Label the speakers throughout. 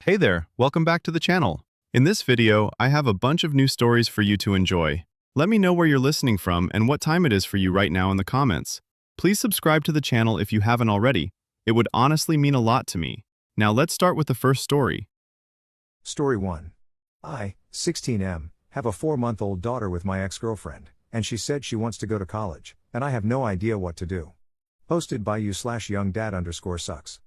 Speaker 1: Hey there, welcome back to the channel. In this video, I have a bunch of new stories for you to enjoy. Let me know where you're listening from and what time it is for you right now in the comments. Please subscribe to the channel if you haven't already. It would honestly mean a lot to me. Now let's start with the first story.
Speaker 2: Story 1. I, 16M, have a 4-month-old daughter with my ex-girlfriend, and she said she wants to go to college, and I have no idea what to do. Posted by you/youngdad_sucks.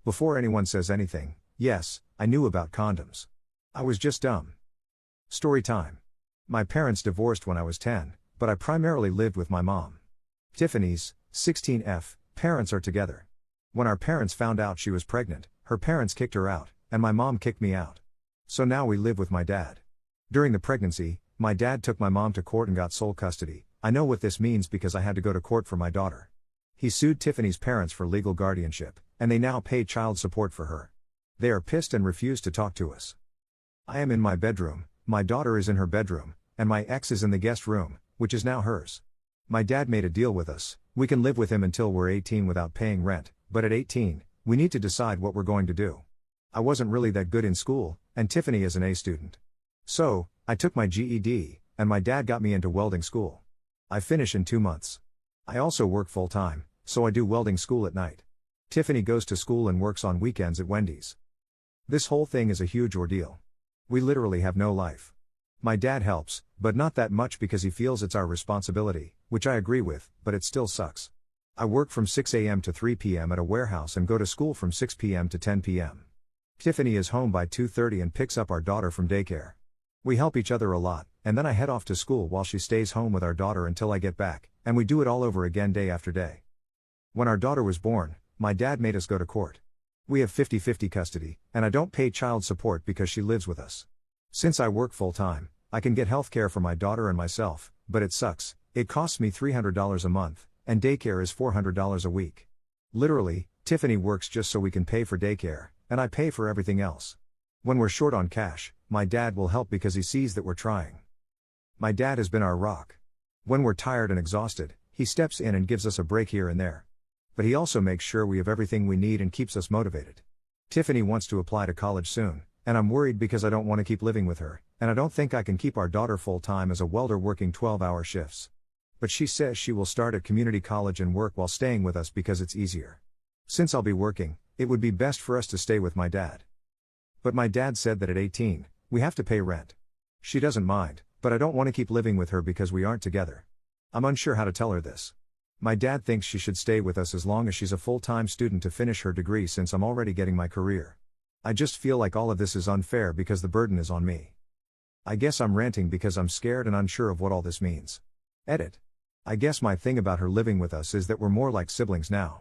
Speaker 2: Before anyone says anything, yes, I knew about condoms. I was just dumb. Story time. My parents divorced when I was 10, but I primarily lived with my mom. Tiffany's, 16F, parents are together. When our parents found out she was pregnant, her parents kicked her out, and my mom kicked me out. So now we live with my dad. During the pregnancy, my dad took my mom to court and got sole custody. I know what this means because I had to go to court for my daughter. He sued Tiffany's parents for legal guardianship, and they now pay child support for her. They are pissed and refuse to talk to us. I am in my bedroom, my daughter is in her bedroom, and my ex is in the guest room, which is now hers. My dad made a deal with us, we can live with him until we're 18 without paying rent, but at 18, we need to decide what we're going to do. I wasn't really that good in school, and Tiffany is an A student. So, I took my GED, and my dad got me into welding school. I finish in 2 months. I also work full-time, so I do welding school at night. Tiffany goes to school and works on weekends at Wendy's. This whole thing is a huge ordeal. We literally have no life. My dad helps, but not that much because he feels it's our responsibility, which I agree with, but it still sucks. I work from 6 a.m. to 3 p.m. at a warehouse and go to school from 6 p.m. to 10 p.m. Tiffany is home by 2:30 and picks up our daughter from daycare. We help each other a lot, and then I head off to school while she stays home with our daughter until I get back, and we do it all over again day after day. When our daughter was born, my dad made us go to court. We have 50-50 custody, and I don't pay child support because she lives with us. Since I work full-time, I can get health care for my daughter and myself, but it sucks. It costs me $300 a month, and daycare is $400 a week. Literally, Tiffany works just so we can pay for daycare, and I pay for everything else. When we're short on cash, my dad will help because he sees that we're trying. My dad has been our rock. When we're tired and exhausted, he steps in and gives us a break here and there. But he also makes sure we have everything we need and keeps us motivated. Tiffany wants to apply to college soon, and I'm worried because I don't want to keep living with her, and I don't think I can keep our daughter full-time as a welder working 12-hour shifts. But she says she will start at community college and work while staying with us because it's easier. Since I'll be working, it would be best for us to stay with my dad. But my dad said that at 18, we have to pay rent. She doesn't mind, but I don't want to keep living with her because we aren't together. I'm unsure how to tell her this. My dad thinks she should stay with us as long as she's a full-time student to finish her degree since I'm already getting my career. I just feel like all of this is unfair because the burden is on me. I guess I'm ranting because I'm scared and unsure of what all this means. Edit. I guess my thing about her living with us is that we're more like siblings now.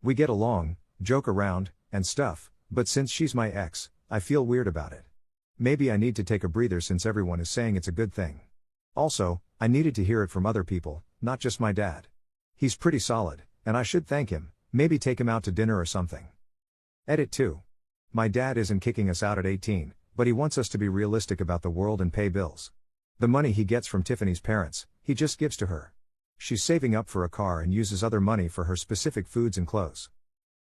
Speaker 2: We get along, joke around, and stuff, but since she's my ex, I feel weird about it. Maybe I need to take a breather since everyone is saying it's a good thing. Also, I needed to hear it from other people, not just my dad. He's pretty solid, and I should thank him, maybe take him out to dinner or something. Edit 2. My dad isn't kicking us out at 18, but he wants us to be realistic about the world and pay bills. The money he gets from Tiffany's parents, he just gives to her. She's saving up for a car and uses other money for her specific foods and clothes.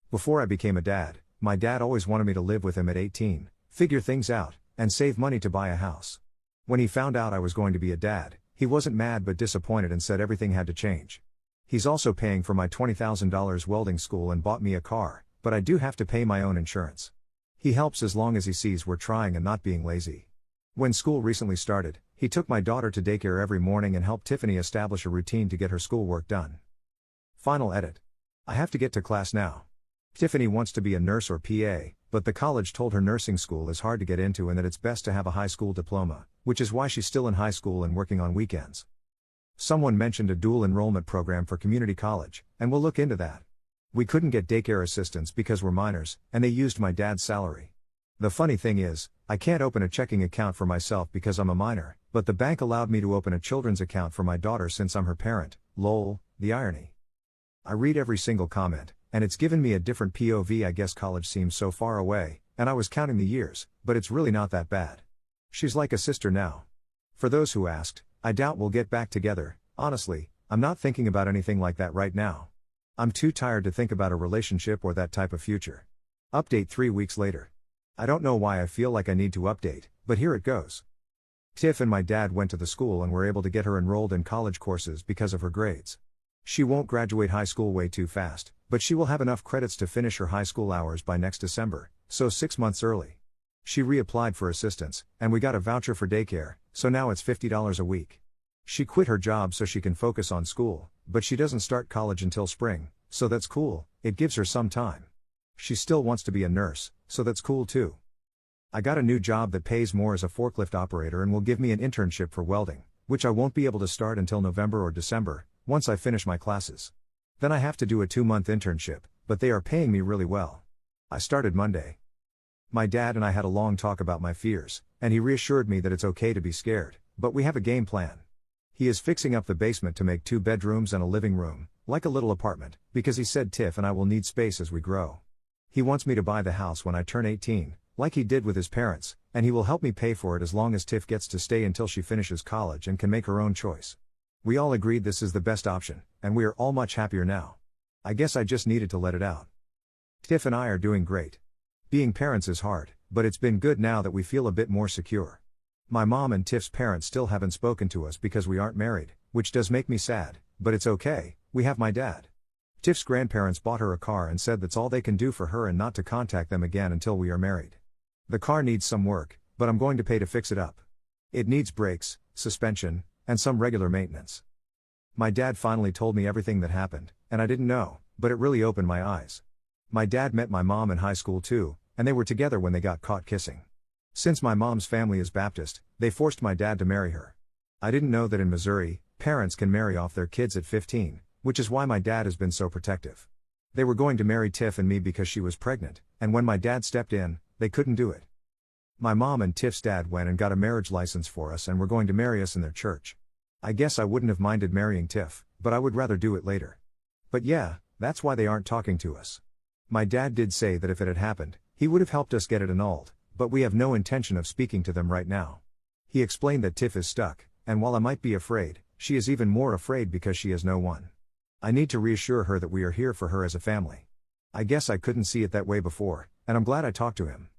Speaker 2: Before I became a dad, my dad always wanted me to live with him at 18, figure things out, and save money to buy a house. When he found out I was going to be a dad, he wasn't mad but disappointed and said everything had to change. He's also paying for my $20,000 welding school and bought me a car, but I do have to pay my own insurance. He helps as long as he sees we're trying and not being lazy. When school recently started, he took my daughter to daycare every morning and helped Tiffany establish a routine to get her schoolwork done. Final edit. I have to get to class now. Tiffany wants to be a nurse or PA, but the college told her nursing school is hard to get into and that it's best to have a high school diploma, which is why she's still in high school and working on weekends. Someone mentioned a dual enrollment program for community college, and we'll look into that. We couldn't get daycare assistants because we're minors, and they used my dad's salary. The funny thing is, I can't open a checking account for myself because I'm a minor, but the bank allowed me to open a children's account for my daughter since I'm her parent. Lol, the irony. I read every single comment, and it's given me a different POV. I guess college seems so far away, and I was counting the years, but it's really not that bad. She's like a sister now. For those who asked, I doubt we'll get back together. Honestly, I'm not thinking about anything like that right now. I'm too tired to think about a relationship or that type of future. Update 3 weeks later. I don't know why I feel like I need to update, but here it goes. Tiff and my dad went to the school and were able to get her enrolled in college courses because of her grades. She won't graduate high school way too fast, but she will have enough credits to finish her high school hours by next December, so 6 months early. She reapplied for assistance, and we got a voucher for daycare, so now it's $50 a week. She quit her job so she can focus on school, but she doesn't start college until spring, so that's cool, it gives her some time. She still wants to be a nurse, so that's cool too. I got a new job that pays more as a forklift operator and will give me an internship for welding, which I won't be able to start until November or December, once I finish my classes. Then I have to do a 2-month internship, but they are paying me really well. I started Monday. My dad and I had a long talk about my fears, and he reassured me that it's okay to be scared, but we have a game plan. He is fixing up the basement to make 2 bedrooms and a living room, like a little apartment, because he said Tiff and I will need space as we grow. He wants me to buy the house when I turn 18, like he did with his parents, and he will help me pay for it as long as Tiff gets to stay until she finishes college and can make her own choice. We all agreed this is the best option, and we are all much happier now. I guess I just needed to let it out. Tiff and I are doing great. Being parents is hard, but it's been good now that we feel a bit more secure. My mom and Tiff's parents still haven't spoken to us because we aren't married, which does make me sad, but it's okay, we have my dad. Tiff's grandparents bought her a car and said that's all they can do for her and not to contact them again until we are married. The car needs some work, but I'm going to pay to fix it up. It needs brakes, suspension, and some regular maintenance. My dad finally told me everything that happened, and I didn't know, but it really opened my eyes. My dad met my mom in high school too, and they were together when they got caught kissing. Since my mom's family is Baptist, they forced my dad to marry her. I didn't know that in Missouri, parents can marry off their kids at 15, which is why my dad has been so protective. They were going to marry Tiff and me because she was pregnant, and when my dad stepped in, they couldn't do it. My mom and Tiff's dad went and got a marriage license for us and were going to marry us in their church. I guess I wouldn't have minded marrying Tiff, but I would rather do it later. But yeah, that's why they aren't talking to us. My dad did say that if it had happened, he would have helped us get it annulled, but we have no intention of speaking to them right now. He explained that Tiff is stuck, and while I might be afraid, she is even more afraid because she has no one. I need to reassure her that we are here for her as a family. I guess I couldn't see it that way before, and I'm glad I talked to him.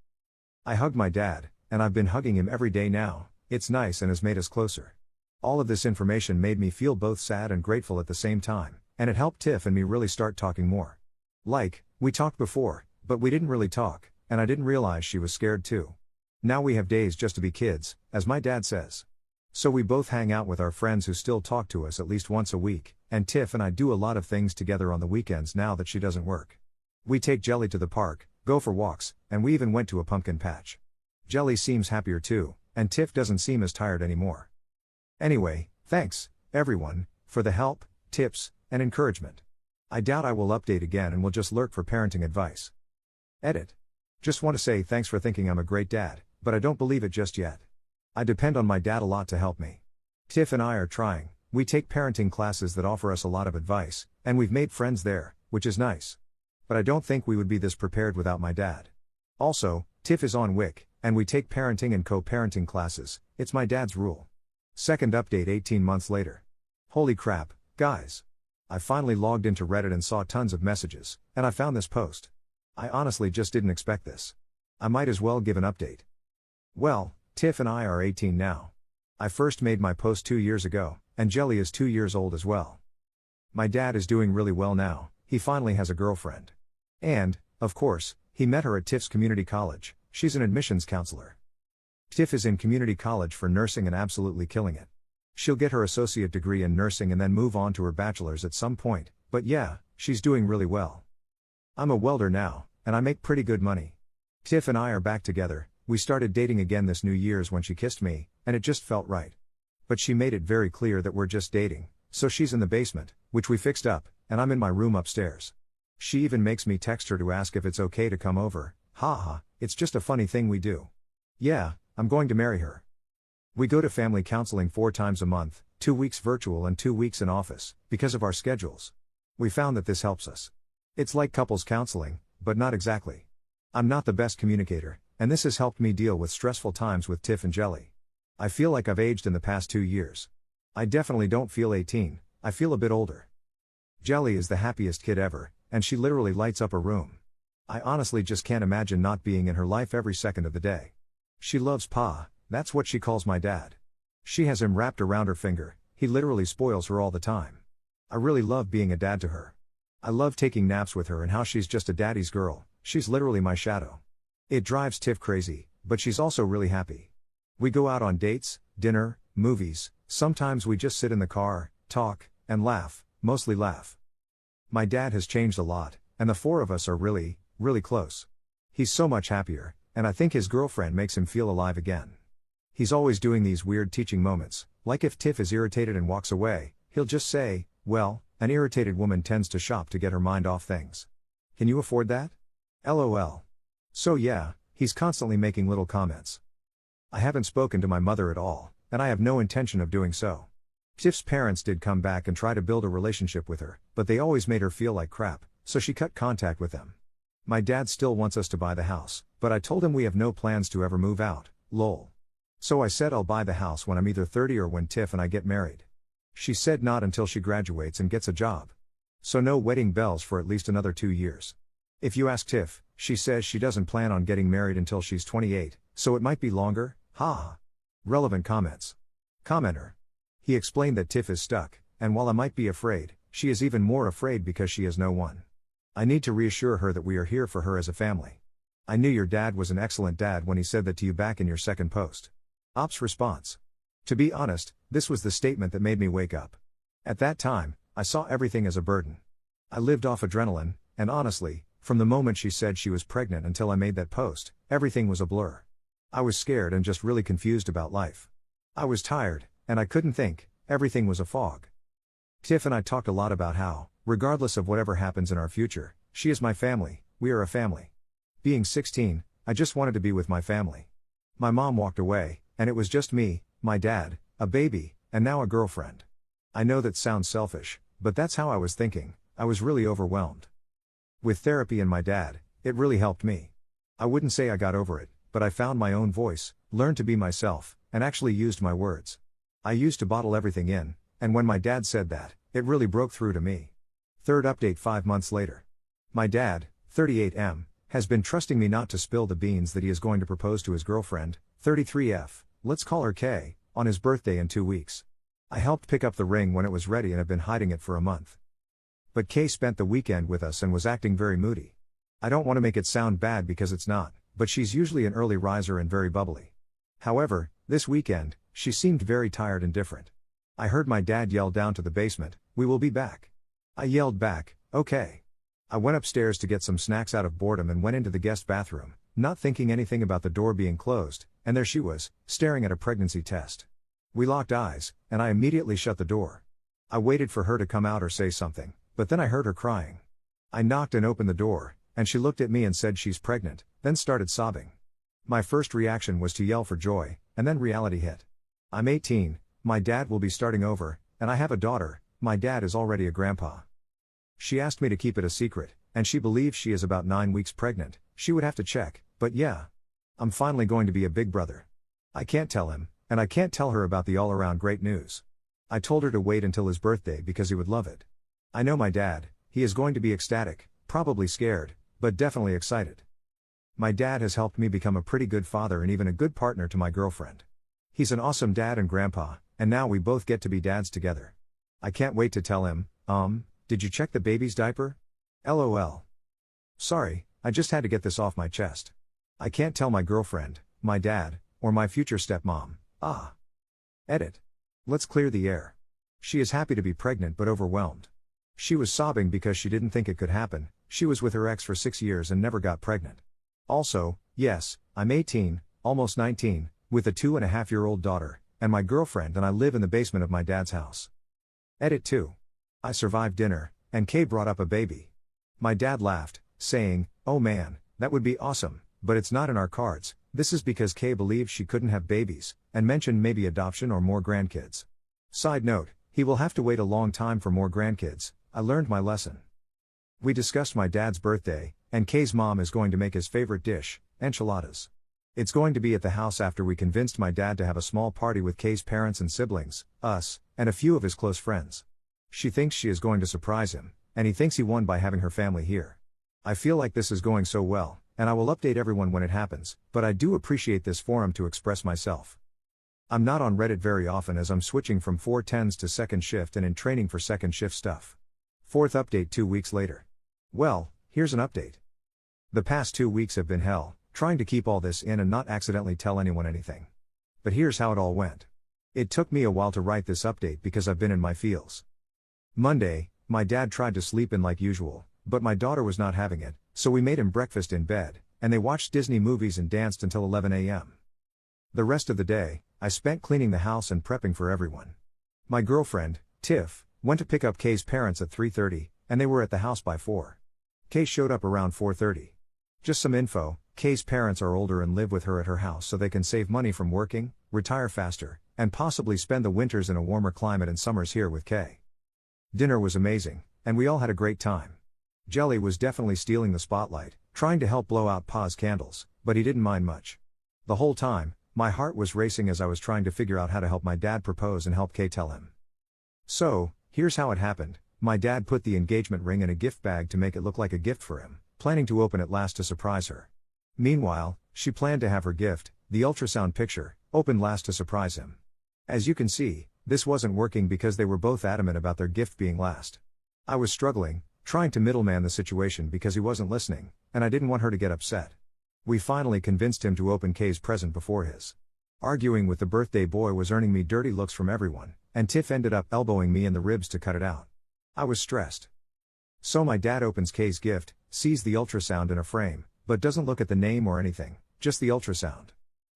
Speaker 2: I hugged my dad, and I've been hugging him every day now. It's nice and has made us closer. All of this information made me feel both sad and grateful at the same time, and it helped Tiff and me really start talking more. Like, we talked before, but we didn't really talk, and I didn't realize she was scared too. Now we have days just to be kids, as my dad says. So we both hang out with our friends who still talk to us at least once a week, and Tiff and I do a lot of things together on the weekends now that she doesn't work. We take Jelly to the park, go for walks, and we even went to a pumpkin patch. Jelly seems happier too, and Tiff doesn't seem as tired anymore. Anyway, thanks, everyone, for the help, tips, and encouragement. I doubt I will update again and will just lurk for parenting advice. Edit. Just want to say thanks for thinking I'm a great dad, but I don't believe it just yet. I depend on my dad a lot to help me. Tiff and I are trying, we take parenting classes that offer us a lot of advice, and we've made friends there, which is nice. But I don't think we would be this prepared without my dad. Also, Tiff is on WIC, and we take parenting and co-parenting classes, it's my dad's rule. Second update 18 months later. Holy crap, guys. I finally logged into Reddit and saw tons of messages, and I found this post. I honestly just didn't expect this. I might as well give an update. Well, Tiff and I are 18 now. I first made my post 2 years ago, and Jelly is 2 years old as well. My dad is doing really well now, he finally has a girlfriend. And, of course, he met her at Tiff's community college, she's an admissions counselor. Tiff is in community college for nursing and absolutely killing it. She'll get her associate degree in nursing and then move on to her bachelor's at some point, but yeah, she's doing really well. I'm a welder now, and I make pretty good money. Tiff and I are back together, we started dating again this New Year's when she kissed me, and it just felt right. But she made it very clear that we're just dating, so she's in the basement, which we fixed up, and I'm in my room upstairs. She even makes me text her to ask if it's okay to come over, haha, it's just a funny thing we do. Yeah, I'm going to marry her. We go to family counseling 4 times a month, 2 weeks virtual and 2 weeks in office, because of our schedules. We found that this helps us. It's like couples counseling, but not exactly. I'm not the best communicator, and this has helped me deal with stressful times with Tiff and Jelly. I feel like I've aged in the past 2 years. I definitely don't feel 18, I feel a bit older. Jelly is the happiest kid ever, and she literally lights up a room. I honestly just can't imagine not being in her life every second of the day. She loves Pa, that's what she calls my dad. She has him wrapped around her finger, he literally spoils her all the time. I really love being a dad to her. I love taking naps with her and how she's just a daddy's girl, she's literally my shadow. It drives Tiff crazy, but she's also really happy. We go out on dates, dinner, movies, sometimes we just sit in the car, talk, and laugh, mostly laugh. My dad has changed a lot, and the four of us are really close. He's so much happier, and I think his girlfriend makes him feel alive again. He's always doing these weird teaching moments, like if Tiff is irritated and walks away, he'll just say, "Well, an irritated woman tends to shop to get her mind off things. Can you afford that? LOL. So yeah, he's constantly making little comments. I haven't spoken to my mother at all, and I have no intention of doing so. Tiff's parents did come back and try to build a relationship with her, but they always made her feel like crap, so she cut contact with them. My dad still wants us to buy the house, but I told him we have no plans to ever move out, lol. So I said I'll buy the house when I'm either 30 or when Tiff and I get married. She said not until she graduates and gets a job. So no wedding bells for at least another 2 years. If you ask Tiff, she says she doesn't plan on getting married until she's 28, so it might be longer, haha. Relevant comments. Commenter. He explained that Tiff is stuck, and while I might be afraid, she is even more afraid because she has no one. I need to reassure her that we are here for her as a family. I knew your dad was an excellent dad when he said that to you back in your second post. Ops response. To be honest, this was the statement that made me wake up. At that time, I saw everything as a burden. I lived off adrenaline, and honestly, from the moment she said she was pregnant until I made that post, everything was a blur. I was scared and just really confused about life. I was tired, and I couldn't think, everything was a fog. Tiff and I talked a lot about how, regardless of whatever happens in our future, she is my family, we are a family. Being 16, I just wanted to be with my family. My mom walked away, and it was just me, my dad, a baby, and now a girlfriend. I know that sounds selfish, but that's how I was thinking. I was really overwhelmed. With therapy and my dad, it really helped me. I wouldn't say I got over it, but I found my own voice, learned to be myself, and actually used my words. I used to bottle everything in, and when my dad said that, it really broke through to me. Third update 5 months later. My dad, 38M, has been trusting me not to spill the beans that he is going to propose to his girlfriend, 33F, let's call her K, on his birthday in 2 weeks. I helped pick up the ring when it was ready and have been hiding it for a month. But Kay spent the weekend with us and was acting very moody. I don't want to make it sound bad because it's not, but she's usually an early riser and very bubbly. However, this weekend, she seemed very tired and different. I heard my dad yell down to the basement, "We will be back." I yelled back, "Okay." I went upstairs to get some snacks out of boredom and went into the guest bathroom, not thinking anything about the door being closed, and there she was, staring at a pregnancy test. We locked eyes, and I immediately shut the door. I waited for her to come out or say something, but then I heard her crying. I knocked and opened the door, and she looked at me and said she's pregnant, then started sobbing. My first reaction was to yell for joy, and then reality hit. I'm 18, my dad will be starting over, and I have a daughter, my dad is already a grandpa. She asked me to keep it a secret, and she believes she is about 9 weeks pregnant, she would have to check, but yeah. I'm finally going to be a big brother. I can't tell him, and I can't tell her about the all-around great news. I told her to wait until his birthday because he would love it. I know my dad, he is going to be ecstatic, probably scared, but definitely excited. My dad has helped me become a pretty good father and even a good partner to my girlfriend. He's an awesome dad and grandpa, and now we both get to be dads together. I can't wait to tell him, did you check the baby's diaper? LOL. Sorry, I just had to get this off my chest. I can't tell my girlfriend, my dad, or my future stepmom, Edit. Let's clear the air. She is happy to be pregnant but overwhelmed. She was sobbing because she didn't think it could happen, she was with her ex for 6 years and never got pregnant. Also, yes, I'm 18, almost 19, with a 2.5-year-old daughter, and my girlfriend and I live in the basement of my dad's house. Edit 2. I survived dinner, and Kay brought up a baby. My dad laughed, saying, "Oh man, that would be awesome, but it's not in our cards." This is because Kay believes she couldn't have babies, and mentioned maybe adoption or more grandkids. Side note, he will have to wait a long time for more grandkids, I learned my lesson. We discussed my dad's birthday, and Kay's mom is going to make his favorite dish, enchiladas. It's going to be at the house after we convinced my dad to have a small party with Kay's parents and siblings, us, and a few of his close friends. She thinks she is going to surprise him, and he thinks he won by having her family here. I feel like this is going so well, and I will update everyone when it happens, but I do appreciate this forum to express myself. I'm not on Reddit very often as I'm switching from 410s to second shift and in training for second shift stuff. Fourth update 2 weeks later. Well, here's an update. The past 2 weeks have been hell, trying to keep all this in and not accidentally tell anyone anything. But here's how it all went. It took me a while to write this update because I've been in my feels. Monday, my dad tried to sleep in like usual, but my daughter was not having it, so we made him breakfast in bed, and they watched Disney movies and danced until 11 a.m. The rest of the day, I spent cleaning the house and prepping for everyone. My girlfriend, Tiff, went to pick up Kay's parents at 3:30, and they were at the house by 4. Kay showed up around 4:30. Just some info, Kay's parents are older and live with her at her house so they can save money from working, retire faster, and possibly spend the winters in a warmer climate and summers here with Kay. Dinner was amazing, and we all had a great time. Jelly was definitely stealing the spotlight, trying to help blow out Pa's candles, but he didn't mind much. The whole time, my heart was racing as I was trying to figure out how to help my dad propose and help Kay tell him. So, here's how it happened. My dad put the engagement ring in a gift bag to make it look like a gift for him, planning to open it last to surprise her. Meanwhile, she planned to have her gift, the ultrasound picture, opened last to surprise him. As you can see, this wasn't working because they were both adamant about their gift being last. I was struggling, trying to middleman the situation because he wasn't listening, and I didn't want her to get upset. We finally convinced him to open Kay's present before his. Arguing with the birthday boy was earning me dirty looks from everyone, and Tiff ended up elbowing me in the ribs to cut it out. I was stressed. So my dad opens Kay's gift, sees the ultrasound in a frame, but doesn't look at the name or anything, just the ultrasound.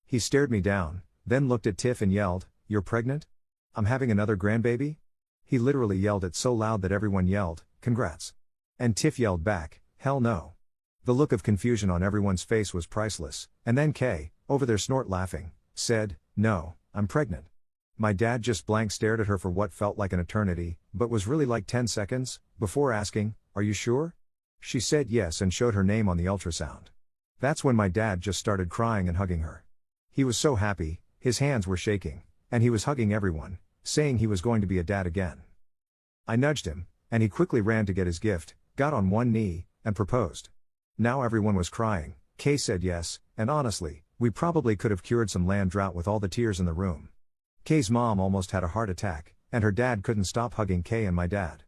Speaker 2: He stared me down, then looked at Tiff and yelled, "You're pregnant? I'm having another grandbaby?" He literally yelled it so loud that everyone yelled, "Congrats." And Tiff yelled back, "Hell no." The look of confusion on everyone's face was priceless, and then Kay, over their snort laughing, said, "No, I'm pregnant." My dad just blank stared at her for what felt like an eternity, but was really like 10 seconds, before asking, "Are you sure?" She said yes and showed her name on the ultrasound. That's when my dad just started crying and hugging her. He was so happy, his hands were shaking, and he was hugging everyone, saying he was going to be a dad again. I nudged him, and he quickly ran to get his gift, got on one knee, and proposed. Now everyone was crying. Kay said yes, and honestly, we probably could have cured some land drought with all the tears in the room. Kay's mom almost had a heart attack, and her dad couldn't stop hugging Kay and my dad.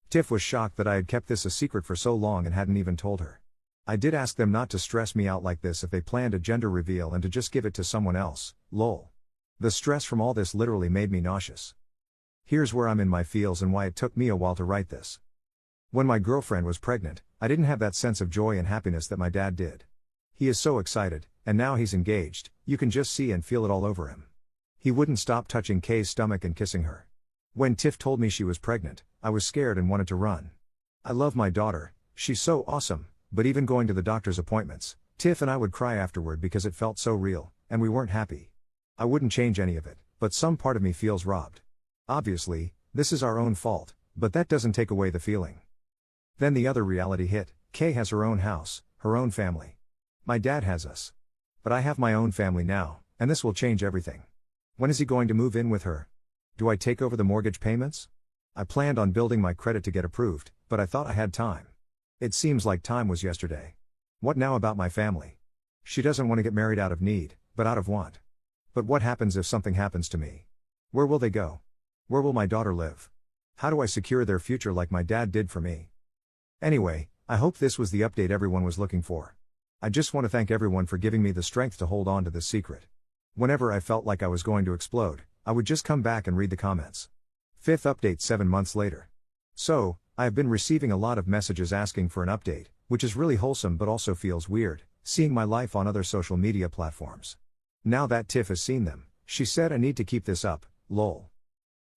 Speaker 2: Tiff was shocked that I had kept this a secret for so long and hadn't even told her. I did ask them not to stress me out like this if they planned a gender reveal and to just give it to someone else, lol. The stress from all this literally made me nauseous. Here's where I'm in my feels and why it took me a while to write this. When my girlfriend was pregnant, I didn't have that sense of joy and happiness that my dad did. He is so excited, and now he's engaged, you can just see and feel it all over him. He wouldn't stop touching Kay's stomach and kissing her. When Tiff told me she was pregnant, I was scared and wanted to run. I love my daughter, she's so awesome, but even going to the doctor's appointments, Tiff and I would cry afterward because it felt so real, and we weren't happy. I wouldn't change any of it, but some part of me feels robbed. Obviously, this is our own fault, but that doesn't take away the feeling. Then the other reality hit. Kay has her own house, her own family. My dad has us. But I have my own family now, and this will change everything. When is he going to move in with her? Do I take over the mortgage payments? I planned on building my credit to get approved, but I thought I had time. It seems like time was yesterday. What now about my family? She doesn't want to get married out of need, but out of want. But what happens if something happens to me? Where will they go? Where will my daughter live? How do I secure their future like my dad did for me? Anyway, I hope this was the update everyone was looking for. I just want to thank everyone for giving me the strength to hold on to this secret. Whenever I felt like I was going to explode, I would just come back and read the comments. Fifth update 7 months later. So, I have been receiving a lot of messages asking for an update, which is really wholesome but also feels weird, seeing my life on other social media platforms. Now that Tiff has seen them, she said I need to keep this up, lol.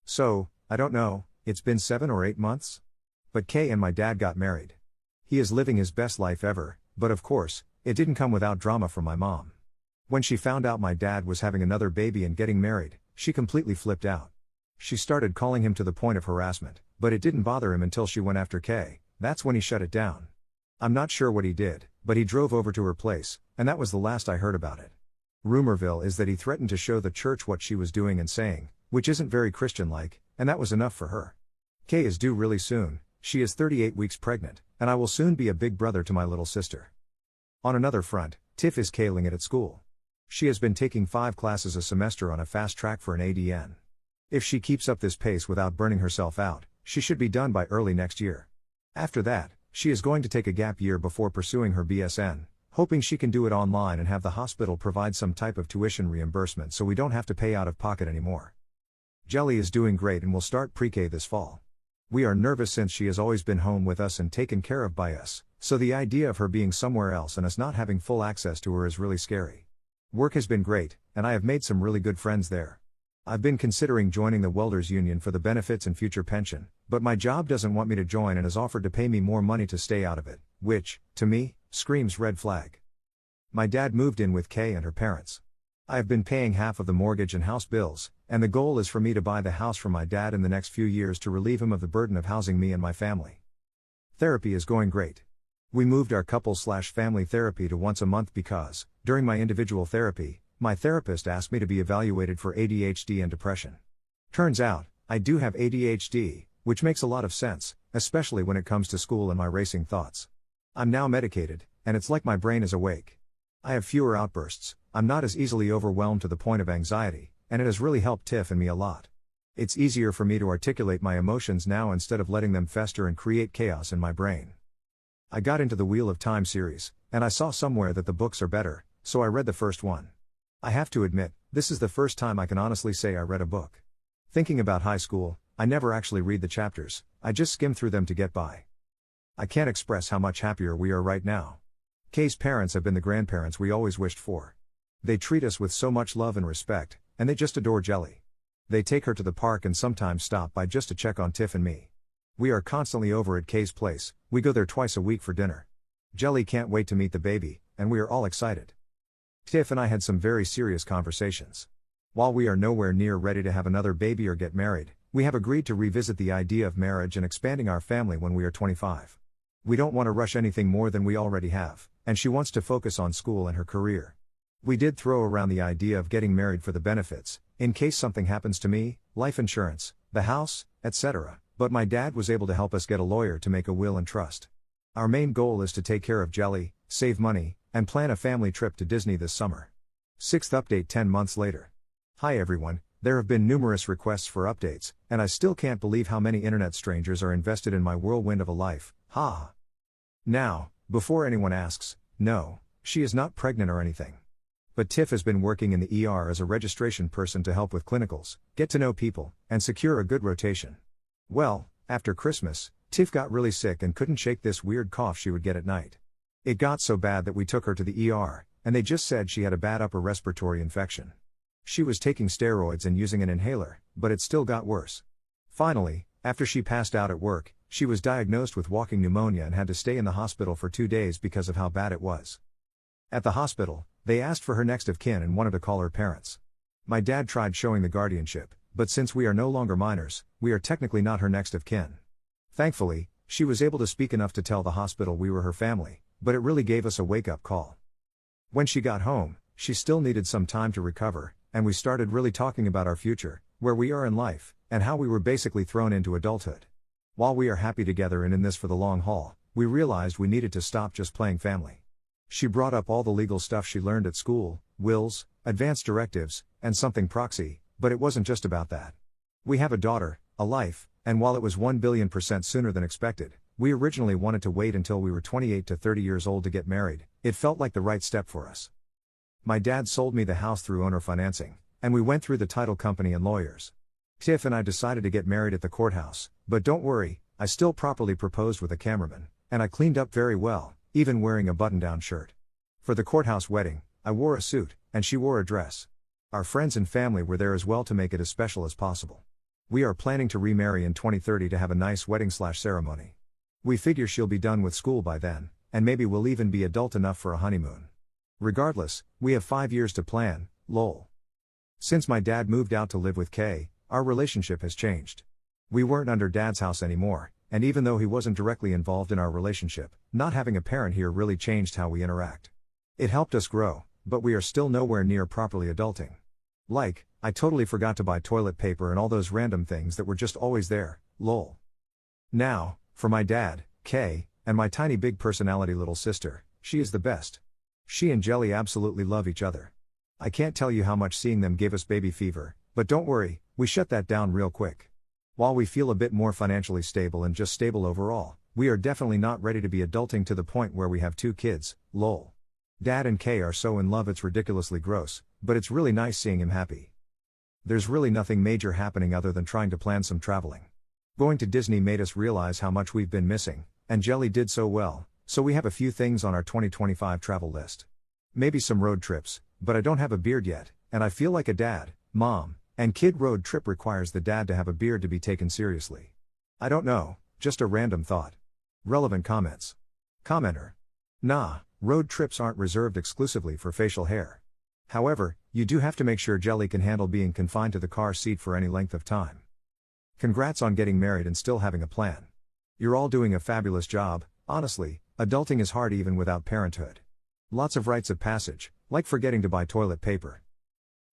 Speaker 2: So, I don't know, it's been 7 or 8 months? But Kay and my dad got married. He is living his best life ever, but of course, it didn't come without drama from my mom. When she found out my dad was having another baby and getting married, she completely flipped out. She started calling him to the point of harassment, but it didn't bother him until she went after Kay. That's when he shut it down. I'm not sure what he did, but he drove over to her place, and that was the last I heard about it. Rumorville is that he threatened to show the church what she was doing and saying, which isn't very Christian-like, and that was enough for her. Kay is due really soon. She is 38 weeks pregnant, and I will soon be a big brother to my little sister. On another front, Tiff is killing it at school. She has been taking 5 classes a semester on a fast track for an ADN. If she keeps up this pace without burning herself out, she should be done by early next year. After that, she is going to take a gap year before pursuing her BSN, hoping she can do it online and have the hospital provide some type of tuition reimbursement so we don't have to pay out of pocket anymore. Jelly is doing great and will start pre-K this fall. We are nervous since she has always been home with us and taken care of by us, so the idea of her being somewhere else and us not having full access to her is really scary. Work has been great, and I have made some really good friends there. I've been considering joining the Welders Union for the benefits and future pension, but my job doesn't want me to join and has offered to pay me more money to stay out of it, which, to me, screams red flag. My dad moved in with Kay and her parents. I have been paying half of the mortgage and house bills, and the goal is for me to buy the house for my dad in the next few years to relieve him of the burden of housing me and my family. Therapy is going great. We moved our couple/family therapy to once a month because, during my individual therapy, my therapist asked me to be evaluated for ADHD and depression. Turns out, I do have ADHD, which makes a lot of sense, especially when it comes to school and my racing thoughts. I'm now medicated, and it's like my brain is awake. I have fewer outbursts, I'm not as easily overwhelmed to the point of anxiety, and it has really helped Tiff and me a lot. It's easier for me to articulate my emotions now instead of letting them fester and create chaos in my brain. I got into the Wheel of Time series, and I saw somewhere that the books are better, so I read the first one. I have to admit, this is the first time I can honestly say I read a book. Thinking about high school, I never actually read the chapters, I just skim through them to get by. I can't express how much happier we are right now. Kay's parents have been the grandparents we always wished for. They treat us with so much love and respect, and they just adore Jelly. They take her to the park and sometimes stop by just to check on Tiff and me. We are constantly over at Kay's place, we go there twice a week for dinner. Jelly can't wait to meet the baby, and we are all excited. Tiff and I had some very serious conversations. While we are nowhere near ready to have another baby or get married, we have agreed to revisit the idea of marriage and expanding our family when we are 25. We don't want to rush anything more than we already have, and she wants to focus on school and her career. We did throw around the idea of getting married for the benefits, in case something happens to me, life insurance, the house, etc., but my dad was able to help us get a lawyer to make a will and trust. Our main goal is to take care of Jelly, save money, and plan a family trip to Disney this summer. 6th update 10 months later. Hi everyone, there have been numerous requests for updates, and I still can't believe how many internet strangers are invested in my whirlwind of a life, ha. Now, before anyone asks, no, she is not pregnant or anything. But Tiff has been working in the ER as a registration person to help with clinicals, get to know people, and secure a good rotation. Well, after Christmas, Tiff got really sick and couldn't shake this weird cough she would get at night. It got so bad that we took her to the ER, and they just said she had a bad upper respiratory infection. She was taking steroids and using an inhaler, but it still got worse. Finally, after she passed out at work, she was diagnosed with walking pneumonia and had to stay in the hospital for 2 days because of how bad it was. At the hospital, they asked for her next of kin and wanted to call her parents. My dad tried showing the guardianship, but since we are no longer minors, we are technically not her next of kin. Thankfully, she was able to speak enough to tell the hospital we were her family, but it really gave us a wake-up call. When she got home, she still needed some time to recover, and we started really talking about our future, where we are in life, and how we were basically thrown into adulthood. While we are happy together and in this for the long haul, we realized we needed to stop just playing family. She brought up all the legal stuff she learned at school, wills, advanced directives, and something proxy, but it wasn't just about that. We have a daughter, a life, and while it was 1,000,000,000% sooner than expected, we originally wanted to wait until we were 28 to 30 years old to get married. It felt like the right step for us. My dad sold me the house through owner financing, and we went through the title company and lawyers. Tiff and I decided to get married at the courthouse, but don't worry, I still properly proposed with a cameraman, and I cleaned up very well, even wearing a button-down shirt. For the courthouse wedding, I wore a suit, and she wore a dress. Our friends and family were there as well to make it as special as possible. We are planning to remarry in 2030 to have a nice wedding/ceremony. We figure she'll be done with school by then, and maybe we'll even be adult enough for a honeymoon. Regardless, we have 5 years to plan, lol. Since my dad moved out to live with Kay, our relationship has changed. We weren't under Dad's house anymore, and even though he wasn't directly involved in our relationship, not having a parent here really changed how we interact. It helped us grow, but we are still nowhere near properly adulting. Like, I totally forgot to buy toilet paper and all those random things that were just always there, lol. Now, for my dad, Kay, and my tiny big personality little sister, she is the best. She and Jelly absolutely love each other. I can't tell you how much seeing them gave us baby fever, but don't worry, we shut that down real quick. While we feel a bit more financially stable and just stable overall, we are definitely not ready to be adulting to the point where we have 2 kids, lol. Dad and Kay are so in love it's ridiculously gross, but it's really nice seeing him happy. There's really nothing major happening other than trying to plan some traveling. Going to Disney made us realize how much we've been missing, and Jelly did so well, so we have a few things on our 2025 travel list. Maybe some road trips, but I don't have a beard yet, and I feel like a dad, mom, and kid road trip requires the dad to have a beard to be taken seriously. I don't know, just a random thought. Relevant comments. Commenter. Nah, road trips aren't reserved exclusively for facial hair. However, you do have to make sure Jelly can handle being confined to the car seat for any length of time. Congrats on getting married and still having a plan. You're all doing a fabulous job. Honestly, adulting is hard even without parenthood. Lots of rites of passage, like forgetting to buy toilet paper.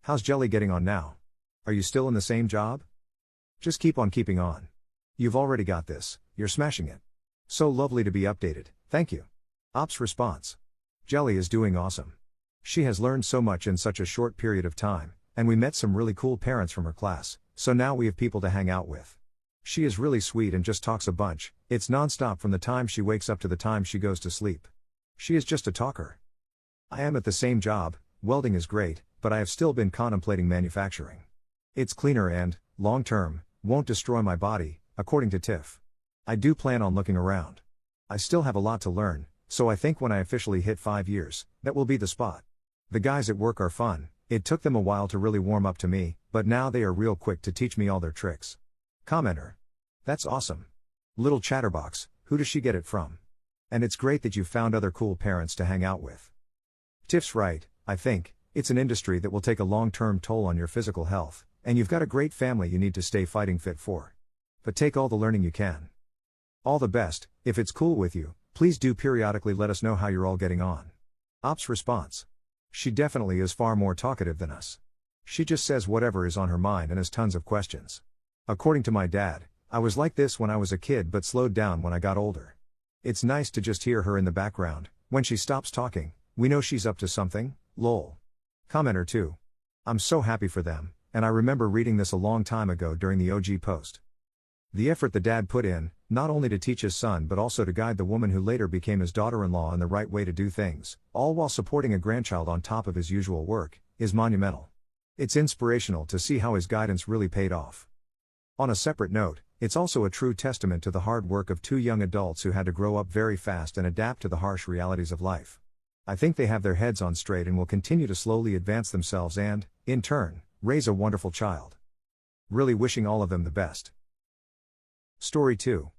Speaker 2: How's Jelly getting on now? Are you still in the same job? Just keep on keeping on. You've already got this, you're smashing it. So lovely to be updated, thank you. Ops response. Jelly is doing awesome. She has learned so much in such a short period of time, and we met some really cool parents from her class, so now we have people to hang out with. She is really sweet and just talks a bunch, it's non-stop from the time she wakes up to the time she goes to sleep. She is just a talker. I am at the same job, welding is great, but I have still been contemplating manufacturing. It's cleaner and, long-term, won't destroy my body, according to Tiff. I do plan on looking around. I still have a lot to learn, so I think when I officially hit 5 years, that will be the spot. The guys at work are fun, it took them a while to really warm up to me, but now they are real quick to teach me all their tricks. Commenter. That's awesome. Little chatterbox, who does she get it from? And it's great that you found other cool parents to hang out with. Tiff's right, I think, it's an industry that will take a long-term toll on your physical health, and you've got a great family you need to stay fighting fit for. But take all the learning you can. All the best, if it's cool with you, please do periodically let us know how you're all getting on. Ops response. She definitely is far more talkative than us. She just says whatever is on her mind and has tons of questions. According to my dad, I was like this when I was a kid but slowed down when I got older. It's nice to just hear her in the background. When she stops talking, we know she's up to something, lol. Commenter 2. I'm so happy for them, and I remember reading this a long time ago during the OG post. The effort the dad put in, not only to teach his son but also to guide the woman who later became his daughter-in-law in the right way to do things, all while supporting a grandchild on top of his usual work, is monumental. It's inspirational to see how his guidance really paid off. On a separate note, it's also a true testament to the hard work of 2 young adults who had to grow up very fast and adapt to the harsh realities of life. I think they have their heads on straight and will continue to slowly advance themselves and, in turn, raise a wonderful child. Really wishing all of them the best. Story 2.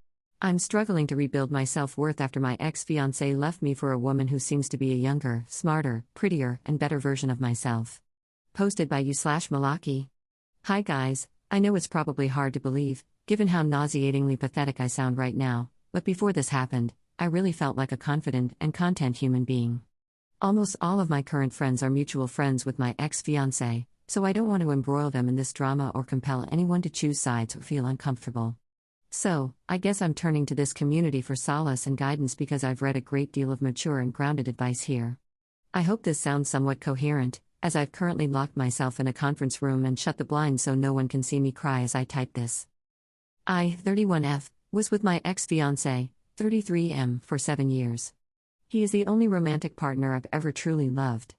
Speaker 3: I'm struggling to rebuild my self-worth after my ex-fiancé left me for a woman who seems to be a younger, smarter, prettier, and better version of myself. Posted by you/Malaki. Hi guys, I know it's probably hard to believe, given how nauseatingly pathetic I sound right now, but before this happened, I really felt like a confident and content human being. Almost all of my current friends are mutual friends with my ex-fiancé, so I don't want to embroil them in this drama or compel anyone to choose sides or feel uncomfortable. So, I guess I'm turning to this community for solace and guidance because I've read a great deal of mature and grounded advice here. I hope this sounds somewhat coherent, as I've currently locked myself in a conference room and shut the blinds so no one can see me cry as I type this. I, 31F, was with my ex-fiancé, 33M, for 7 years. He is the only romantic partner I've ever truly loved.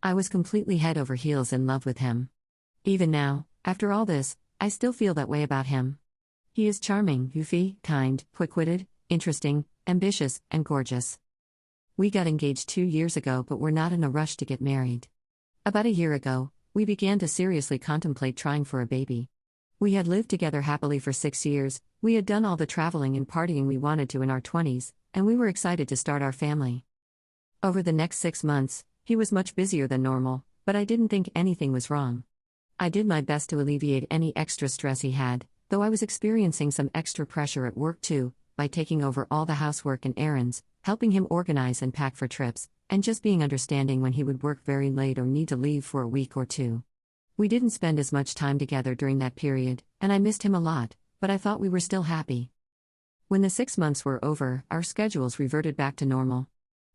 Speaker 3: I was completely head over heels in love with him. Even now, after all this, I still feel that way about him. He is charming, goofy, kind, quick-witted, interesting, ambitious, and gorgeous. We got engaged 2 years ago but we're not in a rush to get married. About a year ago, we began to seriously contemplate trying for a baby. We had lived together happily for 6 years, we had done all the traveling and partying we wanted to in our 20s, and we were excited to start our family. Over the next 6 months, he was much busier than normal, but I didn't think anything was wrong. I did my best to alleviate any extra stress he had, though I was experiencing some extra pressure at work too, by taking over all the housework and errands, helping him organize and pack for trips, and just being understanding when he would work very late or need to leave for a week or two. We didn't spend as much time together during that period, and I missed him a lot, but I thought we were still happy. When the 6 months were over, our schedules reverted back to normal.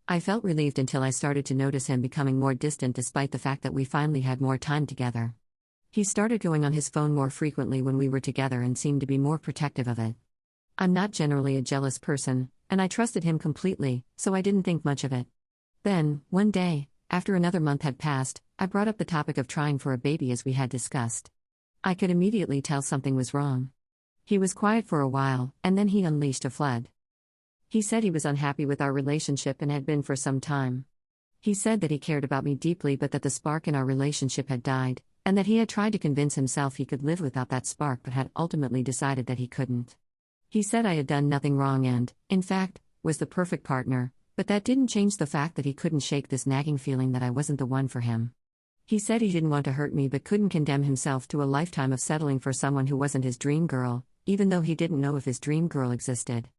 Speaker 3: I felt relieved until I started to notice him becoming more distant despite the fact that we finally had more time together. He started going on his phone more frequently when we were together and seemed to be more protective of it. I'm not generally a jealous person, and I trusted him completely, so I didn't think much of it. Then, one day, after another month had passed, I brought up the topic of trying for a baby as we had discussed. I could immediately tell something was wrong. He was quiet for a while, and then he unleashed a flood. He said he was unhappy with our relationship and had been for some time. He said that he cared about me deeply but that the spark in our relationship had died, and that he had tried to convince himself he could live without that spark but had ultimately decided that he couldn't. He said I had done nothing wrong and, in fact, was the perfect partner, but that didn't change the fact that he couldn't shake this nagging feeling that I wasn't the one for him. He said he didn't want to hurt me but couldn't condemn himself to a lifetime of settling for someone who wasn't his dream girl, even though he didn't know if his dream girl existed.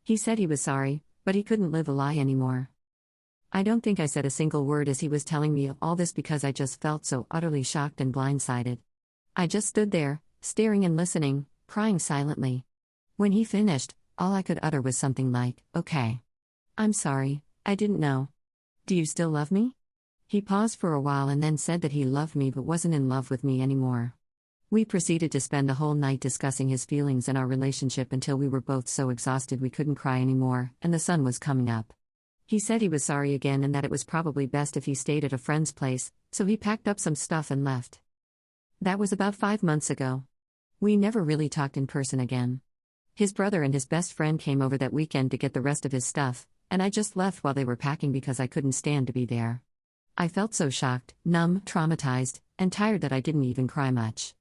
Speaker 3: He said he was sorry, but he couldn't live a lie anymore. I don't think I said a single word as he was telling me all this because I just felt so utterly shocked and blindsided. I just stood there, staring and listening, crying silently. When he finished, all I could utter was something like, "Okay. I'm sorry, I didn't know. Do you still love me?" He paused for a while and then said that he loved me but wasn't in love with me anymore. We proceeded to spend the whole night discussing his feelings and our relationship until we were both so exhausted we couldn't cry anymore, and the sun was coming up. He said he was sorry again and that it was probably best if he stayed at a friend's place, so he packed up some stuff and left. That was about 5 months ago. We never really talked in person again. His brother and his best friend came over that weekend to get the rest of his stuff, and I just left while they were packing because I couldn't stand to be there. I felt so shocked, numb, traumatized, and tired that I didn't even cry much.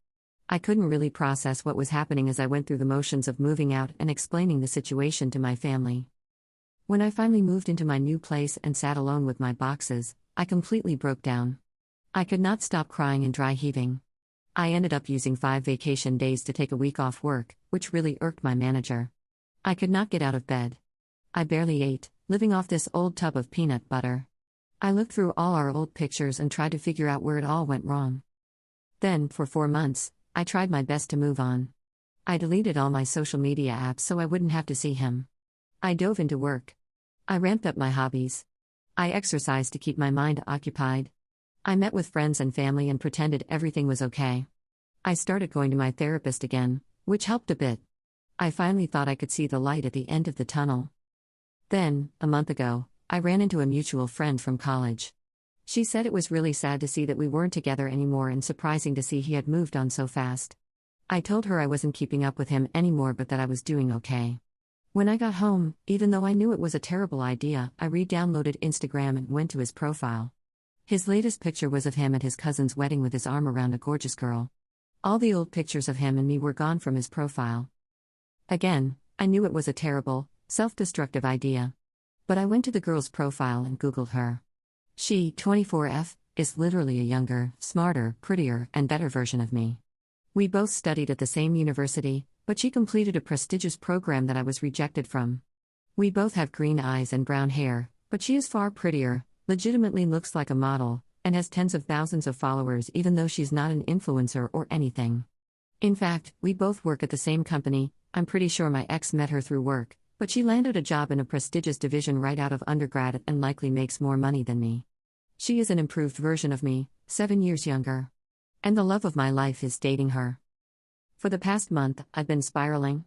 Speaker 3: I couldn't really process what was happening as I went through the motions of moving out and explaining the situation to my family. When I finally moved into my new place and sat alone with my boxes, I completely broke down. I could not stop crying and dry heaving. I ended up using 5 vacation days to take a week off work, which really irked my manager. I could not get out of bed. I barely ate, living off this old tub of peanut butter. I looked through all our old pictures and tried to figure out where it all went wrong. Then, for 4 months, I tried my best to move on. I deleted all my social media apps so I wouldn't have to see him. I dove into work. I ramped up my hobbies. I exercised to keep my mind occupied. I met with friends and family and pretended everything was okay. I started going to my therapist again, which helped a bit. I finally thought I could see the light at the end of the tunnel. Then, a month ago, I ran into a mutual friend from college. She said it was really sad to see that we weren't together anymore and surprising to see he had moved on so fast. I told her I wasn't keeping up with him anymore but that I was doing okay. When I got home, even though I knew it was a terrible idea, I re-downloaded Instagram and went to his profile. His latest picture was of him at his cousin's wedding with his arm around a gorgeous girl. All the old pictures of him and me were gone from his profile. Again, I knew it was a terrible, self-destructive idea. But I went to the girl's profile and Googled her. She, 24F, is literally a younger, smarter, prettier, and better version of me. We both studied at the same university, but she completed a prestigious program that I was rejected from. We both have green eyes and brown hair, but she is far prettier, legitimately looks like a model, and has tens of thousands of followers even though she's not an influencer or anything. In fact, we both work at the same company. I'm pretty sure my ex met her through work, but she landed a job in a prestigious division right out of undergrad and likely makes more money than me. She is an improved version of me, 7 years younger. And the love of my life is dating her. For the past month, I've been spiraling.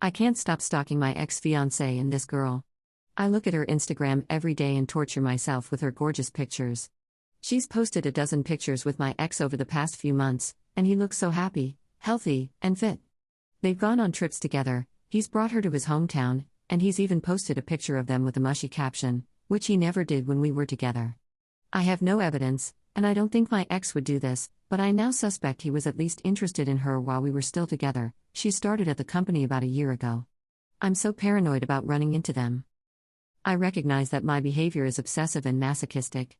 Speaker 3: I can't stop stalking my ex-fiancé and this girl. I look at her Instagram every day and torture myself with her gorgeous pictures. She's posted a dozen pictures with my ex over the past few months, and he looks so happy, healthy, and fit. They've gone on trips together, he's brought her to his hometown, and he's even posted a picture of them with a mushy caption, which he never did when we were together. I have no evidence, and I don't think my ex would do this, but I now suspect he was at least interested in her while we were still together. She started at the company about a year ago. I'm so paranoid about running into them. I recognize that my behavior is obsessive and masochistic.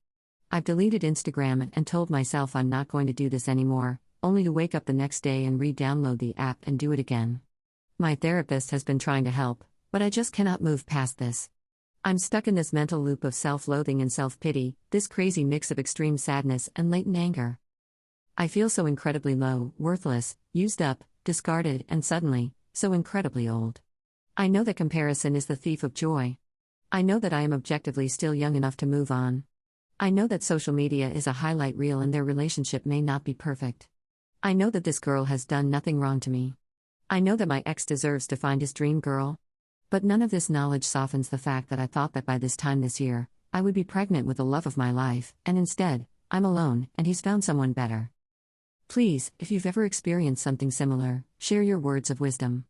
Speaker 3: I've deleted Instagram and told myself I'm not going to do this anymore, only to wake up the next day and re-download the app and do it again. My therapist has been trying to help, but I just cannot move past this. I'm stuck in this mental loop of self-loathing and self-pity, this crazy mix of extreme sadness and latent anger. I feel so incredibly low, worthless, used up, discarded, and suddenly, so incredibly old. I know that comparison is the thief of joy. I know that I am objectively still young enough to move on. I know that social media is a highlight reel and their relationship may not be perfect. I know that this girl has done nothing wrong to me. I know that my ex deserves to find his dream girl. But none of this knowledge softens the fact that I thought that by this time this year, I would be pregnant with the love of my life, and instead, I'm alone, and he's found someone better. Please, if you've ever experienced something similar, share your words of wisdom.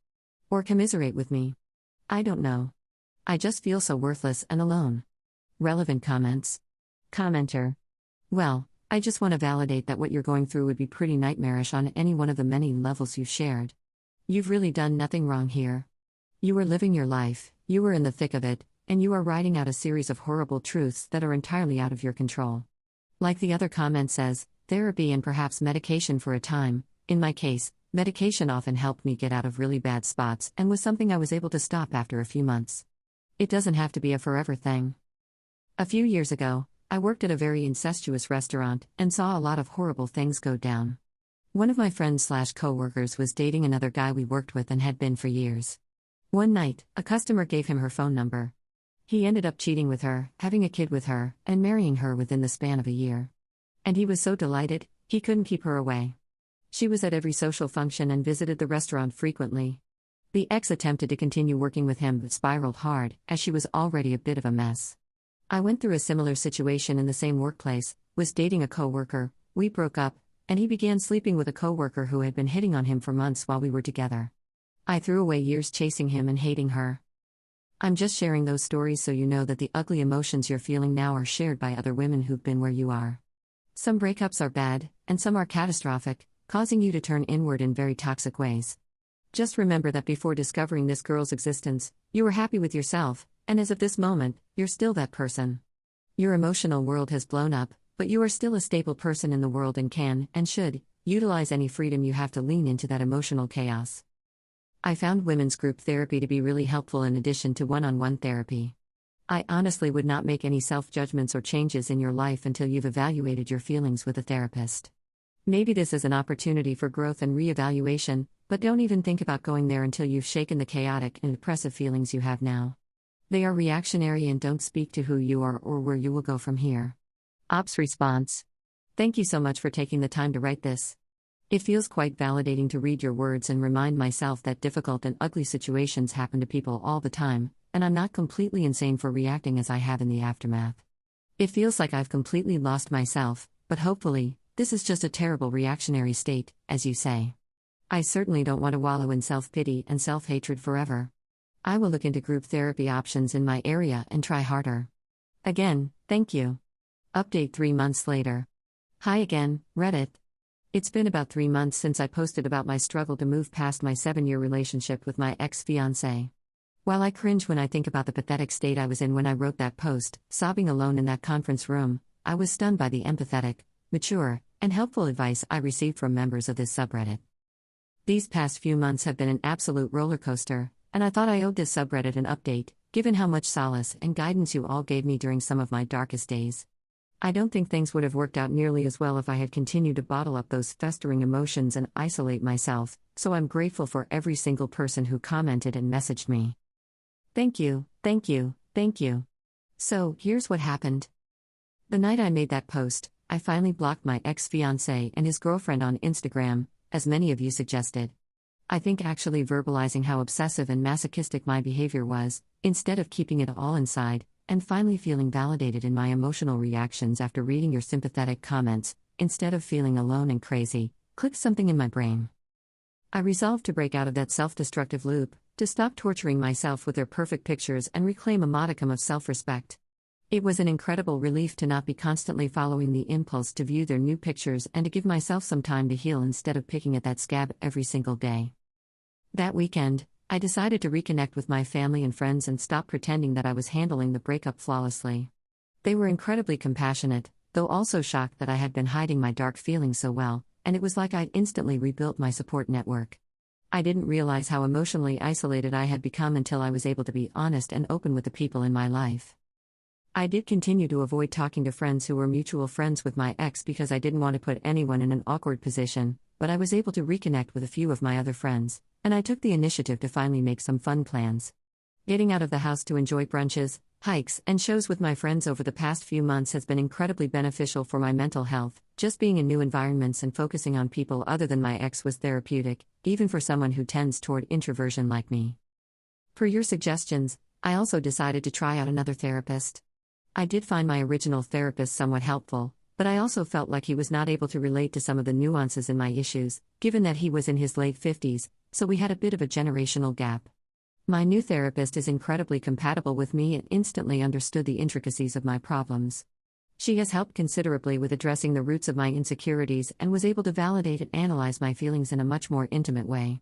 Speaker 3: Or commiserate with me. I don't know. I just feel so worthless and alone. Relevant comments. Commenter. Well, I just want to validate that what you're going through would be pretty nightmarish on any one of the many levels you've shared. You've really done nothing wrong here. You were living your life, you were in the thick of it, and you are writing out a series of horrible truths that are entirely out of your control. Like the other comment says, therapy and perhaps medication for a time. In my case, medication often helped me get out of really bad spots and was something I was able to stop after a few months. It doesn't have to be a forever thing. A few years ago, I worked at a very incestuous restaurant and saw a lot of horrible things go down. One of my friends/coworkers was dating another guy we worked with and had been for years. One night, a customer gave him her phone number. He ended up cheating with her, having a kid with her, and marrying her within the span of a year. And he was so delighted, he couldn't keep her away. She was at every social function and visited the restaurant frequently. The ex attempted to continue working with him but spiraled hard, as she was already a bit of a mess. I went through a similar situation in the same workplace, was dating a coworker, we broke up, and he began sleeping with a coworker who had been hitting on him for months while we were together. I threw away years chasing him and hating her. I'm just sharing those stories so you know that the ugly emotions you're feeling now are shared by other women who've been where you are. Some breakups are bad, and some are catastrophic, causing you to turn inward in very toxic ways. Just remember that before discovering this girl's existence, you were happy with yourself, and as of this moment, you're still that person. Your emotional world has blown up, but you are still a stable person in the world and can, and should, utilize any freedom you have to lean into that emotional chaos. I found women's group therapy to be really helpful in addition to one-on-one therapy. I honestly would not make any self-judgments or changes in your life until you've evaluated your feelings with a therapist. Maybe this is an opportunity for growth and re-evaluation, but don't even think about going there until you've shaken the chaotic and depressive feelings you have now. They are reactionary and don't speak to who you are or where you will go from here. Ops response. Thank you so much for taking the time to write this. It feels quite validating to read your words and remind myself that difficult and ugly situations happen to people all the time, and I'm not completely insane for reacting as I have in the aftermath. It feels like I've completely lost myself, but hopefully, this is just a terrible reactionary state, as you say. I certainly don't want to wallow in self-pity and self-hatred forever. I will look into group therapy options in my area and try harder. Again, thank you. Update 3 months later. Hi again, Reddit. It's been about 3 months since I posted about my struggle to move past my 7-year relationship with my ex-fiancé. While I cringe when I think about the pathetic state I was in when I wrote that post, sobbing alone in that conference room, I was stunned by the empathetic, mature, and helpful advice I received from members of this subreddit. These past few months have been an absolute roller coaster, and I thought I owed this subreddit an update, given how much solace and guidance you all gave me during some of my darkest days. I don't think things would have worked out nearly as well if I had continued to bottle up those festering emotions and isolate myself, so I'm grateful for every single person who commented and messaged me. Thank you, thank you, thank you. So, here's what happened. The night I made that post, I finally blocked my ex-fiancé and his girlfriend on Instagram, as many of you suggested. I think actually verbalizing how obsessive and masochistic my behavior was, instead of keeping it all inside, and finally feeling validated in my emotional reactions after reading your sympathetic comments, instead of feeling alone and crazy, clicked something in my brain. I resolved to break out of that self-destructive loop, to stop torturing myself with their perfect pictures and reclaim a modicum of self-respect. It was an incredible relief to not be constantly following the impulse to view their new pictures and to give myself some time to heal instead of picking at that scab every single day. That weekend, I decided to reconnect with my family and friends and stop pretending that I was handling the breakup flawlessly. They were incredibly compassionate, though also shocked that I had been hiding my dark feelings so well, and it was like I'd instantly rebuilt my support network. I didn't realize how emotionally isolated I had become until I was able to be honest and open with the people in my life. I did continue to avoid talking to friends who were mutual friends with my ex because I didn't want to put anyone in an awkward position, but I was able to reconnect with a few of my other friends, and I took the initiative to finally make some fun plans. Getting out of the house to enjoy brunches, hikes, and shows with my friends over the past few months has been incredibly beneficial for my mental health. Just being in new environments and focusing on people other than my ex was therapeutic, even for someone who tends toward introversion like me. Per your suggestions, I also decided to try out another therapist. I did find my original therapist somewhat helpful, but I also felt like he was not able to relate to some of the nuances in my issues, given that he was in his late 50s, so we had a bit of a generational gap. My new therapist is incredibly compatible with me and instantly understood the intricacies of my problems. She has helped considerably with addressing the roots of my insecurities and was able to validate and analyze my feelings in a much more intimate way.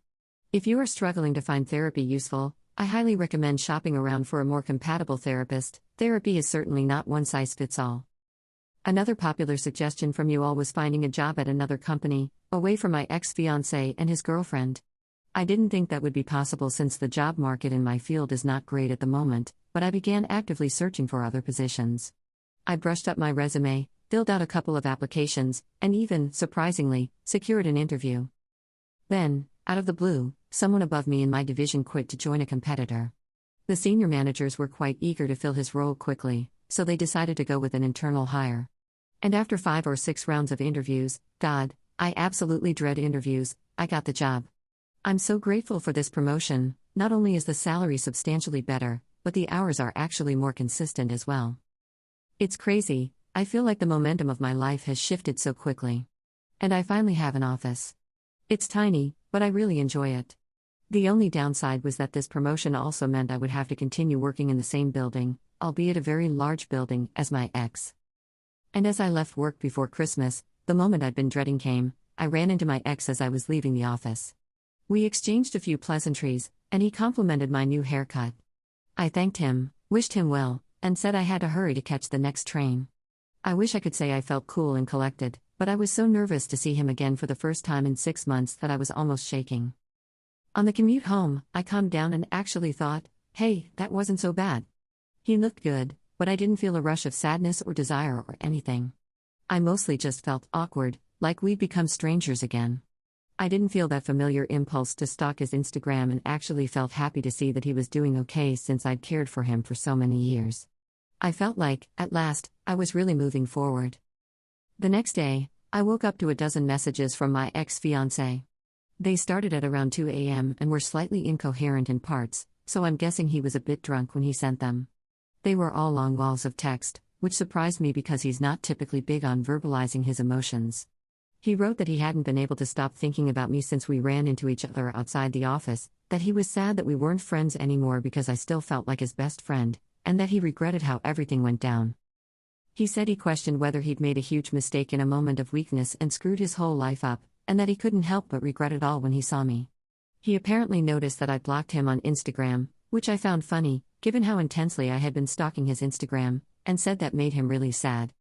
Speaker 3: If you are struggling to find therapy useful, I highly recommend shopping around for a more compatible therapist. Therapy is certainly not one size fits all. Another popular suggestion from you all was finding a job at another company, away from my ex-fiancé and his girlfriend. I didn't think that would be possible since the job market in my field is not great at the moment, but I began actively searching for other positions. I brushed up my resume, filled out a couple of applications, and even, surprisingly, secured an interview. Then, out of the blue, someone above me in my division quit to join a competitor. The senior managers were quite eager to fill his role quickly, so they decided to go with an internal hire. And after 5 or 6 rounds of interviews, God, I absolutely dread interviews, I got the job. I'm so grateful for this promotion. Not only is the salary substantially better, but the hours are actually more consistent as well. It's crazy, I feel like the momentum of my life has shifted so quickly. And I finally have an office. It's tiny, but I really enjoy it. The only downside was that this promotion also meant I would have to continue working in the same building, albeit a very large building, as my ex. And as I left work before Christmas, the moment I'd been dreading came. I ran into my ex as I was leaving the office. We exchanged a few pleasantries, and he complimented my new haircut. I thanked him, wished him well, and said I had to hurry to catch the next train. I wish I could say I felt cool and collected, but I was so nervous to see him again for the first time in 6 months that I was almost shaking. On the commute home, I calmed down and actually thought, hey, that wasn't so bad. He looked good, but I didn't feel a rush of sadness or desire or anything. I mostly just felt awkward, like we'd become strangers again. I didn't feel that familiar impulse to stalk his Instagram and actually felt happy to see that he was doing okay since I'd cared for him for so many years. I felt like, at last, I was really moving forward. The next day, I woke up to a dozen messages from my ex-fiancé. They started at around 2 a.m. and were slightly incoherent in parts, so I'm guessing he was a bit drunk when he sent them. They were all long walls of text, which surprised me because he's not typically big on verbalizing his emotions. He wrote that he hadn't been able to stop thinking about me since we ran into each other outside the office, that he was sad that we weren't friends anymore because I still felt like his best friend, and that he regretted how everything went down. He said he questioned whether he'd made a huge mistake in a moment of weakness and screwed his whole life up, and that he couldn't help but regret it all when he saw me. He apparently noticed that I blocked him on Instagram, which I found funny, given how intensely I had been stalking his Instagram, and said that made him really sad.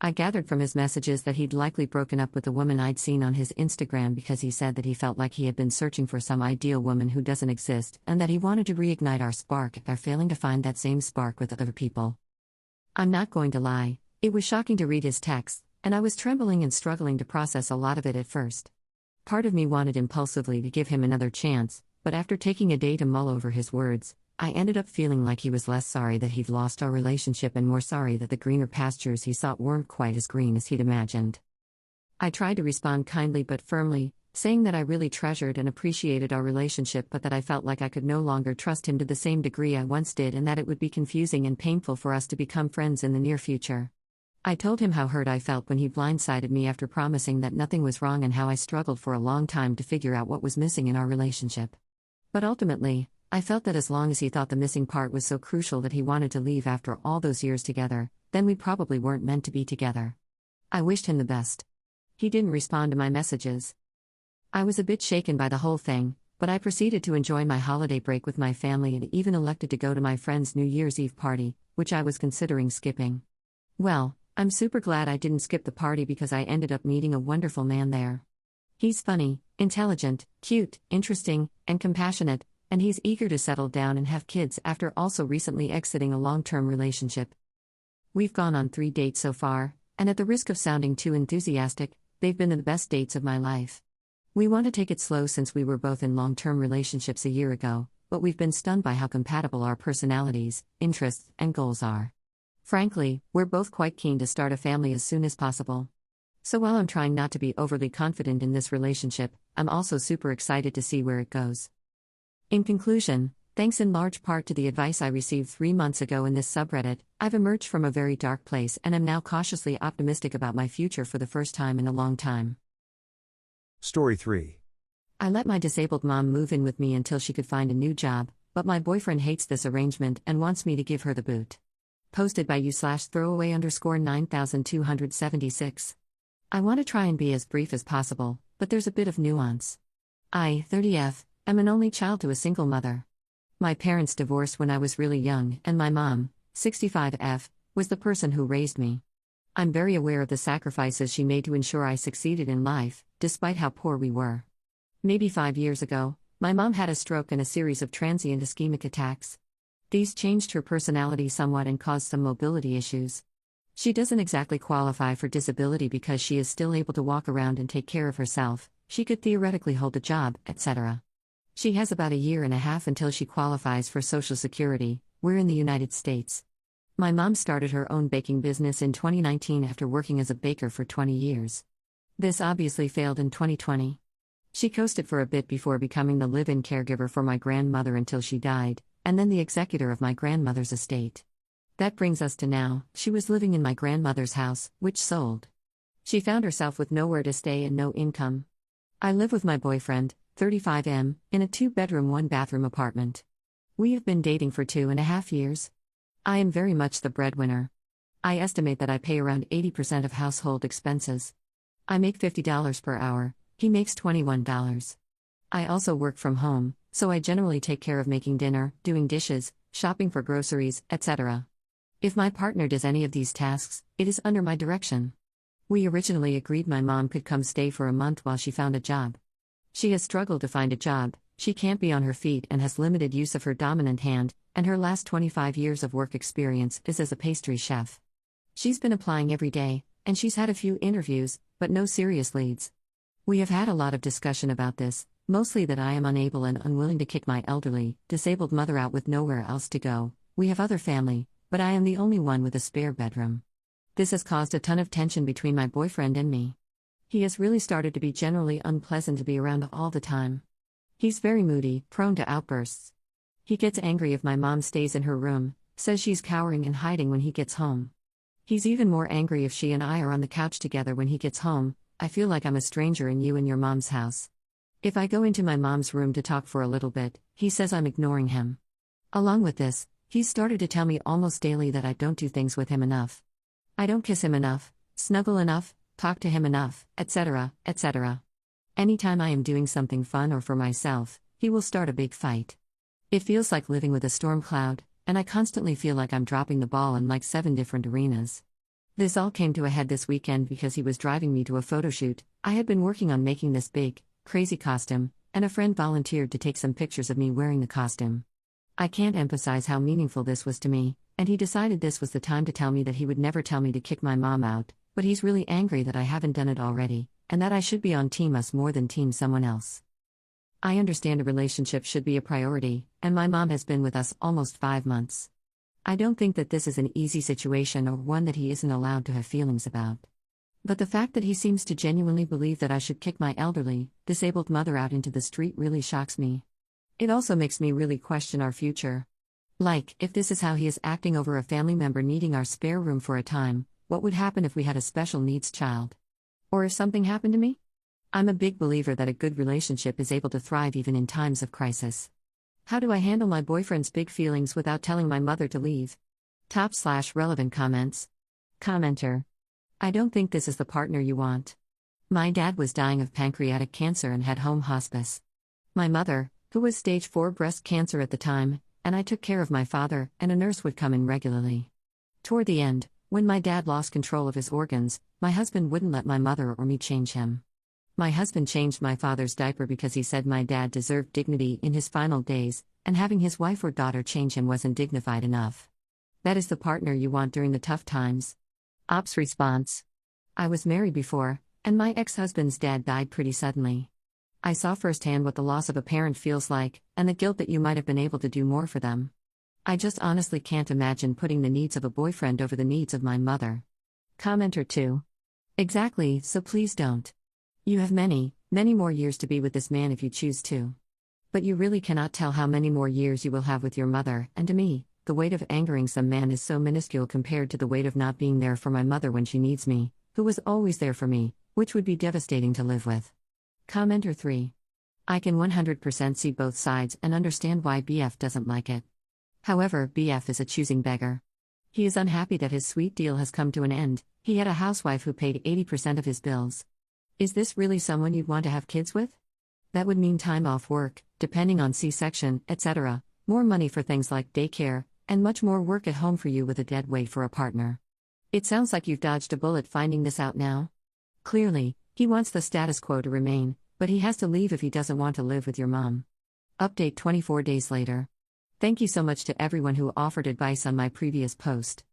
Speaker 3: I gathered from his messages that he'd likely broken up with the woman I'd seen on his Instagram because he said that he felt like he had been searching for some ideal woman who doesn't exist and that he wanted to reignite our spark after failing to find that same spark with other people. I'm not going to lie, it was shocking to read his texts, and I was trembling and struggling to process a lot of it at first. Part of me wanted impulsively to give him another chance, but after taking a day to mull over his words, I ended up feeling like he was less sorry that he'd lost our relationship and more sorry that the greener pastures he sought weren't quite as green as he'd imagined. I tried to respond kindly but firmly, saying that I really treasured and appreciated our relationship but that I felt like I could no longer trust him to the same degree I once did and that it would be confusing and painful for us to become friends in the near future. I told him how hurt I felt when he blindsided me after promising that nothing was wrong and how I struggled for a long time to figure out what was missing in our relationship. But ultimately, I felt that as long as he thought the missing part was so crucial that he wanted to leave after all those years together, then we probably weren't meant to be together. I wished him the best. He didn't respond to my messages. I was a bit shaken by the whole thing, but I proceeded to enjoy my holiday break with my family and even elected to go to my friend's New Year's Eve party, which I was considering skipping. Well, I'm super glad I didn't skip the party because I ended up meeting a wonderful man there. He's funny, intelligent, cute, interesting, and compassionate, and he's eager to settle down and have kids after also recently exiting a long-term relationship. We've gone on 3 dates so far, and at the risk of sounding too enthusiastic, they've been the best dates of my life. We want to take it slow since we were both in long-term relationships a year ago, but we've been stunned by how compatible our personalities, interests, and goals are. Frankly, we're both quite keen to start a family as soon as possible. So while I'm trying not to be overly confident in this relationship, I'm also super excited to see where it goes. In conclusion, thanks in large part to the advice I received 3 months ago in this subreddit, I've emerged from a very dark place and am now cautiously optimistic about my future for the first time in a long time.
Speaker 2: Story 3.
Speaker 3: I let my disabled mom move in with me until she could find a new job, but my boyfriend hates this arrangement and wants me to give her the boot. Posted by you/throwaway_9276. I want to try and be as brief as possible, but there's a bit of nuance. I, 30F, am an only child to a single mother. My parents divorced when I was really young, and my mom, 65F, was the person who raised me. I'm very aware of the sacrifices she made to ensure I succeeded in life, despite how poor we were. Maybe 5 years ago, my mom had a stroke and a series of transient ischemic attacks. These changed her personality somewhat and caused some mobility issues. She doesn't exactly qualify for disability because she is still able to walk around and take care of herself, she could theoretically hold a job, etc. She has about a year and a half until she qualifies for Social Security. We're in the United States. My mom started her own baking business in 2019 after working as a baker for 20 years. This obviously failed in 2020. She coasted for a bit before becoming the live-in caregiver for my grandmother until she died, and then the executor of my grandmother's estate. That brings us to now. She was living in my grandmother's house, which sold. She found herself with nowhere to stay and no income. I live with my boyfriend, 35M, in a 2-bedroom 1-bathroom apartment. We have been dating for 2.5 years. I am very much the breadwinner. I estimate that I pay around 80% of household expenses. I make $50 per hour, he makes $21. I also work from home, so I generally take care of making dinner, doing dishes, shopping for groceries, etc. If my partner does any of these tasks, it is under my direction. We originally agreed my mom could come stay for a month while she found a job. She has struggled to find a job, she can't be on her feet and has limited use of her dominant hand, and her last 25 years of work experience is as a pastry chef. She's been applying every day, and she's had a few interviews, but no serious leads. We have had a lot of discussion about this, mostly that I am unable and unwilling to kick my elderly, disabled mother out with nowhere else to go. We have other family, but I am the only one with a spare bedroom. This has caused a ton of tension between my boyfriend and me. He has really started to be generally unpleasant to be around all the time. He's very moody, prone to outbursts. He gets angry if my mom stays in her room, says she's cowering and hiding when he gets home. He's even more angry if she and I are on the couch together when he gets home. I feel like I'm a stranger in you and your mom's house. If I go into my mom's room to talk for a little bit, he says I'm ignoring him. Along with this, he's started to tell me almost daily that I don't do things with him enough. I don't kiss him enough, snuggle enough, talk to him enough, etc., etc. Anytime I am doing something fun or for myself, he will start a big fight. It feels like living with a storm cloud, and I constantly feel like I'm dropping the ball in like 7 different arenas. This all came to a head this weekend because he was driving me to a photo shoot. I had been working on making this big, crazy costume, and a friend volunteered to take some pictures of me wearing the costume. I can't emphasize how meaningful this was to me, and he decided this was the time to tell me that he would never tell me to kick my mom out, but he's really angry that I haven't done it already, and that I should be on team us more than team someone else. I understand a relationship should be a priority, and my mom has been with us almost 5 months. I don't think that this is an easy situation or one that he isn't allowed to have feelings about. But the fact that he seems to genuinely believe that I should kick my elderly, disabled mother out into the street really shocks me. It also makes me really question our future. Like, if this is how he is acting over a family member needing our spare room for a time, what would happen if we had a special needs child? Or if something happened to me? I'm a big believer that a good relationship is able to thrive even in times of crisis. How do I handle my boyfriend's big feelings without telling my mother to leave? /relevant comments. Commenter. I don't think this is the partner you want. My dad was dying of pancreatic cancer and had home hospice. My mother, who was stage 4 breast cancer at the time, and I took care of my father, and a nurse would come in regularly. Toward the end, when my dad lost control of his organs, my husband wouldn't let my mother or me change him. My husband changed my father's diaper because he said my dad deserved dignity in his final days, and having his wife or daughter change him wasn't dignified enough. That is the partner you want during the tough times. Ops response. I was married before, and my ex-husband's dad died pretty suddenly. I saw firsthand what the loss of a parent feels like, and the guilt that you might have been able to do more for them. I just honestly can't imagine putting the needs of a boyfriend over the needs of my mother. Commenter 2. Exactly, so please don't. You have many, many more years to be with this man if you choose to. But you really cannot tell how many more years you will have with your mother, and to me, the weight of angering some man is so minuscule compared to the weight of not being there for my mother when she needs me, who was always there for me, which would be devastating to live with. Commenter 3. I can 100% see both sides and understand why BF doesn't like it. However, BF is a choosing beggar. He is unhappy that his sweet deal has come to an end. He had a housewife who paid 80% of his bills. Is this really someone you'd want to have kids with? That would mean time off work, depending on C-section, etc., more money for things like daycare, and much more work at home for you with a dead weight for a partner. It sounds like you've dodged a bullet finding this out now. Clearly, he wants the status quo to remain, but he has to leave if he doesn't want to live with your mom. Update 24 days later. Thank you so much to everyone who offered advice on my previous post.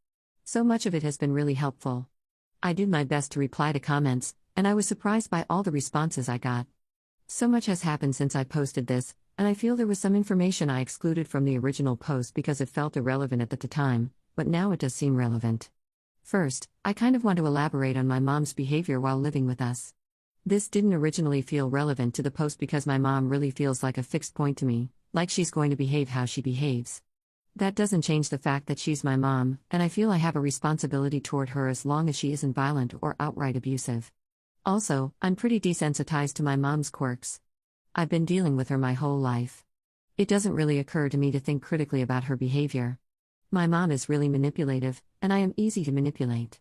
Speaker 3: So much of it has been really helpful. I did my best to reply to comments, and I was surprised by all the responses I got. So much has happened since I posted this, and I feel there was some information I excluded from the original post because it felt irrelevant at the time, but now it does seem relevant. First, I kind of want to elaborate on my mom's behavior while living with us. This didn't originally feel relevant to the post because my mom really feels like a fixed point to me, like she's going to behave how she behaves. That doesn't change the fact that she's my mom, and I feel I have a responsibility toward her as long as she isn't violent or outright abusive. Also, I'm pretty desensitized to my mom's quirks. I've been dealing with her my whole life. It doesn't really occur to me to think critically about her behavior. My mom is really manipulative, and I am easy to manipulate.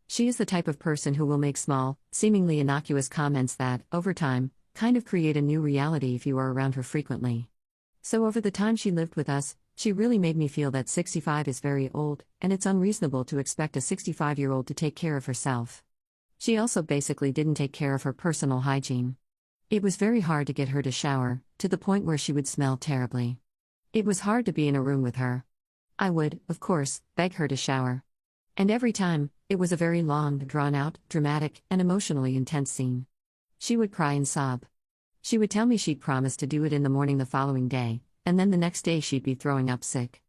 Speaker 3: She is the type of person who will make small, seemingly innocuous comments that, over time, kind of create a new reality if you are around her frequently. So over the time she lived with us, she really made me feel that 65 is very old, and it's unreasonable to expect a 65-year-old to take care of herself. She also basically didn't take care of her personal hygiene. It was very hard to get her to shower, to the point where she would smell terribly. It was hard to be in a room with her. I would, of course, beg her to shower. And every time, it was a very long, drawn-out, dramatic, and emotionally intense scene. She would cry and sob. She would tell me she'd promised to do it in the morning the following day, and then the next day she'd be throwing up sick.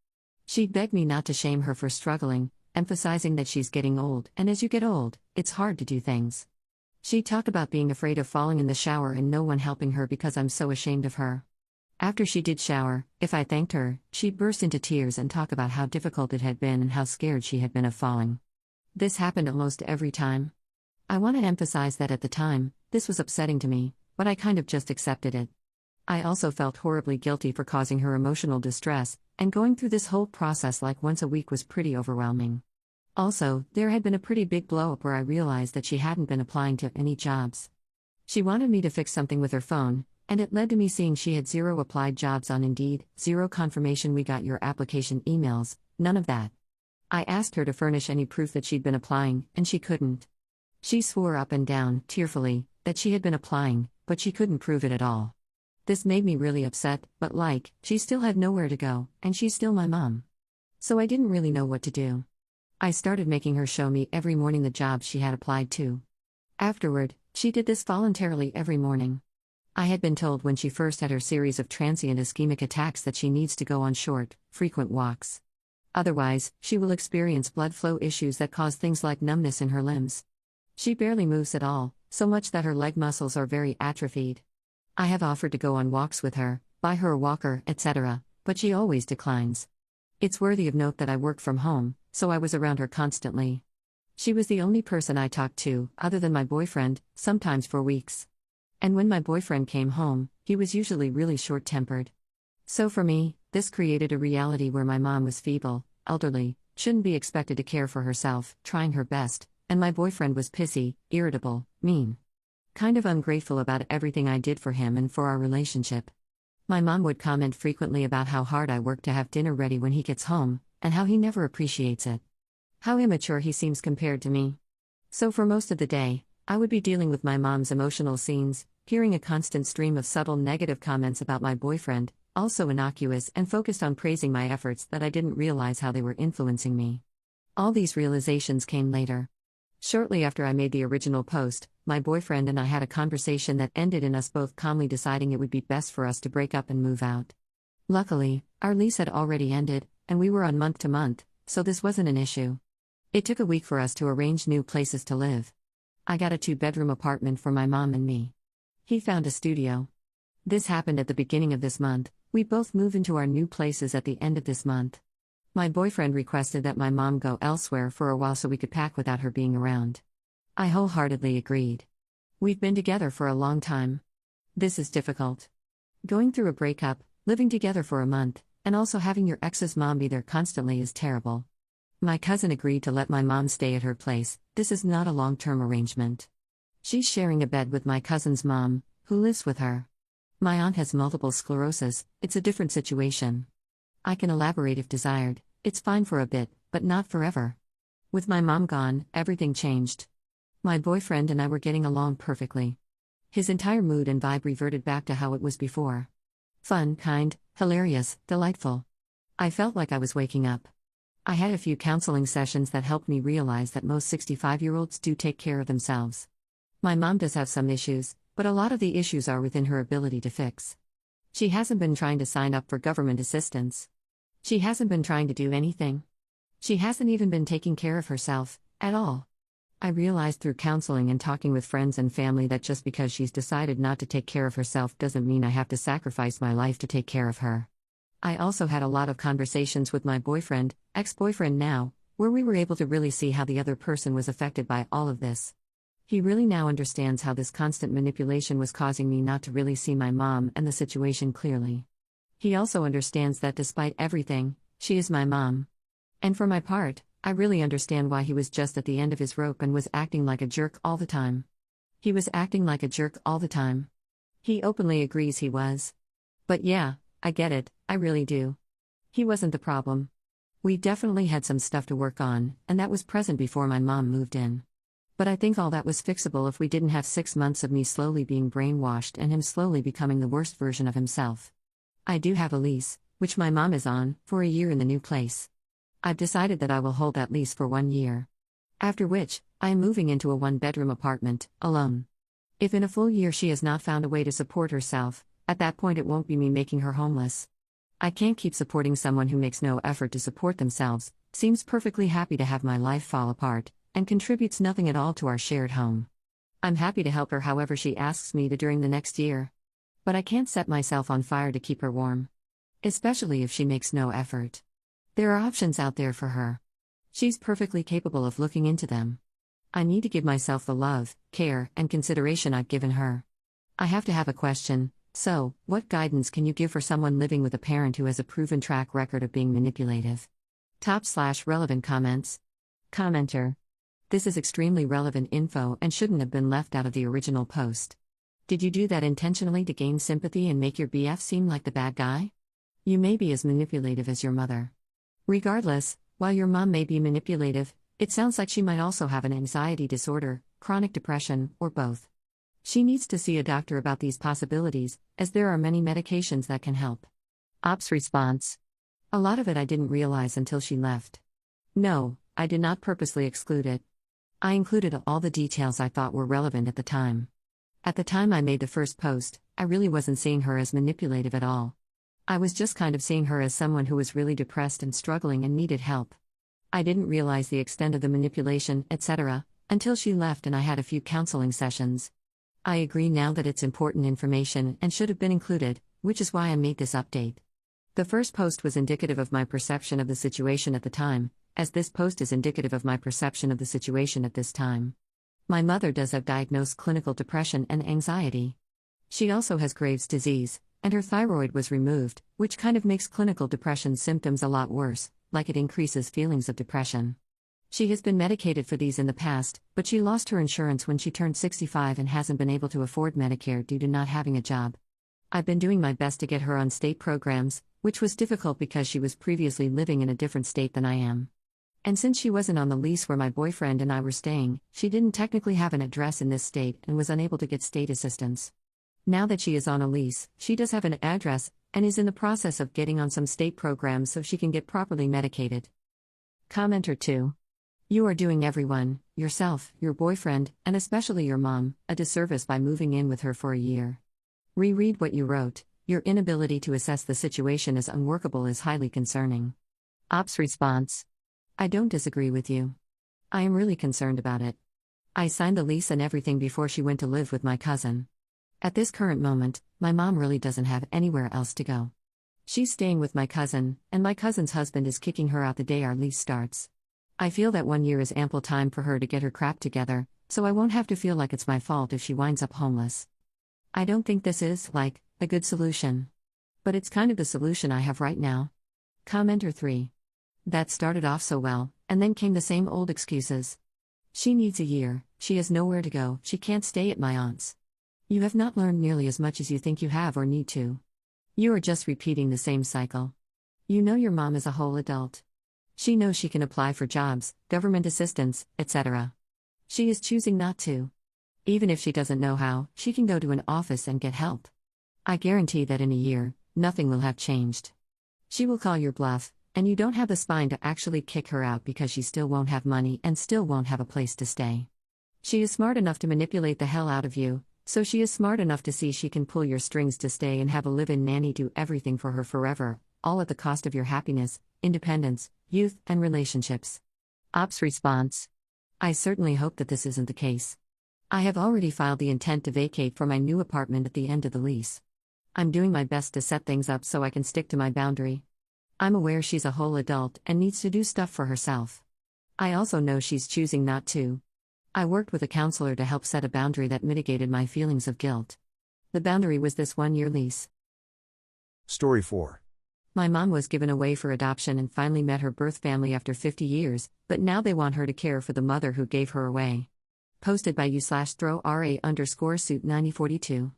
Speaker 3: She'd beg me not to shame her for struggling, emphasizing that she's getting old, and as you get old, it's hard to do things. She'd talk about being afraid of falling in the shower and no one helping her because I'm so ashamed of her. After she did shower, if I thanked her, she'd burst into tears and talk about how difficult it had been and how scared she had been of falling. This happened almost every time. I want to emphasize that at the time, this was upsetting to me, but I kind of just accepted it. I also felt horribly guilty for causing her emotional distress, and going through this whole process like once a week was pretty overwhelming. Also, there had been a pretty big blow-up where I realized that she hadn't been applying to any jobs. She wanted me to fix something with her phone, and it led to me seeing she had 0 applied jobs on Indeed, 0 confirmation we got your application emails, none of that. I asked her to furnish any proof that she'd been applying, and she couldn't. She swore up and down, tearfully, that she had been applying, but she couldn't prove it at all. This made me really upset, but she still had nowhere to go, and she's still my mom. So I didn't really know what to do. I started making her show me every morning the jobs she had applied to. Afterward, she did this voluntarily every morning. I had been told when she first had her series of transient ischemic attacks that she needs to go on short, frequent walks. Otherwise, she will experience blood flow issues that cause things like numbness in her limbs. She barely moves at all, so much that her leg muscles are very atrophied. I have offered to go on walks with her, buy her a walker, etc., but she always declines. It's worthy of note that I work from home, so I was around her constantly. She was the only person I talked to, other than my boyfriend, sometimes for weeks. And when my boyfriend came home, he was usually really short-tempered. So for me, this created a reality where my mom was feeble, elderly, shouldn't be expected to care for herself, trying her best, and my boyfriend was pissy, irritable, mean. Kind of ungrateful about everything I did for him and for our relationship. My mom would comment frequently about how hard I work to have dinner ready when he gets home, and how he never appreciates it. How immature he seems compared to me. So for most of the day, I would be dealing with my mom's emotional scenes, hearing a constant stream of subtle negative comments about my boyfriend, also innocuous and focused on praising my efforts that I didn't realize how they were influencing me. All these realizations came later. Shortly after I made the original post, my boyfriend and I had a conversation that ended in us both calmly deciding it would be best for us to break up and move out. Luckily, our lease had already ended, and we were on month to month, so this wasn't an issue. It took a week for us to arrange new places to live. I got a 2-bedroom apartment for my mom and me. He found a studio. This happened at the beginning of this month. We both move into our new places at the end of this month. My boyfriend requested that my mom go elsewhere for a while so we could pack without her being around. I wholeheartedly agreed. We've been together for a long time. This is difficult. Going through a breakup, living together for a month, and also having your ex's mom be there constantly is terrible. My cousin agreed to let my mom stay at her place. This is not a long-term arrangement. She's sharing a bed with my cousin's mom, who lives with her. My aunt has multiple sclerosis. It's a different situation. I can elaborate if desired. It's fine for a bit, but not forever. With my mom gone, everything changed. My boyfriend and I were getting along perfectly. His entire mood and vibe reverted back to how it was before. Fun, kind, hilarious, delightful. I felt like I was waking up. I had a few counseling sessions that helped me realize that most 65-year-olds do take care of themselves. My mom does have some issues, but a lot of the issues are within her ability to fix. She hasn't been trying to sign up for government assistance. She hasn't been trying to do anything. She hasn't even been taking care of herself, at all. I realized through counseling and talking with friends and family that just because she's decided not to take care of herself doesn't mean I have to sacrifice my life to take care of her. I also had a lot of conversations with my boyfriend, ex-boyfriend now, where we were able to really see how the other person was affected by all of this. He really now understands how this constant manipulation was causing me not to really see my mom and the situation clearly. He also understands that despite everything, she is my mom. And for my part, I really understand why he was just at the end of his rope and was acting like a jerk all the time. He was acting like a jerk all the time. He openly agrees he was. But yeah, I get it, I really do. He wasn't the problem. We definitely had some stuff to work on, and that was present before my mom moved in. But I think all that was fixable if we didn't have 6 months of me slowly being brainwashed and him slowly becoming the worst version of himself. I do have a lease, which my mom is on, for a year in the new place. I've decided that I will hold that lease for 1 year. After which, I am moving into a 1-bedroom apartment, alone. If in a full year she has not found a way to support herself, at that point it won't be me making her homeless. I can't keep supporting someone who makes no effort to support themselves, seems perfectly happy to have my life fall apart, and contributes nothing at all to our shared home. I'm happy to help her however she asks me to during the next year. But I can't set myself on fire to keep her warm. Especially if she makes no effort. There are options out there for her. She's perfectly capable of looking into them. I need to give myself the love, care, and consideration I've given her. I have to have a question. So, what guidance can you give for someone living with a parent who has a proven track record of being manipulative? /relevant comments. Commenter. This is extremely relevant info and shouldn't have been left out of the original post. Did you do that intentionally to gain sympathy and make your BF seem like the bad guy? You may be as manipulative as your mother. Regardless, while your mom may be manipulative, it sounds like she might also have an anxiety disorder, chronic depression, or both. She needs to see a doctor about these possibilities, as there are many medications that can help. Ops response. A lot of it I didn't realize until she left. No, I did not purposely exclude it. I included all the details I thought were relevant at the time. At the time I made the first post, I really wasn't seeing her as manipulative at all. I was just kind of seeing her as someone who was really depressed and struggling and needed help. I didn't realize the extent of the manipulation, etc., until she left and I had a few counseling sessions. I agree now that it's important information and should have been included, which is why I made this update. The first post was indicative of my perception of the situation at the time, as this post is indicative of my perception of the situation at this time. My mother does have diagnosed clinical depression and anxiety. She also has Graves' disease, and her thyroid was removed, which kind of makes clinical depression symptoms a lot worse, like it increases feelings of depression. She has been medicated for these in the past, but she lost her insurance when she turned 65 and hasn't been able to afford Medicare due to not having a job. I've been doing my best to get her on state programs, which was difficult because she was previously living in a different state than I am. And since she wasn't on the lease where my boyfriend and I were staying, she didn't technically have an address in this state and was unable to get state assistance. Now that she is on a lease, she does have an address, and is in the process of getting on some state programs so she can get properly medicated. Commenter 2. You are doing everyone, yourself, your boyfriend, and especially your mom, a disservice by moving in with her for a year. Reread what you wrote. Your inability to assess the situation as unworkable is highly concerning. Ops response. I don't disagree with you. I am really concerned about it. I signed the lease and everything before she went to live with my cousin. At this current moment, my mom really doesn't have anywhere else to go. She's staying with my cousin, and my cousin's husband is kicking her out the day our lease starts. I feel that 1 year is ample time for her to get her crap together, so I won't have to feel like it's my fault if she winds up homeless. I don't think this is, a good solution. But it's kind of the solution I have right now. Commenter 3. That started off so well, and then came the same old excuses. She needs a year, she has nowhere to go, she can't stay at my aunt's. You have not learned nearly as much as you think you have or need to. You are just repeating the same cycle. You know your mom is a whole adult. She knows she can apply for jobs, government assistance, etc. She is choosing not to. Even if she doesn't know how, she can go to an office and get help. I guarantee that in a year, nothing will have changed. She will call your bluff, and you don't have the spine to actually kick her out because she still won't have money and still won't have a place to stay. She is smart enough to manipulate the hell out of you, so she is smart enough to see she can pull your strings to stay and have a live-in nanny do everything for her forever, all at the cost of your happiness, independence, youth, and relationships. Ops response. I certainly hope that this isn't the case. I have already filed the intent to vacate for my new apartment at the end of the lease. I'm doing my best to set things up so I can stick to my boundary. I'm aware she's a whole adult and needs to do stuff for herself. I also know she's choosing not to. I worked with a counselor to help set a boundary that mitigated my feelings of guilt. The boundary was this 1-year lease.
Speaker 2: Story 4.
Speaker 3: My mom was given away for adoption and finally met her birth family after 50 years, but now they want her to care for the mother who gave her away. Posted by u/throw_ra_suit 9042.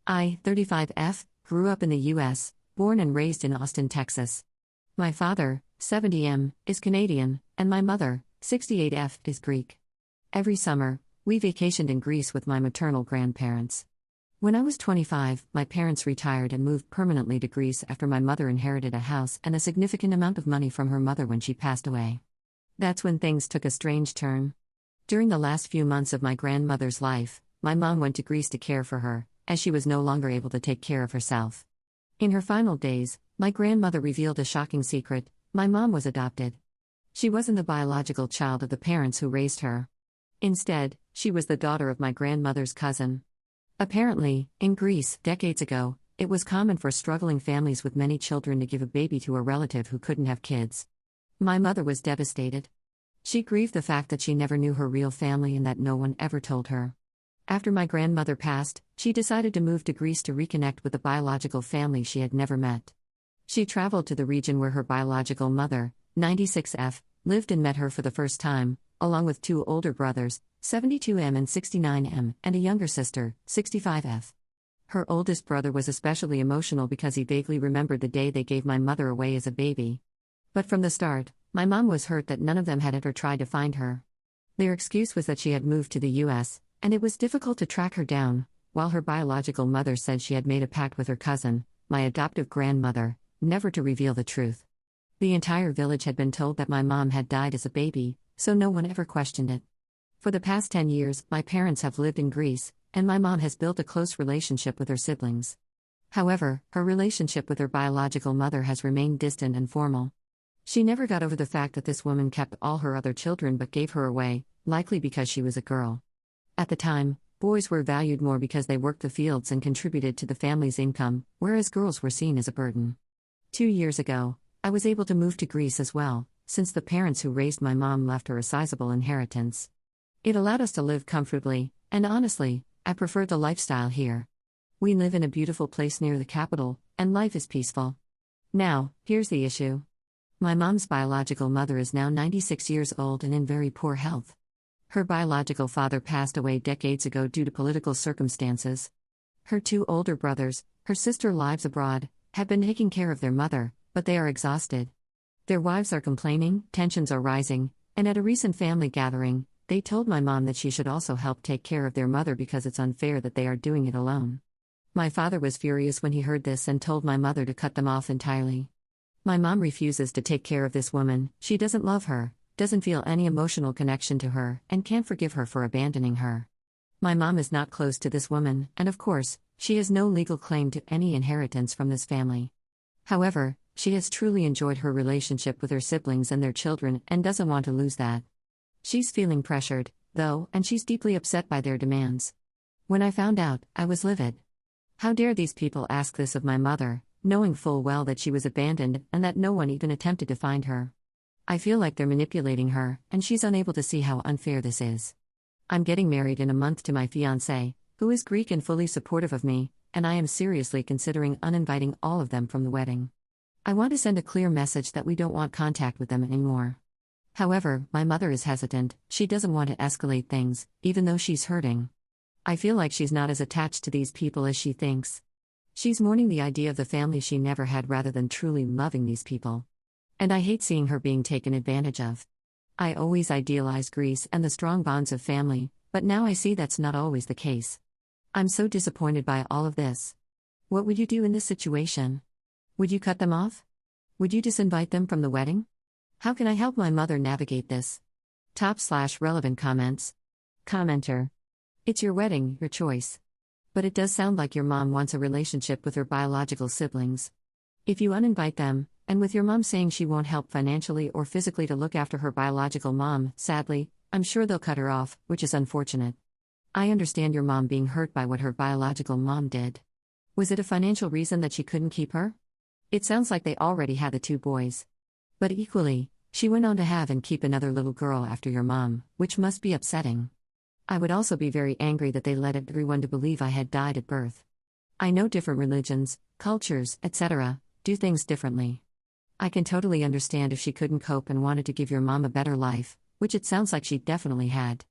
Speaker 3: I, 35F, grew up in the U.S., born and raised in Austin, Texas. My father, 70M, is Canadian, and my mother, 68F, is Greek. Every summer, we vacationed in Greece with my maternal grandparents. When I was 25, my parents retired and moved permanently to Greece after my mother inherited a house and a significant amount of money from her mother when she passed away. That's when things took a strange turn. During the last few months of my grandmother's life, my mom went to Greece to care for her, as she was no longer able to take care of herself. In her final days, my grandmother revealed a shocking secret: my mom was adopted. She wasn't the biological child of the parents who raised her. Instead, she was the daughter of my grandmother's cousin. Apparently, in Greece, decades ago, it was common for struggling families with many children to give a baby to a relative who couldn't have kids. My mother was devastated. She grieved the fact that she never knew her real family and that no one ever told her. After my grandmother passed, she decided to move to Greece to reconnect with the biological family she had never met. She traveled to the region where her biological mother, 96F, lived and met her for the first time, along with 2 older brothers, 72M and 69M, and a younger sister, 65F. Her oldest brother was especially emotional because he vaguely remembered the day they gave my mother away as a baby. But from the start, my mom was hurt that none of them had ever tried to find her. Their excuse was that she had moved to the U.S., and it was difficult to track her down, while her biological mother said she had made a pact with her cousin, my adoptive grandmother, never to reveal the truth. The entire village had been told that my mom had died as a baby, so no one ever questioned it. For the past 10 years, my parents have lived in Greece, and my mom has built a close relationship with her siblings. However, her relationship with her biological mother has remained distant and formal. She never got over the fact that this woman kept all her other children but gave her away, likely because she was a girl. At the time, boys were valued more because they worked the fields and contributed to the family's income, whereas girls were seen as a burden. 2 years ago, I was able to move to Greece as well, since the parents who raised my mom left her a sizable inheritance. It allowed us to live comfortably, and honestly, I prefer the lifestyle here. We live in a beautiful place near the capital, and life is peaceful. Now, here's the issue. My mom's biological mother is now 96 years old and in very poor health. Her biological father passed away decades ago due to political circumstances. Her 2 older brothers, her sister lives abroad, have been taking care of their mother, but they are exhausted. Their wives are complaining, tensions are rising, and at a recent family gathering, they told my mom that she should also help take care of their mother because it's unfair that they are doing it alone. My father was furious when he heard this and told my mother to cut them off entirely. My mom refuses to take care of this woman, she doesn't love her, doesn't feel any emotional connection to her, and can't forgive her for abandoning her. My mom is not close to this woman, and of course, she has no legal claim to any inheritance from this family. However, she has truly enjoyed her relationship with her siblings and their children and doesn't want to lose that. She's feeling pressured, though, and she's deeply upset by their demands. When I found out, I was livid. How dare these people ask this of my mother, knowing full well that she was abandoned and that no one even attempted to find her. I feel like they're manipulating her, and she's unable to see how unfair this is. I'm getting married in a month to my fiancé, who is Greek and fully supportive of me, and I am seriously considering uninviting all of them from the wedding. I want to send a clear message that we don't want contact with them anymore. However, my mother is hesitant. She doesn't want to escalate things, even though she's hurting. I feel like she's not as attached to these people as she thinks. She's mourning the idea of the family she never had rather than truly loving these people. And I hate seeing her being taken advantage of. I always idealized Greece and the strong bonds of family, but now I see that's not always the case. I'm so disappointed by all of this. What would you do in this situation? Would you cut them off? Would you disinvite them from the wedding? How can I help my mother navigate this? /relevant comments. Commenter. It's your wedding, your choice. But it does sound like your mom wants a relationship with her biological siblings. If you uninvite them, and with your mom saying she won't help financially or physically to look after her biological mom, sadly, I'm sure they'll cut her off, which is unfortunate. I understand your mom being hurt by what her biological mom did. Was it a financial reason that she couldn't keep her? It sounds like they already had the 2 boys. But equally, she went on to have and keep another little girl after your mom, which must be upsetting. I would also be very angry that they led everyone to believe I had died at birth. I know different religions, cultures, etc., do things differently. I can totally understand if she couldn't cope and wanted to give your mom a better life, which it sounds like she definitely had.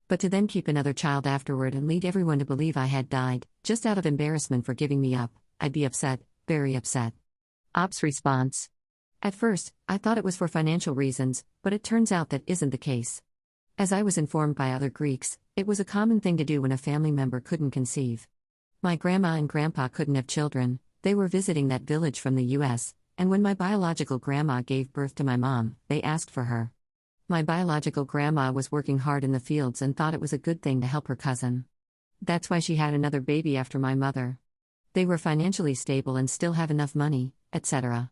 Speaker 3: But to then keep another child afterward and lead everyone to believe I had died, just out of embarrassment for giving me up, I'd be upset, very upset. Ops response. At first, I thought it was for financial reasons, but it turns out that isn't the case. As I was informed by other Greeks, it was a common thing to do when a family member couldn't conceive. My grandma and grandpa couldn't have children, they were visiting that village from the US, and when my biological grandma gave birth to my mom, they asked for her. My biological grandma was working hard in the fields and thought it was a good thing to help her cousin. That's why she had another baby after my mother. They were financially stable and still have enough money, etc.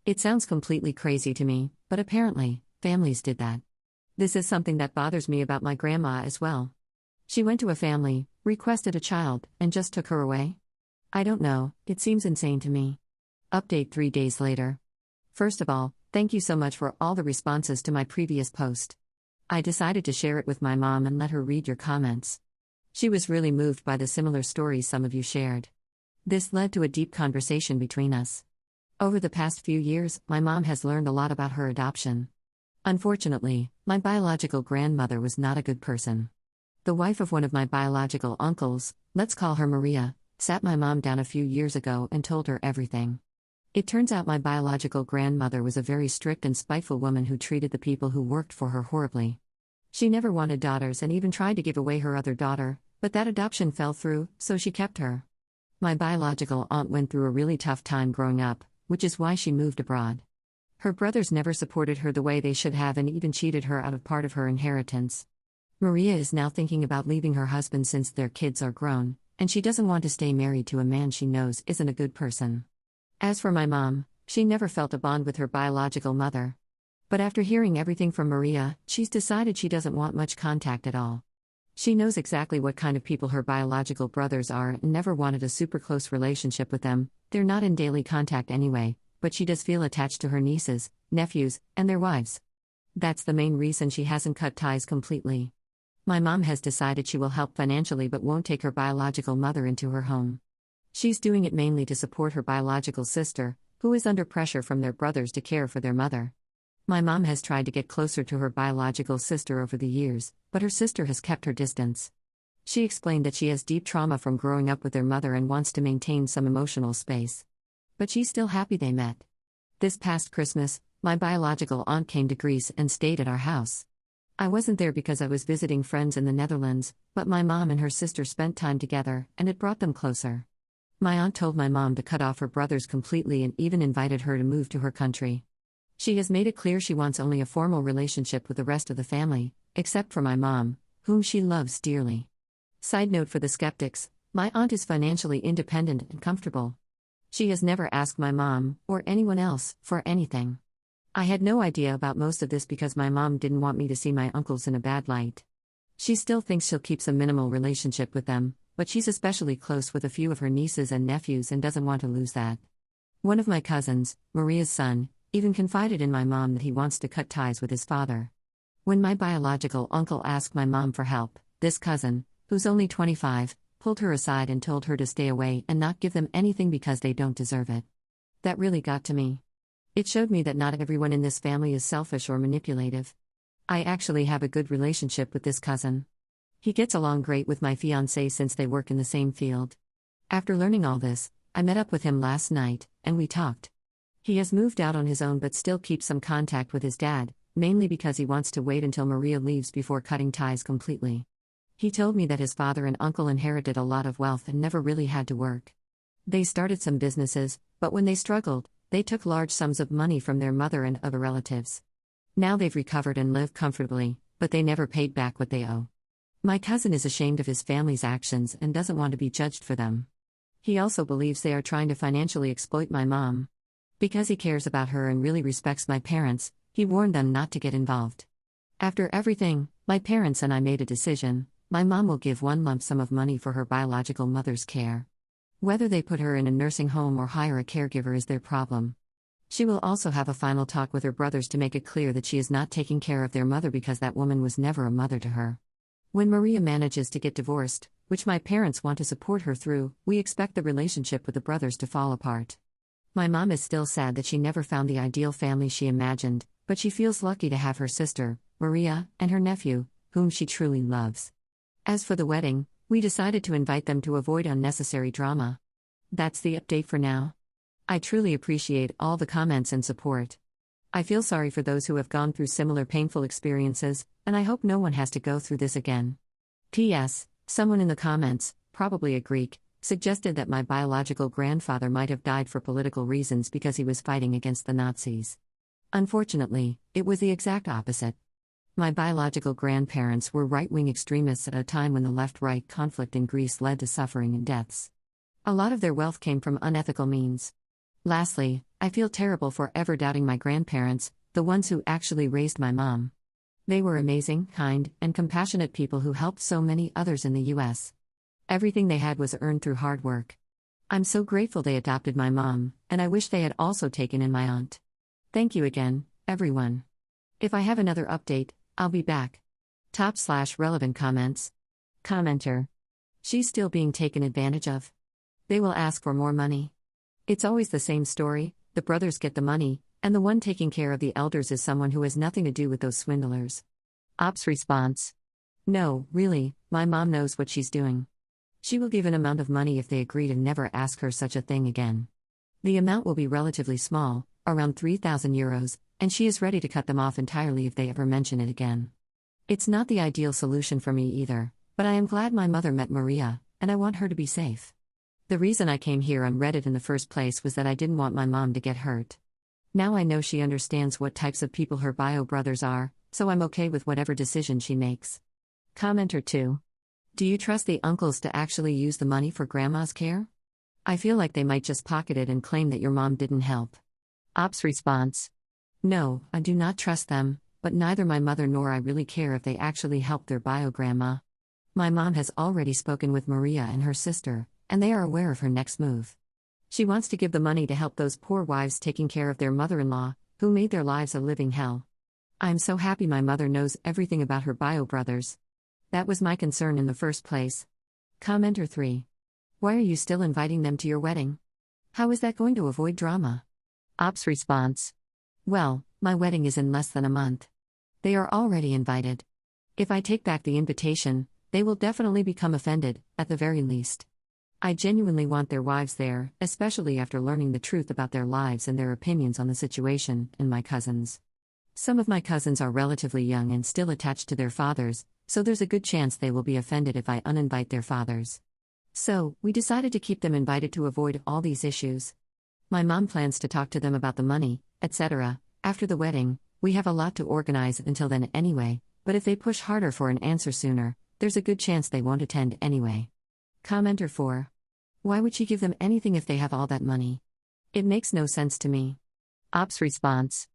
Speaker 3: It sounds completely crazy to me, but apparently, families did that. This is something that bothers me about my grandma as well. She went to a family, requested a child, and just took her away? I don't know, it seems insane to me. Update 3 days later. First of all, thank you so much for all the responses to my previous post. I decided to share it with my mom and let her read your comments. She was really moved by the similar stories some of you shared. This led to a deep conversation between us. Over the past few years, my mom has learned a lot about her adoption. Unfortunately, my biological grandmother was not a good person. The wife of one of my biological uncles, let's call her Maria, sat my mom down a few years ago and told her everything. It turns out my biological grandmother was a very strict and spiteful woman who treated the people who worked for her horribly. She never wanted daughters and even tried to give away her other daughter, but that adoption fell through, so she kept her. My biological aunt went through a really tough time growing up, which is why she moved abroad. Her brothers never supported her the way they should have and even cheated her out of part of her inheritance. Maria is now thinking about leaving her husband since their kids are grown, and she doesn't want to stay married to a man she knows isn't a good person. As for my mom, she never felt a bond with her biological mother. But after hearing everything from Maria, she's decided she doesn't want much contact at all. She knows exactly what kind of people her biological brothers are and never wanted a super close relationship with them. They're not in daily contact anyway, but she does feel attached to her nieces, nephews, and their wives. That's the main reason she hasn't cut ties completely. My mom has decided she will help financially but won't take her biological mother into her home. She's doing it mainly to support her biological sister, who is under pressure from their brothers to care for their mother. My mom has tried to get closer to her biological sister over the years, but her sister has kept her distance. She explained that she has deep trauma from growing up with their mother and wants to maintain some emotional space. But she's still happy they met. This past Christmas, my biological aunt came to Greece and stayed at our house. I wasn't there because I was visiting friends in the Netherlands, but my mom and her sister spent time together, and it brought them closer. My aunt told my mom to cut off her brothers completely and even invited her to move to her country. She has made it clear she wants only a formal relationship with the rest of the family, except for my mom, whom she loves dearly. Side note for the skeptics, my aunt is financially independent and comfortable. She has never asked my mom, or anyone else, for anything. I had no idea about most of this because my mom didn't want me to see my uncles in a bad light. She still thinks she'll keep some minimal relationship with them, but she's especially close with a few of her nieces and nephews and doesn't want to lose that. One of my cousins, Maria's son, even confided in my mom that he wants to cut ties with his father. When my biological uncle asked my mom for help, this cousin, who's only 25, pulled her aside and told her to stay away and not give them anything because they don't deserve it. That really got to me. It showed me that not everyone in this family is selfish or manipulative. I actually have a good relationship with this cousin. He gets along great with my fiancé since they work in the same field. After learning all this, I met up with him last night, and we talked. He has moved out on his own but still keeps some contact with his dad, mainly because he wants to wait until Maria leaves before cutting ties completely. He told me that his father and uncle inherited a lot of wealth and never really had to work. They started some businesses, but when they struggled, they took large sums of money from their mother and other relatives. Now they've recovered and live comfortably, but they never paid back what they owe. My cousin is ashamed of his family's actions and doesn't want to be judged for them. He also believes they are trying to financially exploit my mom. Because he cares about her and really respects my parents, he warned them not to get involved. After everything, my parents and I made a decision. My mom will give one lump sum of money for her biological mother's care. Whether they put her in a nursing home or hire a caregiver is their problem. She will also have a final talk with her brothers to make it clear that she is not taking care of their mother because that woman was never a mother to her. When Maria manages to get divorced, which my parents want to support her through, we expect the relationship with the brothers to fall apart. My mom is still sad that she never found the ideal family she imagined, but she feels lucky to have her sister, Maria, and her nephew, whom she truly loves. As for the wedding, we decided to invite them to avoid unnecessary drama. That's the update for now. I truly appreciate all the comments and support. I feel sorry for those who have gone through similar painful experiences, and I hope no one has to go through this again. P.S. Someone in the comments, probably a Greek, suggested that my biological grandfather might have died for political reasons because he was fighting against the Nazis. Unfortunately, it was the exact opposite. My biological grandparents were right-wing extremists at a time when the left-right conflict in Greece led to suffering and deaths. A lot of their wealth came from unethical means. Lastly, I feel terrible for ever doubting my grandparents, the ones who actually raised my mom. They were amazing, kind, and compassionate people who helped so many others in the U.S. Everything they had was earned through hard work. I'm so grateful they adopted my mom, and I wish they had also taken in my aunt. Thank you again, everyone. If I have another update, I'll be back. /relevant comments. Commenter. She's still being taken advantage of. They will ask for more money. It's always the same story, the brothers get the money, and the one taking care of the elders is someone who has nothing to do with those swindlers. Ops response. No, really, my mom knows what she's doing. She will give an amount of money if they agree to never ask her such a thing again. The amount will be relatively small, around 3,000 euros, and she is ready to cut them off entirely if they ever mention it again. It's not the ideal solution for me either, but I am glad my mother met Maria, and I want her to be safe. The reason I came here on Reddit in the first place was that I didn't want my mom to get hurt. Now I know she understands what types of people her bio brothers are, so I'm okay with whatever decision she makes. Commenter 2. Do you trust the uncles to actually use the money for grandma's care? I feel like they might just pocket it and claim that your mom didn't help. Ops response. No, I do not trust them, but neither my mother nor I really care if they actually help their bio grandma. My mom has already spoken with Maria and her sister, and they are aware of her next move. She wants to give the money to help those poor wives taking care of their mother-in-law, who made their lives a living hell. I'm so happy my mother knows everything about her bio brothers. That was my concern in the first place. Commenter 3. Why are you still inviting them to your wedding? How is that going to avoid drama? Ops response. Well, my wedding is in less than a month. They are already invited. If I take back the invitation, they will definitely become offended, at the very least. I genuinely want their wives there, especially after learning the truth about their lives and their opinions on the situation, and my cousins. Some of my cousins are relatively young and still attached to their fathers, so there's a good chance they will be offended if I uninvite their fathers. So, we decided to keep them invited to avoid all these issues. My mom plans to talk to them about the money, etc., After the wedding, we have a lot to organize until then anyway, but if they push harder for an answer sooner, there's a good chance they won't attend anyway. Commenter 4. Why would she give them anything if they have all that money? It makes no sense to me. Ops response.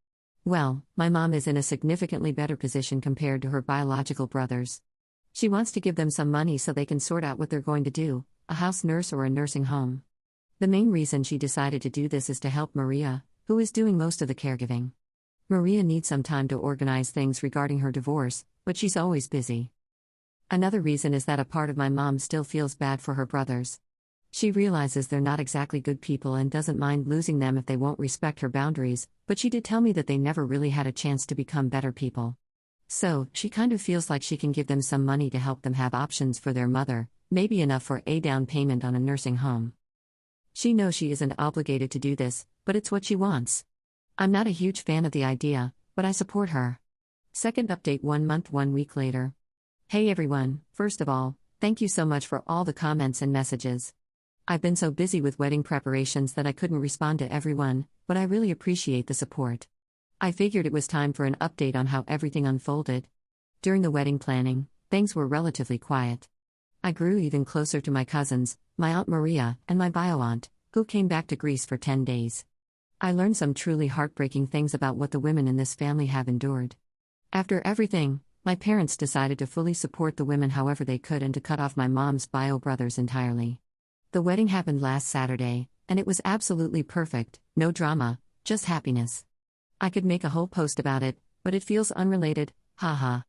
Speaker 3: Well, my mom is in a significantly better position compared to her biological brothers. She wants to give them some money so they can sort out what they're going to do, a house nurse or a nursing home. The main reason she decided to do this is to help Maria, who is doing most of the caregiving. Maria needs some time to organize things regarding her divorce, but she's always busy. Another reason is that a part of my mom still feels bad for her brothers. She realizes they're not exactly good people and doesn't mind losing them if they won't respect her boundaries, but she did tell me that they never really had a chance to become better people. So, she kind of feels like she can give them some money to help them have options for their mother, maybe enough for a down payment on a nursing home. She knows she isn't obligated to do this, but it's what she wants. I'm not a huge fan of the idea, but I support her. Second update 1 month 1 week later. Hey everyone, first of all, thank you so much for all the comments and messages. I've been so busy with wedding preparations that I couldn't respond to everyone, but I really appreciate the support. I figured it was time for an update on how everything unfolded. During the wedding planning, things were relatively quiet. I grew even closer to my cousins, my Aunt Maria, and my bio-aunt, who came back to Greece for 10 days. I learned some truly heartbreaking things about what the women in this family have endured. After everything, my parents decided to fully support the women however they could and to cut off my mom's bio brothers entirely. The wedding happened last Saturday, and it was absolutely perfect, no drama, just happiness. I could make a whole post about it, but it feels unrelated, haha.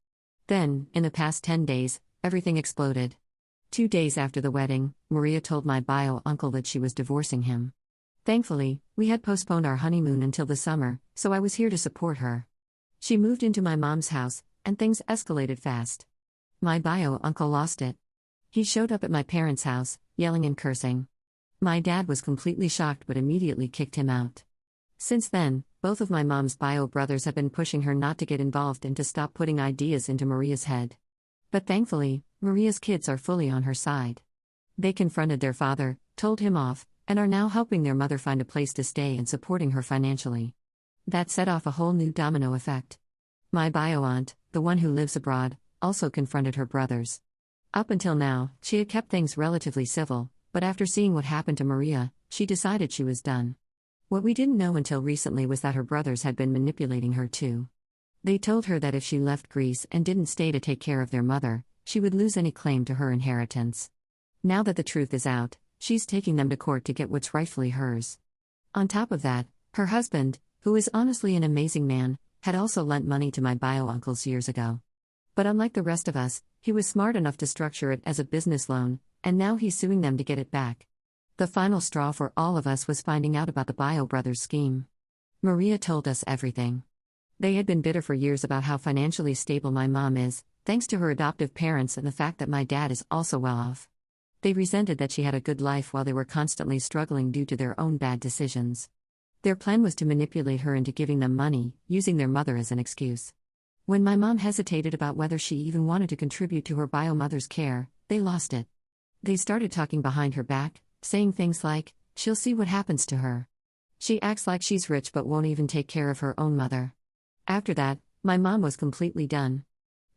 Speaker 3: Then, in the past 10 days, everything exploded. 2 days after the wedding, Maria told my bio-uncle that she was divorcing him. Thankfully, we had postponed our honeymoon until the summer, so I was here to support her. She moved into my mom's house, and things escalated fast. My bio-uncle lost it. He showed up at my parents' house, yelling and cursing. My dad was completely shocked but immediately kicked him out. Since then, both of my mom's bio brothers have been pushing her not to get involved and to stop putting ideas into Maria's head. But thankfully, Maria's kids are fully on her side. They confronted their father, told him off, and are now helping their mother find a place to stay and supporting her financially. That set off a whole new domino effect. My bio-aunt, the one who lives abroad, also confronted her brothers. Up until now, she had kept things relatively civil, but after seeing what happened to Maria, she decided she was done. What we didn't know until recently was that her brothers had been manipulating her too. They told her that if she left Greece and didn't stay to take care of their mother, she would lose any claim to her inheritance. Now that the truth is out, she's taking them to court to get what's rightfully hers. On top of that, her husband, who is honestly an amazing man, had also lent money to my bio-uncles years ago. But unlike the rest of us, he was smart enough to structure it as a business loan, and now he's suing them to get it back. The final straw for all of us was finding out about the bio brothers scheme. Maria told us everything. They had been bitter for years about how financially stable my mom is, thanks to her adoptive parents and the fact that my dad is also well off. They resented that she had a good life while they were constantly struggling due to their own bad decisions. Their plan was to manipulate her into giving them money, using their mother as an excuse. When my mom hesitated about whether she even wanted to contribute to her bio mother's care, they lost it. They started talking behind her back, saying things like, "She'll see what happens to her. She acts like she's rich but won't even take care of her own mother." After that, my mom was completely done.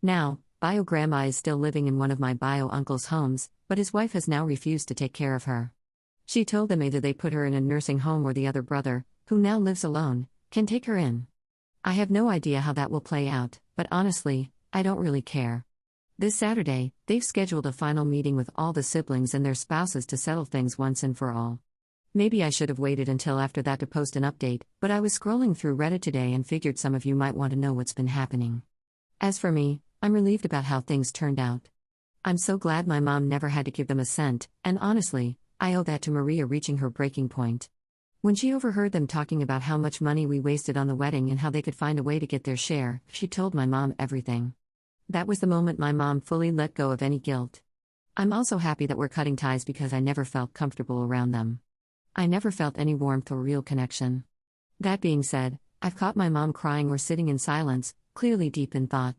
Speaker 3: Now, bio grandma is still living in one of my bio uncle's homes, but his wife has now refused to take care of her. She told them either they put her in a nursing home or the other brother, who now lives alone, can take her in. I have no idea how that will play out, but honestly, I don't really care. This Saturday, they've scheduled a final meeting with all the siblings and their spouses to settle things once and for all. Maybe I should have waited until after that to post an update, but I was scrolling through Reddit today and figured some of you might want to know what's been happening. As for me, I'm relieved about how things turned out. I'm so glad my mom never had to give them a cent, and honestly, I owe that to Maria reaching her breaking point. When she overheard them talking about how much money we wasted on the wedding and how they could find a way to get their share, she told my mom everything. That was the moment my mom fully let go of any guilt. I'm also happy that we're cutting ties because I never felt comfortable around them. I never felt any warmth or real connection. That being said, I've caught my mom crying or sitting in silence, clearly deep in thought.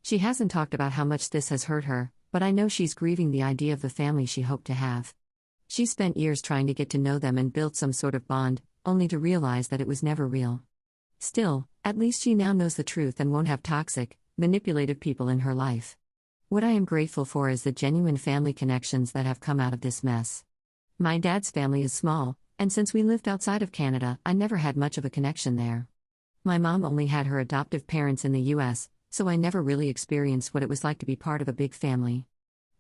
Speaker 3: She hasn't talked about how much this has hurt her, but I know she's grieving the idea of the family she hoped to have. She spent years trying to get to know them and build some sort of bond, only to realize that it was never real. Still, at least she now knows the truth and won't have toxic, manipulative people in her life. What I am grateful for is the genuine family connections that have come out of this mess. My dad's family is small, and since we lived outside of Canada, I never had much of a connection there. My mom only had her adoptive parents in the US, so I never really experienced what it was like to be part of a big family.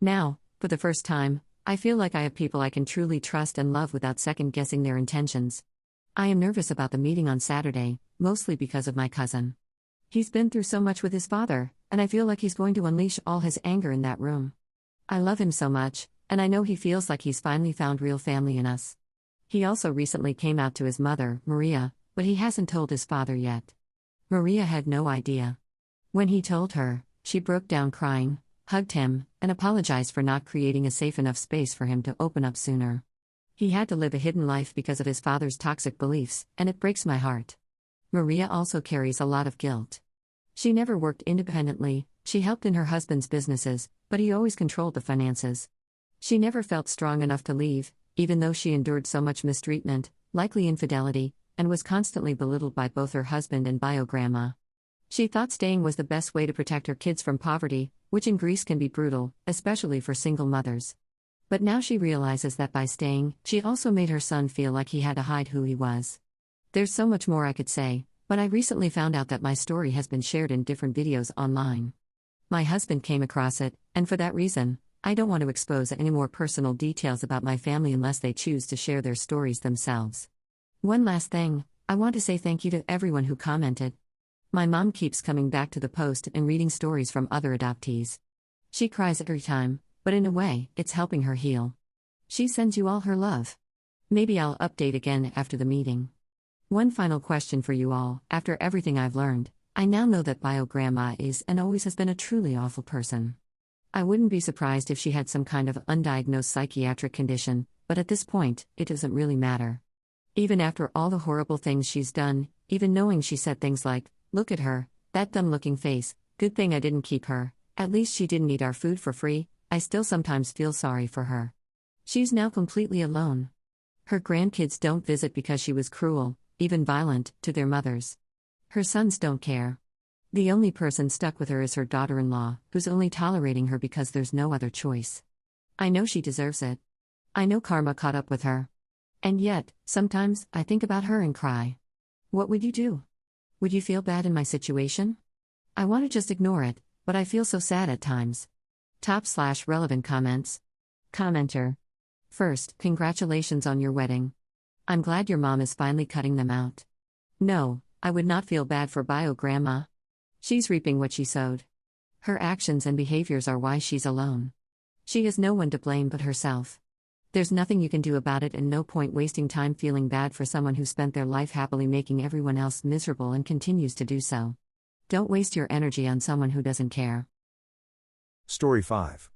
Speaker 3: Now, for the first time, I feel like I have people I can truly trust and love without second-guessing their intentions. I am nervous about the meeting on Saturday, mostly because of my cousin. He's been through so much with his father, and I feel like he's going to unleash all his anger in that room. I love him so much, and I know he feels like he's finally found real family in us. He also recently came out to his mother, Maria, but he hasn't told his father yet. Maria had no idea. When he told her, she broke down crying, hugged him, and apologized for not creating a safe enough space for him to open up sooner. He had to live a hidden life because of his father's toxic beliefs, and it breaks my heart. Maria also carries a lot of guilt. She never worked independently, she helped in her husband's businesses, but he always controlled the finances. She never felt strong enough to leave, even though she endured so much mistreatment, likely infidelity, and was constantly belittled by both her husband and bio-grandma. She thought staying was the best way to protect her kids from poverty, which in Greece can be brutal, especially for single mothers. But now she realizes that by staying, she also made her son feel like he had to hide who he was. There's so much more I could say, but I recently found out that my story has been shared in different videos online. My husband came across it, and for that reason, I don't want to expose any more personal details about my family unless they choose to share their stories themselves. One last thing, I want to say thank you to everyone who commented. My mom keeps coming back to the post and reading stories from other adoptees. She cries every time, but in a way, it's helping her heal. She sends you all her love. Maybe I'll update again after the meeting. One final question for you all. After everything I've learned, I now know that bio-grandma is and always has been a truly awful person. I wouldn't be surprised if she had some kind of undiagnosed psychiatric condition, but at this point, it doesn't really matter. Even after all the horrible things she's done, even knowing she said things like, "Look at her, that dumb-looking face, good thing I didn't keep her, at least she didn't eat our food for free," I still sometimes feel sorry for her. She's now completely alone. Her grandkids don't visit because she was cruel, even violent, to their mothers. Her sons don't care. The only person stuck with her is her daughter-in-law, who's only tolerating her because there's no other choice. I know she deserves it. I know karma caught up with her. And yet, sometimes, I think about her and cry. What would you do? Would you feel bad in my situation? I want to just ignore it, but I feel so sad at times. Top/relevant comments. Commenter. First, congratulations on your wedding. I'm glad your mom is finally cutting them out. No, I would not feel bad for bio-grandma. She's reaping what she sowed. Her actions and behaviors are why she's alone. She has no one to blame but herself. There's nothing you can do about it and no point wasting time feeling bad for someone who spent their life happily making everyone else miserable and continues to do so. Don't waste your energy on someone who doesn't care.
Speaker 2: Story 5.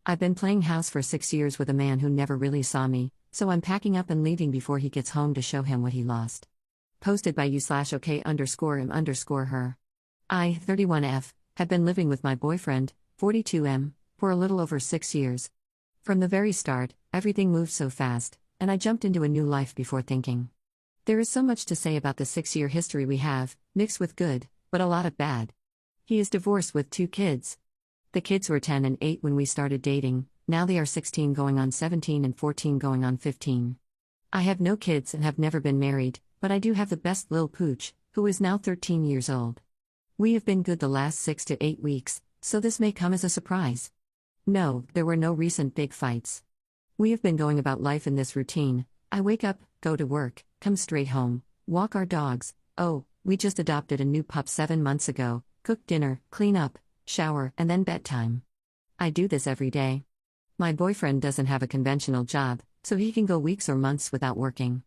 Speaker 3: I've been playing house for 6 years with a man who never really saw me, so I'm packing up and leaving before he gets home to show him what he lost. Posted by you/OK_him_her. I, 31F, have been living with my boyfriend, 42M, for a little over 6 years. From the very start, everything moved so fast, and I jumped into a new life before thinking. There is so much to say about the 6-year history we have, mixed with good, but a lot of bad. He is divorced with 2 kids. The kids were 10 and 8 when we started dating, now they are 16 going on 17 and 14 going on 15. I have no kids and have never been married, but I do have the best lil pooch, who is now 13 years old. We have been good the last 6 to 8 weeks, so this may come as a surprise. No, there were no recent big fights. We have been going about life in this routine. I wake up, go to work, come straight home, walk our dogs. Oh, we just adopted a new pup 7 months ago, cook dinner, clean up, shower, and then bedtime. I do this every day. My boyfriend doesn't have a conventional job, so he can go weeks or months without working.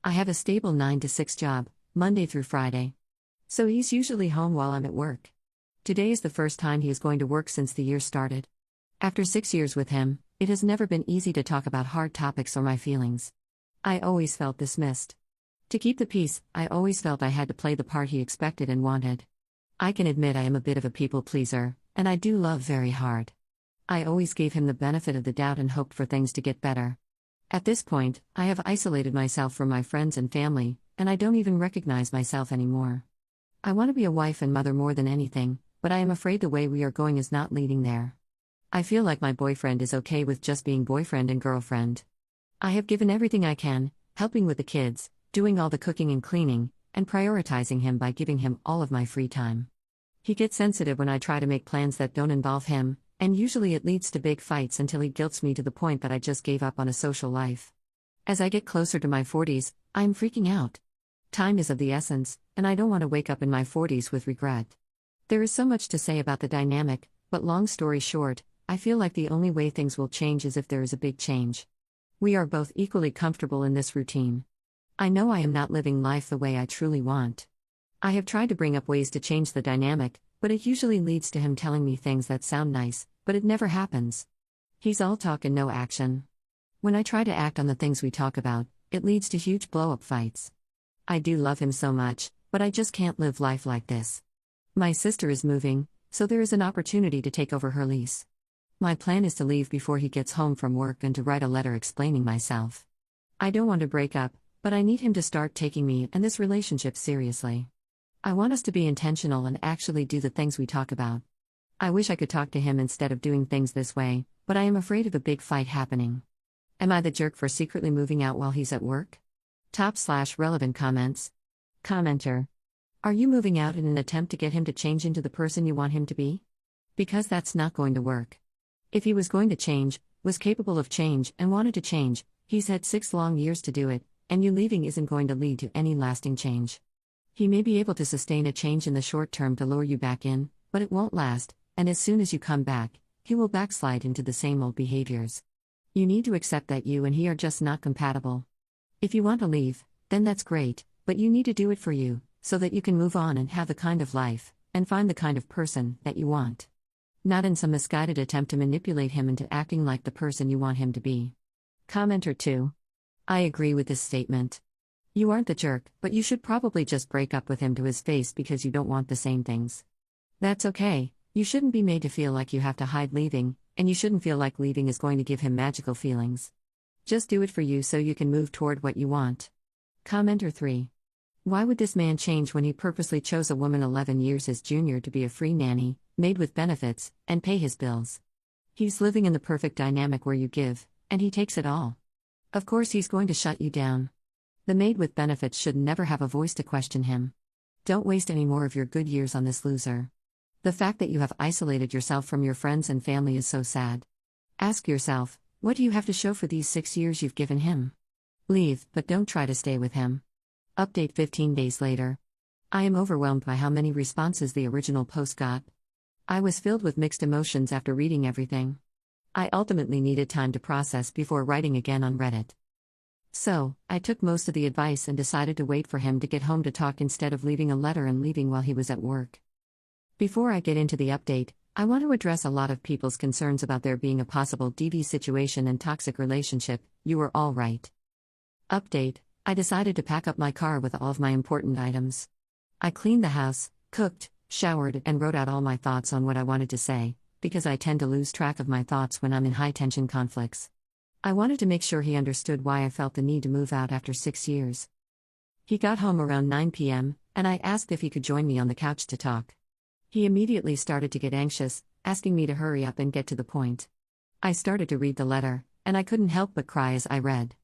Speaker 3: I have a stable 9 to 6 job, Monday through Friday. So he's usually home while I'm at work. Today is the first time he is going to work since the year started. After 6 years with him, it has never been easy to talk about hard topics or my feelings. I always felt dismissed. To keep the peace, I always felt I had to play the part he expected and wanted. I can admit I am a bit of a people pleaser, and I do love very hard. I always gave him the benefit of the doubt and hoped for things to get better. At this point, I have isolated myself from my friends and family, and I don't even recognize myself anymore. I want to be a wife and mother more than anything, but I am afraid the way we are going is not leading there. I feel like my boyfriend is okay with just being boyfriend and girlfriend. I have given everything I can, helping with the kids, doing all the cooking and cleaning, and prioritizing him by giving him all of my free time. He gets sensitive when I try to make plans that don't involve him, and usually it leads to big fights until he guilts me to the point that I just gave up on a social life. As I get closer to my 40s, I'm freaking out. Time is of the essence, and I don't want to wake up in my 40s with regret. There is so much to say about the dynamic, but long story short, I feel like the only way things will change is if there is a big change. We are both equally comfortable in this routine. I know I am not living life the way I truly want. I have tried to bring up ways to change the dynamic, but it usually leads to him telling me things that sound nice, but it never happens. He's all talk and no action. When I try to act on the things we talk about, it leads to huge blow-up fights. I do love him so much, but I just can't live life like this. My sister is moving, so there is an opportunity to take over her lease. My plan is to leave before he gets home from work and to write a letter explaining myself. I don't want to break up, but I need him to start taking me and this relationship seriously. I want us to be intentional and actually do the things we talk about. I wish I could talk to him instead of doing things this way, but I am afraid of a big fight happening. Am I the jerk for secretly moving out while he's at work? /relevant comments. Commenter. Are you moving out in an attempt to get him to change into the person you want him to be? Because that's not going to work. If he was going to change, was capable of change, and wanted to change, he's had 6 long years to do it, and you leaving isn't going to lead to any lasting change. He may be able to sustain a change in the short term to lure you back in, but it won't last, and as soon as you come back, he will backslide into the same old behaviors. You need to accept that you and he are just not compatible. If you want to leave, then that's great, but you need to do it for you, so that you can move on and have the kind of life, and find the kind of person that you want. Not in some misguided attempt to manipulate him into acting like the person you want him to be. Commenter 2. I agree with this statement. You aren't the jerk, but you should probably just break up with him to his face because you don't want the same things. That's okay, you shouldn't be made to feel like you have to hide leaving, and you shouldn't feel like leaving is going to give him magical feelings. Just do it for you so you can move toward what you want. Commenter 3. Why would this man change when he purposely chose a woman 11 years his junior to be a free nanny, maid with benefits, and pay his bills? He's living in the perfect dynamic where you give, and he takes it all. Of course he's going to shut you down. The maid with benefits should never have a voice to question him. Don't waste any more of your good years on this loser. The fact that you have isolated yourself from your friends and family is so sad. Ask yourself, what do you have to show for these 6 years you've given him? Leave, but don't try to stay with him. Update 15 days later. I am overwhelmed by how many responses the original post got. I was filled with mixed emotions after reading everything. I ultimately needed time to process before writing again on Reddit. So, I took most of the advice and decided to wait for him to get home to talk instead of leaving a letter and leaving while he was at work. Before I get into the update, I want to address a lot of people's concerns about there being a possible DV situation and toxic relationship. You were all right. Update. I decided to pack up my car with all of my important items. I cleaned the house, cooked, showered, and wrote out all my thoughts on what I wanted to say, because I tend to lose track of my thoughts when I'm in high-tension conflicts. I wanted to make sure he understood why I felt the need to move out after 6 years. He got home around 9 p.m., and I asked if he could join me on the couch to talk. He immediately started to get anxious, asking me to hurry up and get to the point. I started to read the letter, and I couldn't help but cry as I read.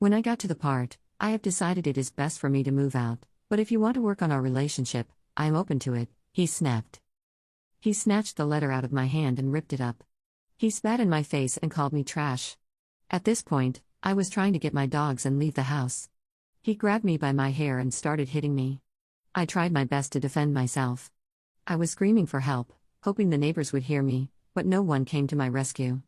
Speaker 3: When I got to the part, I have decided it is best for me to move out, but if you want to work on our relationship, I am open to it, he snapped. He snatched the letter out of my hand and ripped it up. He spat in my face and called me trash. At this point, I was trying to get my dogs and leave the house. He grabbed me by my hair and started hitting me. I tried my best to defend myself. I was screaming for help, hoping the neighbors would hear me, but no one came to my rescue.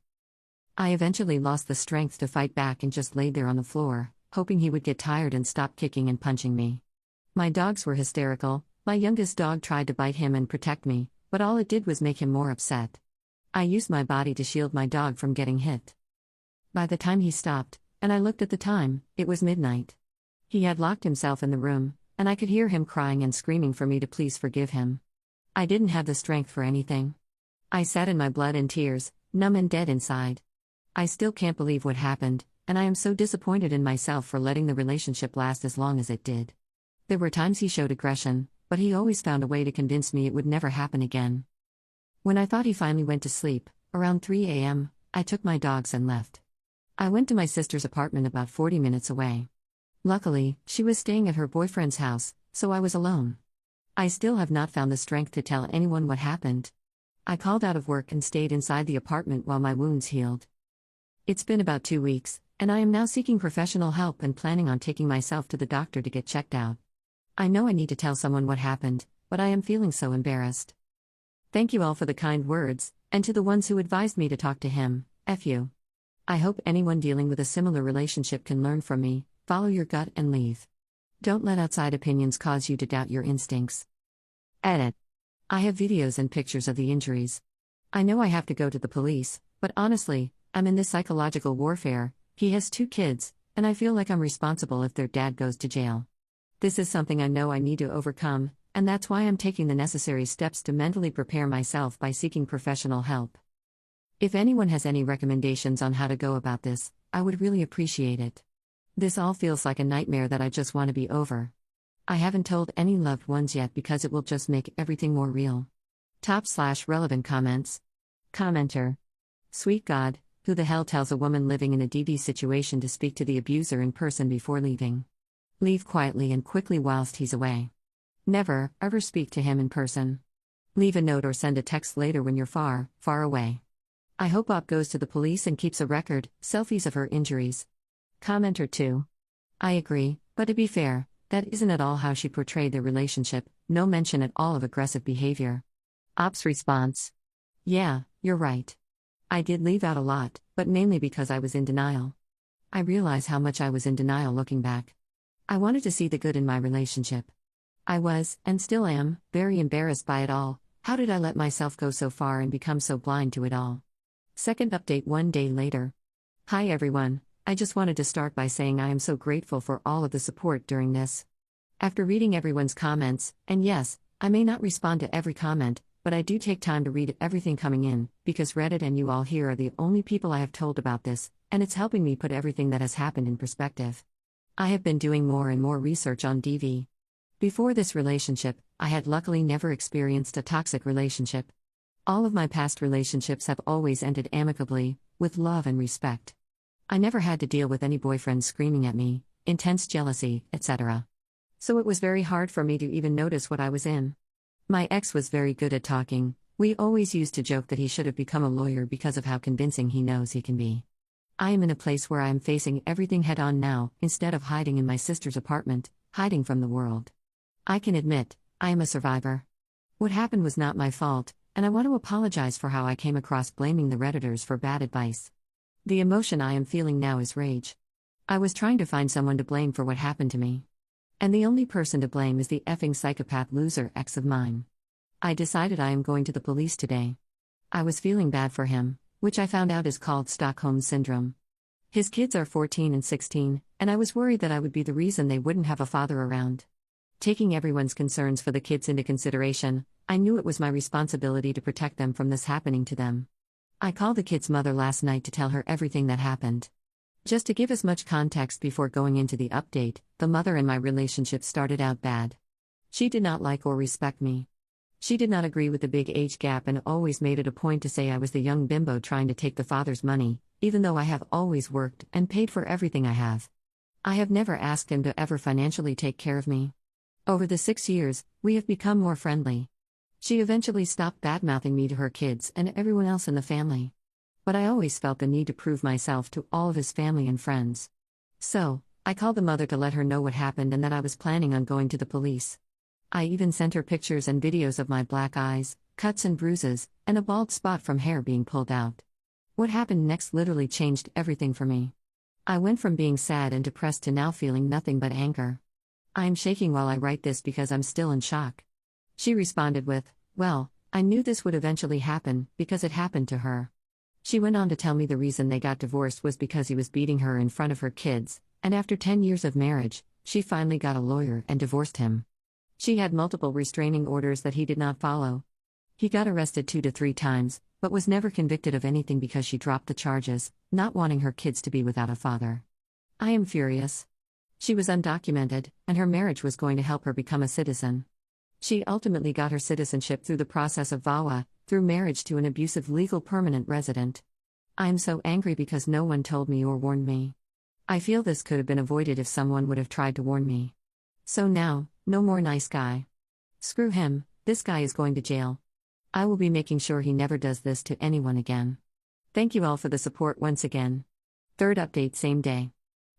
Speaker 3: I eventually lost the strength to fight back and just laid there on the floor, hoping he would get tired and stop kicking and punching me. My dogs were hysterical. My youngest dog tried to bite him and protect me, but all it did was make him more upset. I used my body to shield my dog from getting hit. By the time he stopped, and I looked at the time, it was midnight. He had locked himself in the room, and I could hear him crying and screaming for me to please forgive him. I didn't have the strength for anything. I sat in my blood and tears, numb and dead inside. I still can't believe what happened, and I am so disappointed in myself for letting the relationship last as long as it did. There were times he showed aggression, but he always found a way to convince me it would never happen again. When I thought he finally went to sleep, around 3 a.m., I took my dogs and left. I went to my sister's apartment about 40 minutes away. Luckily, she was staying at her boyfriend's house, so I was alone. I still have not found the strength to tell anyone what happened. I called out of work and stayed inside the apartment while my wounds healed. It's been about 2 weeks, and I am now seeking professional help and planning on taking myself to the doctor to get checked out. I know I need to tell someone what happened, but I am feeling so embarrassed. Thank you all for the kind words, and to the ones who advised me to talk to him, F you. I hope anyone dealing with a similar relationship can learn from me, follow your gut and leave. Don't let outside opinions cause you to doubt your instincts. Edit. I have videos and pictures of the injuries. I know I have to go to the police, but honestly, I'm in this psychological warfare. He has 2 kids, and I feel like I'm responsible if their dad goes to jail. This is something I know I need to overcome, and that's why I'm taking the necessary steps to mentally prepare myself by seeking professional help. If anyone has any recommendations on how to go about this, I would really appreciate it. This all feels like a nightmare that I just want to be over. I haven't told any loved ones yet because it will just make everything more real. /relevant comments. Commenter. Sweet God, who the hell tells a woman living in a DV situation to speak to the abuser in person before leaving? Leave quietly and quickly whilst he's away. Never, ever speak to him in person. Leave a note or send a text later when you're far, far away. I hope Bob goes to the police and keeps a record, selfies of her injuries. Commenter 2. I agree, but to be fair, that isn't at all how she portrayed their relationship, no mention at all of aggressive behavior. Ops response. Yeah, you're right. I did leave out a lot, but mainly because I was in denial. I realize how much I was in denial looking back. I wanted to see the good in my relationship. I was, and still am, very embarrassed by it all. How did I let myself go so far and become so blind to it all? Second update 1 day later. Hi everyone, I just wanted to start by saying I am so grateful for all of the support during this. After reading everyone's comments, and yes, I may not respond to every comment, but I do take time to read everything coming in, because Reddit and you all here are the only people I have told about this, and it's helping me put everything that has happened in perspective. I have been doing more and more research on DV. Before this relationship, I had luckily never experienced a toxic relationship. All of my past relationships have always ended amicably, with love and respect. I never had to deal with any boyfriend screaming at me, intense jealousy, etc. So it was very hard for me to even notice what I was in. My ex was very good at talking. We always used to joke that he should have become a lawyer because of how convincing he knows he can be. I am in a place where I am facing everything head on now, instead of hiding in my sister's apartment, hiding from the world. I can admit, I am a survivor. What happened was not my fault, and I want to apologize for how I came across blaming the Redditors for bad advice. The emotion I am feeling now is rage. I was trying to find someone to blame for what happened to me. And the only person to blame is the effing psychopath loser ex of mine. I decided I am going to the police today. I was feeling bad for him, which I found out is called Stockholm Syndrome. His kids are 14 and 16, and I was worried that I would be the reason they wouldn't have a father around. Taking everyone's concerns for the kids into consideration, I knew it was my responsibility to protect them from this happening to them. I called the kid's mother last night to tell her everything that happened. Just to give as much context before going into the update, the mother and my relationship started out bad. She did not like or respect me. She did not agree with the big age gap and always made it a point to say I was the young bimbo trying to take the father's money, even though I have always worked and paid for everything I have. I have never asked him to ever financially take care of me. Over the 6 years, we have become more friendly. She eventually stopped badmouthing me to her kids and everyone else in the family. But I always felt the need to prove myself to all of his family and friends. So, I called the mother to let her know what happened and that I was planning on going to the police. I even sent her pictures and videos of my black eyes, cuts and bruises, and a bald spot from hair being pulled out. What happened next literally changed everything for me. I went from being sad and depressed to now feeling nothing but anger. I am shaking while I write this because I'm still in shock. She responded with, "Well, I knew this would eventually happen, because it happened to her." She went on to tell me the reason they got divorced was because he was beating her in front of her kids, and after 10 years of marriage, she finally got a lawyer and divorced him. She had multiple restraining orders that he did not follow. He got arrested 2 to 3 times, but was never convicted of anything because she dropped the charges, not wanting her kids to be without a father. I am furious. She was undocumented, and her marriage was going to help her become a citizen. She ultimately got her citizenship through the process of VAWA, through marriage to an abusive legal permanent resident. I am so angry because no one told me or warned me. I feel this could have been avoided if someone would have tried to warn me. So now, no more nice guy. Screw him, this guy is going to jail. I will be making sure he never does this to anyone again. Thank you all for the support once again. Third update same day.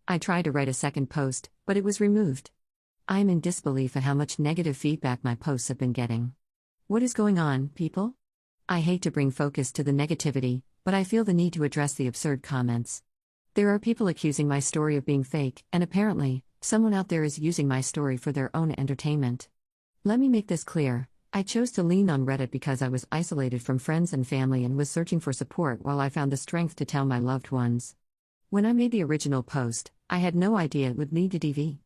Speaker 3: I tried to write a second post, but it was removed. I am in disbelief at how much negative feedback my posts have been getting. What is going on, people? I hate to bring focus to the negativity, but I feel the need to address the absurd comments. There are people accusing my story of being fake, and apparently, someone out there is using my story for their own entertainment. Let me make this clear. I chose to lean on Reddit because I was isolated from friends and family and was searching for support while I found the strength to tell my loved ones. When I made the original post, I had no idea it would lead to DV.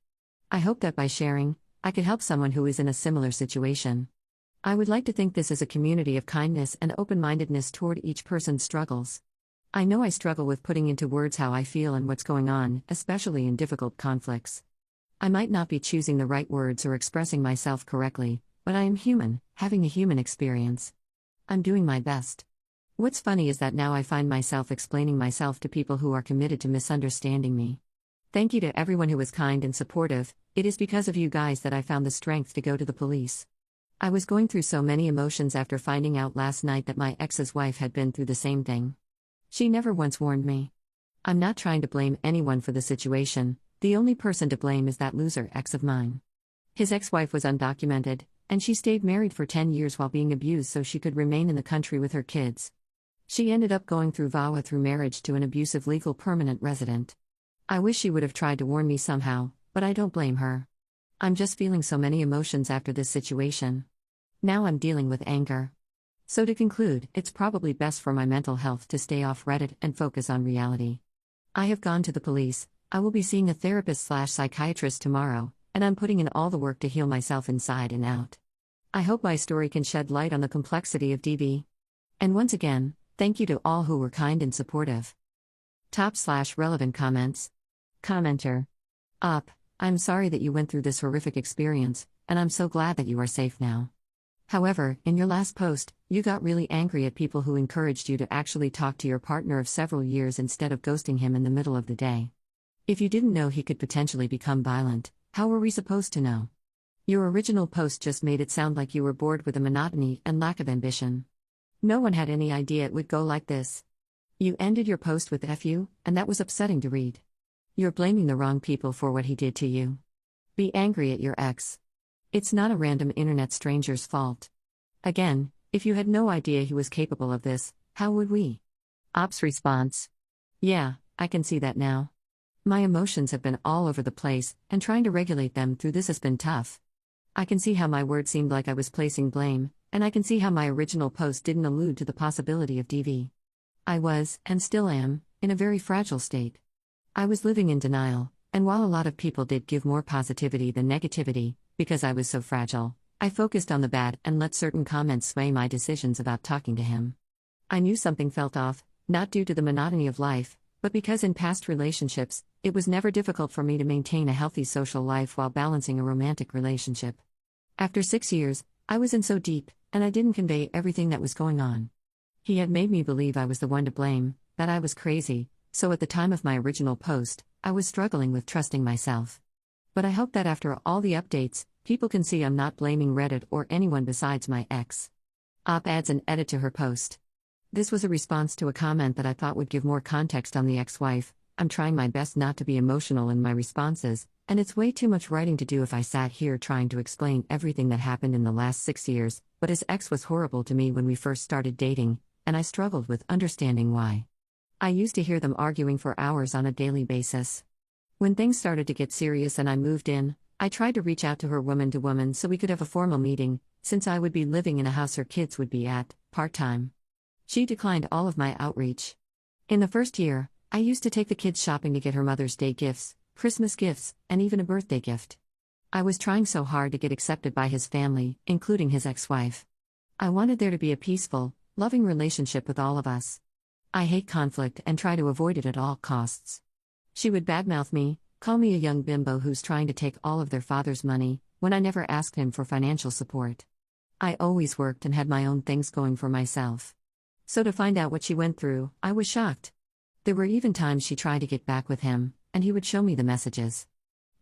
Speaker 3: I hope that by sharing, I could help someone who is in a similar situation. I would like to think this is a community of kindness and open-mindedness toward each person's struggles. I know I struggle with putting into words how I feel and what's going on, especially in difficult conflicts. I might not be choosing the right words or expressing myself correctly, but I am human, having a human experience. I'm doing my best. What's funny is that now I find myself explaining myself to people who are committed to misunderstanding me. Thank you to everyone who was kind and supportive. It is because of you guys that I found the strength to go to the police. I was going through so many emotions after finding out last night that my ex's wife had been through the same thing. She never once warned me. I'm not trying to blame anyone for the situation, the only person to blame is that loser ex of mine. His ex-wife was undocumented, and she stayed married for 10 years while being abused so she could remain in the country with her kids. She ended up going through VAWA through marriage to an abusive legal permanent resident. I wish she would have tried to warn me somehow, but I don't blame her. I'm just feeling so many emotions after this situation. Now I'm dealing with anger. So to conclude, it's probably best for my mental health to stay off Reddit and focus on reality. I have gone to the police, I will be seeing a therapist/psychiatrist tomorrow, and I'm putting in all the work to heal myself inside and out. I hope my story can shed light on the complexity of DV. And once again, thank you to all who were kind and supportive. Top/relevant comments. Commenter. I'm sorry that you went through this horrific experience, and I'm so glad that you are safe now. However, in your last post, you got really angry at people who encouraged you to actually talk to your partner of several years instead of ghosting him in the middle of the day. If you didn't know he could potentially become violent, how were we supposed to know? Your original post just made it sound like you were bored with the monotony and lack of ambition. No one had any idea it would go like this. You ended your post with "F you," and that was upsetting to read. You're blaming the wrong people for what he did to you. Be angry at your ex. It's not a random internet stranger's fault. Again, if you had no idea he was capable of this, how would we? Ops response. Yeah, I can see that now. My emotions have been all over the place, and trying to regulate them through this has been tough. I can see how my words seemed like I was placing blame, and I can see how my original post didn't allude to the possibility of DV. I was, and still am, in a very fragile state. I was living in denial, and while a lot of people did give more positivity than negativity, because I was so fragile, I focused on the bad and let certain comments sway my decisions about talking to him. I knew something felt off, not due to the monotony of life, but because in past relationships, it was never difficult for me to maintain a healthy social life while balancing a romantic relationship. After 6 years, I was in so deep, and I didn't convey everything that was going on. He had made me believe I was the one to blame, that I was crazy, so at the time of my original post, I was struggling with trusting myself. But I hope that after all the updates, people can see I'm not blaming Reddit or anyone besides my ex. Adds an edit to her post. This was a response to a comment that I thought would give more context on the ex-wife. I'm trying my best not to be emotional in my responses, and it's way too much writing to do if I sat here trying to explain everything that happened in the last 6 years, but his ex was horrible to me when we first started dating, and I struggled with understanding why. I used to hear them arguing for hours on a daily basis. When things started to get serious and I moved in, I tried to reach out to her woman to woman so we could have a formal meeting, since I would be living in a house her kids would be at, part-time. She declined all of my outreach. In the first year, I used to take the kids shopping to get her Mother's Day gifts, Christmas gifts, and even a birthday gift. I was trying so hard to get accepted by his family, including his ex-wife. I wanted there to be a peaceful, loving relationship with all of us. I hate conflict and try to avoid it at all costs. She would badmouth me, call me a young bimbo who's trying to take all of their father's money, when I never asked him for financial support. I always worked and had my own things going for myself. So to find out what she went through, I was shocked. There were even times she tried to get back with him, and he would show me the messages.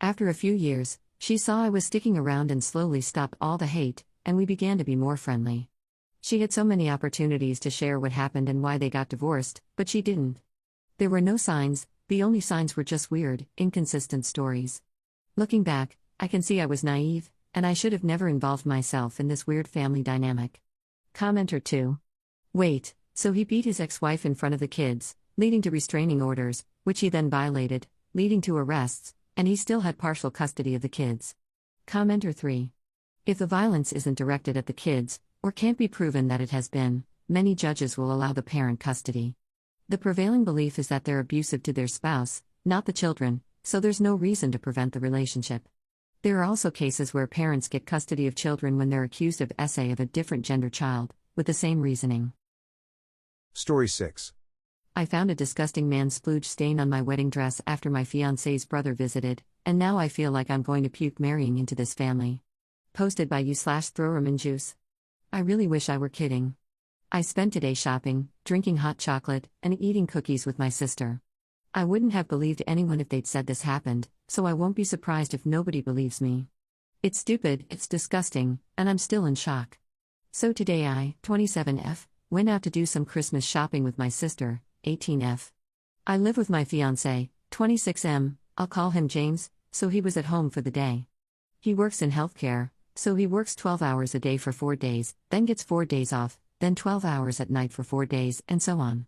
Speaker 3: After a few years, she saw I was sticking around and slowly stopped all the hate, and we began to be more friendly. She had so many opportunities to share what happened and why they got divorced, but she didn't. There were no signs, the only signs were just weird, inconsistent stories. Looking back, I can see I was naive, and I should have never involved myself in this weird family dynamic. Commenter 2. Wait, so he beat his ex-wife in front of the kids, leading to restraining orders, which he then violated, leading to arrests, and he still had partial custody of the kids. Commenter 3. If the violence isn't directed at the kids, or can't be proven that it has been, many judges will allow the parent custody. The prevailing belief is that they're abusive to their spouse, not the children, so there's no reason to prevent the relationship. There are also cases where parents get custody of children when they're accused of SA of a different gender child, with the same reasoning.
Speaker 2: Story 6.
Speaker 3: I found a disgusting man splooge stain on my wedding dress after my fiancé's brother visited, and now I feel like I'm going to puke marrying into this family. Posted by you/Throwermanjuice. I really wish I were kidding. I spent today shopping, drinking hot chocolate, and eating cookies with my sister. I wouldn't have believed anyone if they'd said this happened, so I won't be surprised if nobody believes me. It's stupid, it's disgusting, and I'm still in shock. So today I, 27F, went out to do some Christmas shopping with my sister, 18F. I live with my fiancé, 26M, I'll call him James, so he was at home for the day. He works in healthcare, so he works 12 hours a day for 4 days, then gets 4 days off, then 12 hours at night for 4 days, and so on.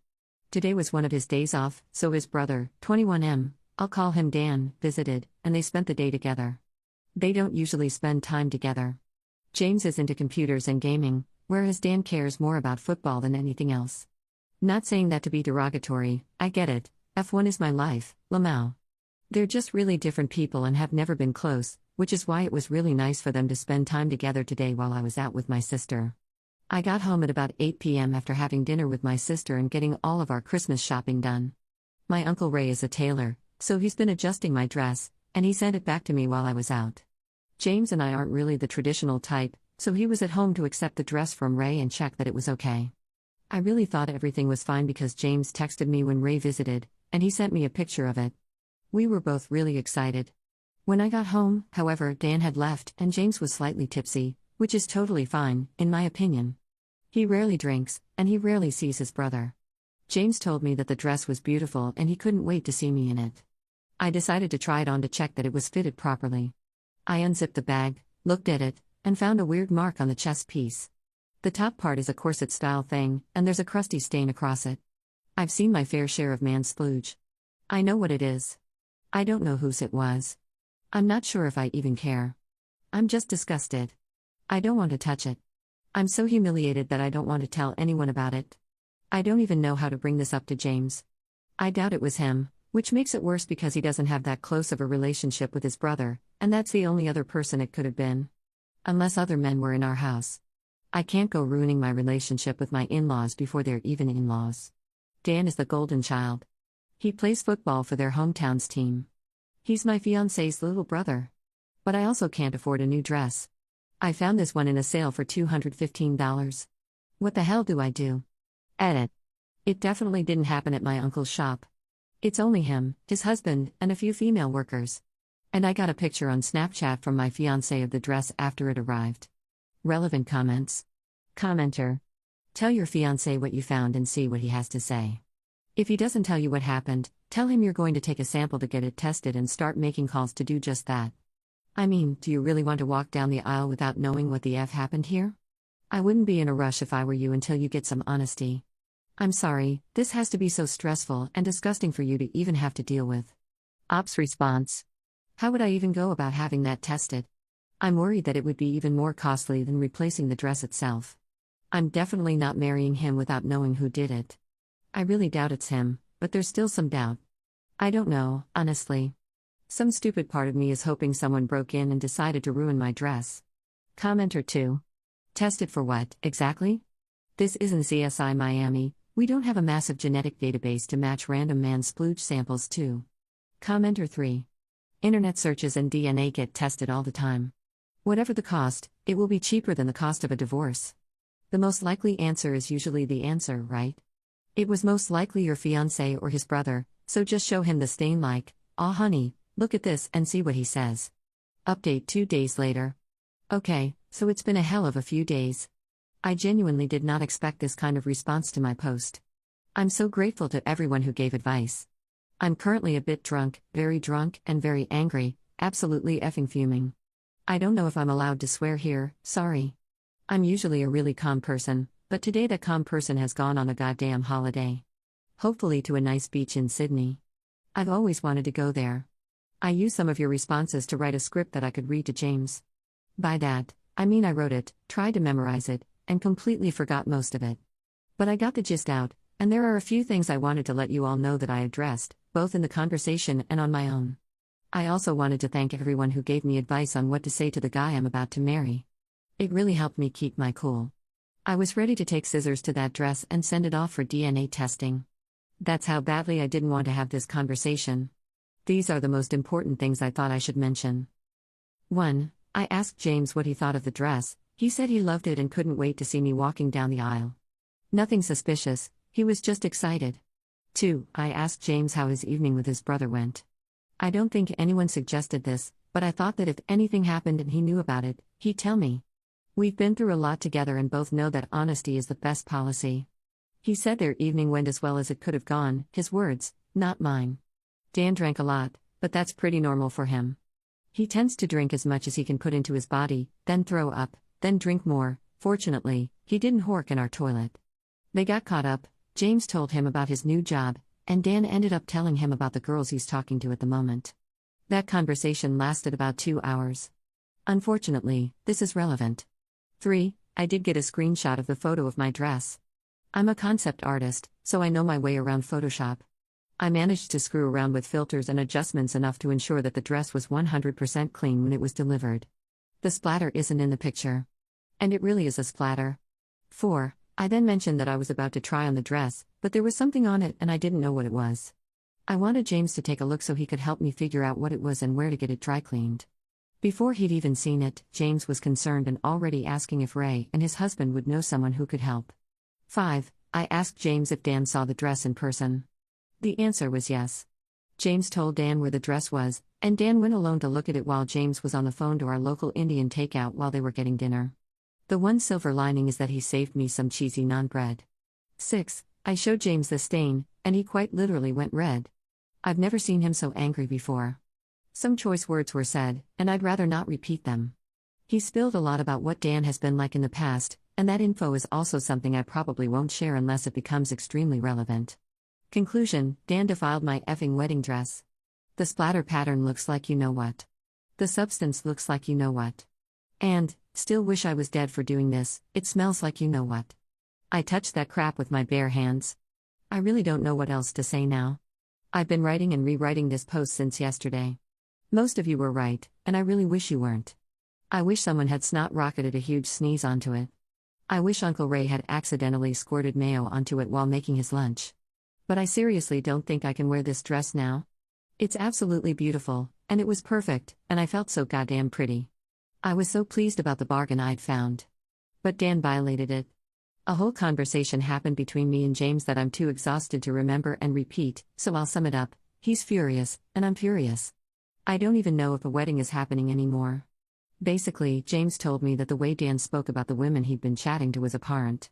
Speaker 3: Today was one of his days off, so his brother, 21M, I'll call him Dan, visited, and they spent the day together. They don't usually spend time together. James is into computers and gaming, whereas Dan cares more about football than anything else. Not saying that to be derogatory, I get it, F1 is my life, Lamau. They're just really different people and have never been close, which is why it was really nice for them to spend time together today while I was out with my sister. I got home at about 8 p.m. after having dinner with my sister and getting all of our Christmas shopping done. My Uncle Ray is a tailor, so he's been adjusting my dress, and he sent it back to me while I was out. James and I aren't really the traditional type, so he was at home to accept the dress from Ray and check that it was okay. I really thought everything was fine because James texted me when Ray visited, and he sent me a picture of it. We were both really excited. When I got home, however, Dan had left and James was slightly tipsy, which is totally fine, in my opinion. He rarely drinks, and he rarely sees his brother. James told me that the dress was beautiful and he couldn't wait to see me in it. I decided to try it on to check that it was fitted properly. I unzipped the bag, looked at it, and found a weird mark on the chest piece. The top part is a corset-style thing, and there's a crusty stain across it. I've seen my fair share of man splooge. I know what it is. I don't know whose it was. I'm not sure if I even care. I'm just disgusted. I don't want to touch it. I'm so humiliated that I don't want to tell anyone about it. I don't even know how to bring this up to James. I doubt it was him, which makes it worse because he doesn't have that close of a relationship with his brother, and that's the only other person it could have been. Unless other men were in our house. I can't go ruining my relationship with my in-laws before they're even in-laws. Dan is the golden child. He plays football for their hometown's team. He's my fiancé's little brother. But I also can't afford a new dress. I found this one in a sale for $215. What the hell do I do? Edit. It definitely didn't happen at my uncle's shop. It's only him, his husband, and a few female workers. And I got a picture on Snapchat from my fiancé of the dress after it arrived. Relevant comments. Commenter. Tell your fiancé what you found and see what he has to say. If he doesn't tell you what happened, tell him you're going to take a sample to get it tested and start making calls to do just that. I mean, do you really want to walk down the aisle without knowing what the F happened here? I wouldn't be in a rush if I were you until you get some honesty. I'm sorry, this has to be so stressful and disgusting for you to even have to deal with. Ops response. How would I even go about having that tested? I'm worried that it would be even more costly than replacing the dress itself. I'm definitely not marrying him without knowing who did it. I really doubt it's him, but there's still some doubt. I don't know, honestly. Some stupid part of me is hoping someone broke in and decided to ruin my dress. Commenter 2. Tested for what, exactly? This isn't CSI Miami, we don't have a massive genetic database to match random man splooge samples to. Commenter 3. Internet searches and DNA get tested all the time. Whatever the cost, it will be cheaper than the cost of a divorce. The most likely answer is usually the answer, right? It was most likely your fiancé or his brother, so just show him the stain like, "Aw honey, look at this," and see what he says. Update 2 days later. Okay, so it's been a hell of a few days. I genuinely did not expect this kind of response to my post. I'm so grateful to everyone who gave advice. I'm currently a bit drunk, and very angry, absolutely effing fuming. I don't know if I'm allowed to swear here, sorry. I'm usually a really calm person, but today that calm person has gone on a goddamn holiday. Hopefully to a nice beach in Sydney. I've always wanted to go there. I used some of your responses to write a script that I could read to James. By that, I mean I wrote it, tried to memorize it, and completely forgot most of it. But I got the gist out, and there are a few things I wanted to let you all know that I addressed, both in the conversation and on my own. I also wanted to thank everyone who gave me advice on what to say to the guy I'm about to marry. It really helped me keep my cool. I was ready to take scissors to that dress and send it off for DNA testing. That's how badly I didn't want to have this conversation. These are the most important things I thought I should mention. 1. I asked James what he thought of the dress. He said he loved it and couldn't wait to see me walking down the aisle. Nothing suspicious, he was just excited. 2. I asked James how his evening with his brother went. I don't think anyone suggested this, but I thought that if anything happened and he knew about it, he'd tell me. We've been through a lot together and both know that honesty is the best policy. He said their evening went as well as it could have gone, his words, not mine. Dan drank a lot, but that's pretty normal for him. He tends to drink as much as he can put into his body, then throw up, then drink more. Fortunately, he didn't hork in our toilet. They got caught up. James told him about his new job, and Dan ended up telling him about the girls he's talking to at the moment. That conversation lasted about 2 hours. Unfortunately, this is relevant. 3. I did get a screenshot of the photo of my dress. I'm a concept artist, so I know my way around Photoshop. I managed to screw around with filters and adjustments enough to ensure that the dress was 100% clean when it was delivered. The splatter isn't in the picture. And it really is a splatter. 4. I then mentioned that I was about to try on the dress, but there was something on it and I didn't know what it was. I wanted James to take a look so he could help me figure out what it was and where to get it dry cleaned. Before he'd even seen it, James was concerned and already asking if Ray and his husband would know someone who could help. 5. I asked James if Dan saw the dress in person. The answer was yes. James told Dan where the dress was, and Dan went alone to look at it while James was on the phone to our local Indian takeout while they were getting dinner. The one silver lining is that he saved me some cheesy naan bread. 6. I showed James the stain, and he quite literally went red. I've never seen him so angry before. Some choice words were said, and I'd rather not repeat them. He spilled a lot about what Dan has been like in the past, and that info is also something I probably won't share unless it becomes extremely relevant. Conclusion: Dan defiled my effing wedding dress. The splatter pattern looks like you know what. The substance looks like you know what. And, still wish I was dead for doing this, it smells like you know what. I touched that crap with my bare hands. I really don't know what else to say now. I've been writing and rewriting this post since yesterday. Most of you were right, and I really wish you weren't. I wish someone had snot rocketed a huge sneeze onto it. I wish Uncle Ray had accidentally squirted mayo onto it while making his lunch. But I seriously don't think I can wear this dress now. It's absolutely beautiful, and it was perfect, and I felt so goddamn pretty. I was so pleased about the bargain I'd found. But Dan violated it. A whole conversation happened between me and James that I'm too exhausted to remember and repeat, so I'll sum it up. He's furious, and I'm furious. I don't even know if a wedding is happening anymore. Basically, James told me that the way Dan spoke about the women he'd been chatting to was abhorrent.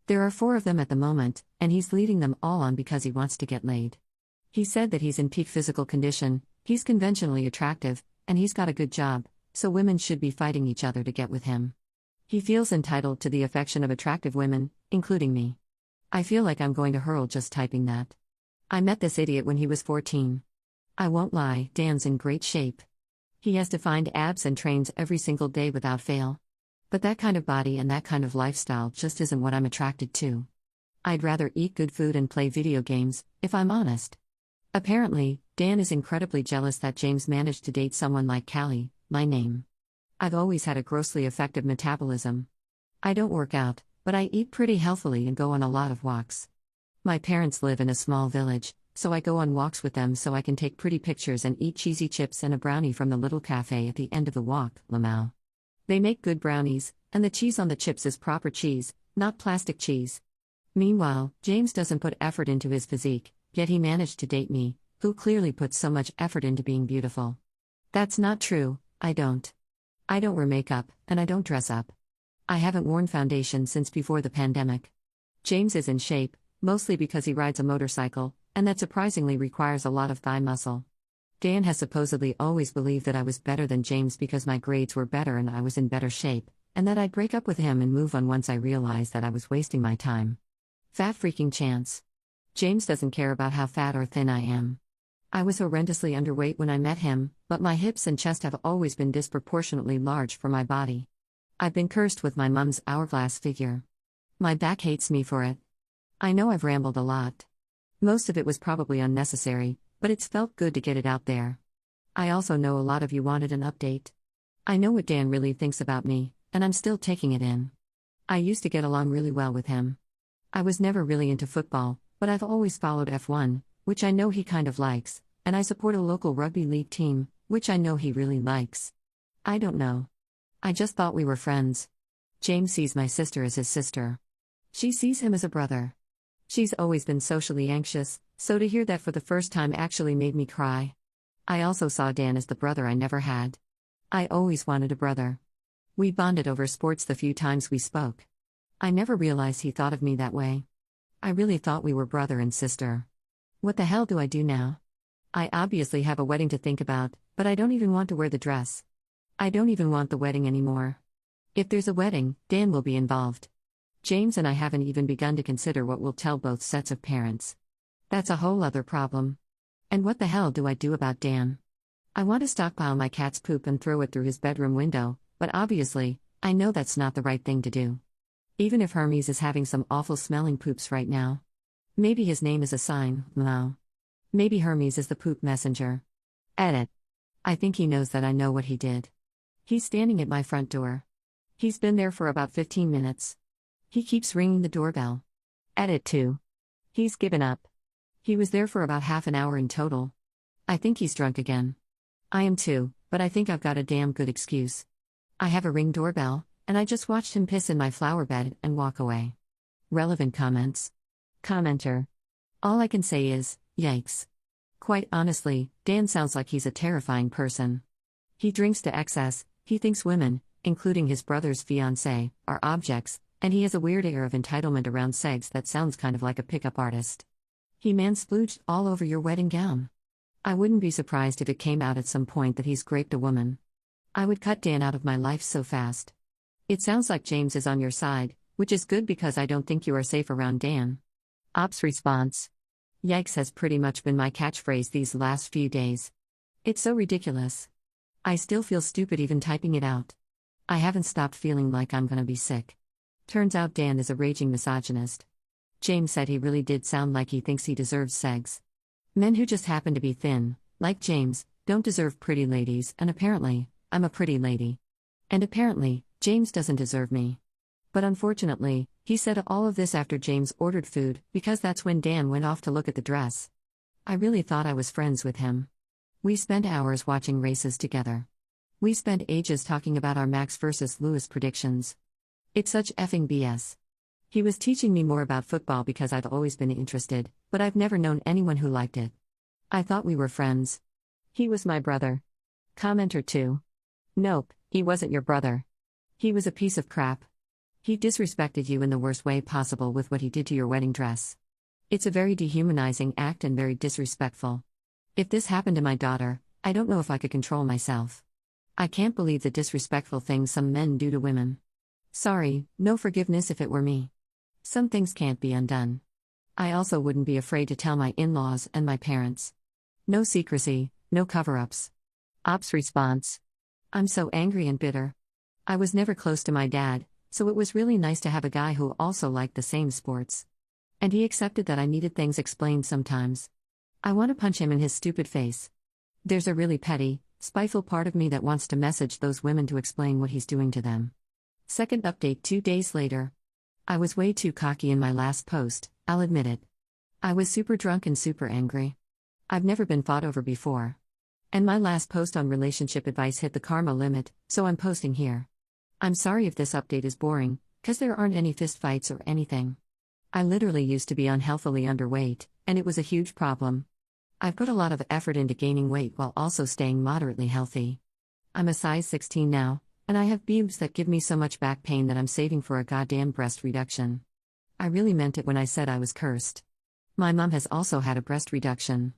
Speaker 3: There are 4 of them at the moment, and he's leading them all on because he wants to get laid. He said that he's in peak physical condition, he's conventionally attractive, and he's got a good job, so women should be fighting each other to get with him. He feels entitled to the affection of attractive women, including me. I feel like I'm going to hurl just typing that. I met this idiot when he was 14. I won't lie, Dan's in great shape. He has defined abs and trains every single day without fail. But that kind of body and that kind of lifestyle just isn't what I'm attracted to. I'd rather eat good food and play video games, if I'm honest. Apparently, Dan is incredibly jealous that James managed to date someone like Callie, my name. I've always had a grossly effective metabolism. I don't work out, but I eat pretty healthily and go on a lot of walks. My parents live in a small village, so I go on walks with them so I can take pretty pictures and eat cheesy chips and a brownie from the little cafe at the end of the walk, Lamau. They make good brownies, and the cheese on the chips is proper cheese, not plastic cheese. Meanwhile, James doesn't put effort into his physique, yet he managed to date me, who clearly puts so much effort into being beautiful. That's not true, I don't. I don't wear makeup, and I don't dress up. I haven't worn foundation since before the pandemic. James is in shape, mostly because he rides a motorcycle, and that surprisingly requires a lot of thigh muscle. Dan has supposedly always believed that I was better than James because my grades were better and I was in better shape, and that I'd break up with him and move on once I realized that I was wasting my time. Fat freaking chance. James doesn't care about how fat or thin I am. I was horrendously underweight when I met him, but my hips and chest have always been disproportionately large for my body. I've been cursed with my mom's hourglass figure. My back hates me for it. I know I've rambled a lot. Most of it was probably unnecessary, but it's felt good to get it out there. I also know a lot of you wanted an update. I know what Dan really thinks about me, and I'm still taking it in. I used to get along really well with him. I was never really into football, but I've always followed F1, which I know he kind of likes, and I support a local rugby league team, which I know he really likes. I don't know. I just thought we were friends. James sees my sister as his sister. She sees him as a brother. She's always been socially anxious, so to hear that for the first time actually made me cry. I also saw Dan as the brother I never had. I always wanted a brother. We bonded over sports the few times we spoke. I never realized he thought of me that way. I really thought we were brother and sister. What the hell do I do now? I obviously have a wedding to think about, but I don't even want to wear the dress. I don't even want the wedding anymore. If there's a wedding, Dan will be involved. James and I haven't even begun to consider what we'll tell both sets of parents. That's a whole other problem. And what the hell do I do about Dan? I want to stockpile my cat's poop and throw it through his bedroom window, but obviously, I know that's not the right thing to do. Even if Hermes is having some awful smelling poops right now. Maybe his name is a sign, no. Maybe Hermes is the poop messenger. Edit. I think he knows that I know what he did. He's standing at my front door. He's been there for about 15 minutes. He keeps ringing the doorbell. Edit 2. He's given up. He was there for about half an hour in total. I think he's drunk again. I am too, but I think I've got a damn good excuse. I have a Ring doorbell, and I just watched him piss in my flower bed and walk away. Relevant comments. Commenter. All I can say is, yikes. Quite honestly, Dan sounds like he's a terrifying person. He drinks to excess, he thinks women, including his brother's fiancée, are objects, and he has a weird air of entitlement around sex that sounds kind of like a pickup artist. He man-splooged all over your wedding gown. I wouldn't be surprised if it came out at some point that he's raped a woman. I would cut Dan out of my life so fast. It sounds like James is on your side, which is good because I don't think you are safe around Dan. Ops response. Yikes has pretty much been my catchphrase these last few days. It's so ridiculous. I still feel stupid even typing it out. I haven't stopped feeling like I'm gonna be sick. Turns out Dan is a raging misogynist. James said he really did sound like he thinks he deserves segs. Men who just happen to be thin, like James, don't deserve pretty ladies, and apparently, I'm a pretty lady. And apparently, James doesn't deserve me. But unfortunately, he said all of this after James ordered food, because that's when Dan went off to look at the dress. I really thought I was friends with him. We spent hours watching races together. We spent ages talking about our Max versus Lewis predictions. It's such effing BS. He was teaching me more about football because I've always been interested, but I've never known anyone who liked it. I thought we were friends. He was my brother. Commenter 2. Nope, he wasn't your brother. He was a piece of crap. He disrespected you in the worst way possible with what he did to your wedding dress. It's a very dehumanizing act and very disrespectful. If this happened to my daughter, I don't know if I could control myself. I can't believe the disrespectful things some men do to women. Sorry, no forgiveness if it were me. Some things can't be undone. I also wouldn't be afraid to tell my in-laws and my parents. No secrecy, no cover-ups. Ops response. I'm so angry and bitter. I was never close to my dad, so it was really nice to have a guy who also liked the same sports. And he accepted that I needed things explained sometimes. I want to punch him in his stupid face. There's a really petty, spiteful part of me that wants to message those women to explain what he's doing to them. Second update 2 days later. I was way too cocky in my last post, I'll admit it. I was super drunk and super angry. I've never been fought over before. And my last post on relationship advice hit the karma limit, so I'm posting here. I'm sorry if this update is boring, cause there aren't any fist fights or anything. I literally used to be unhealthily underweight, and it was a huge problem. I've put a lot of effort into gaining weight while also staying moderately healthy. I'm a size 16 now, and I have boobs that give me so much back pain that I'm saving for a goddamn breast reduction. I really meant it when I said I was cursed. My mom has also had a breast reduction.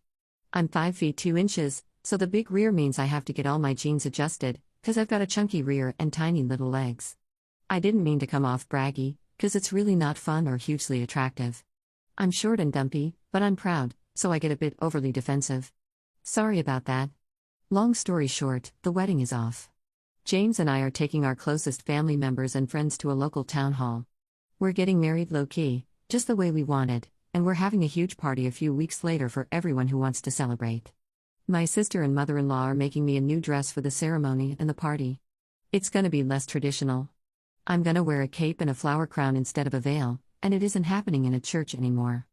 Speaker 3: I'm 5 feet 2 inches, so the big rear means I have to get all my genes adjusted, cause I've got a chunky rear and tiny little legs. I didn't mean to come off braggy, cause it's really not fun or hugely attractive. I'm short and dumpy, but I'm proud, so I get a bit overly defensive. Sorry about that. Long story short, the wedding is off. James and I are taking our closest family members and friends to a local town hall. We're getting married low-key, just the way we wanted, and we're having a huge party a few weeks later for everyone who wants to celebrate. My sister and mother-in-law are making me a new dress for the ceremony and the party. It's gonna be less traditional. I'm gonna wear a cape and a flower crown instead of a veil, and it isn't happening in a church anymore.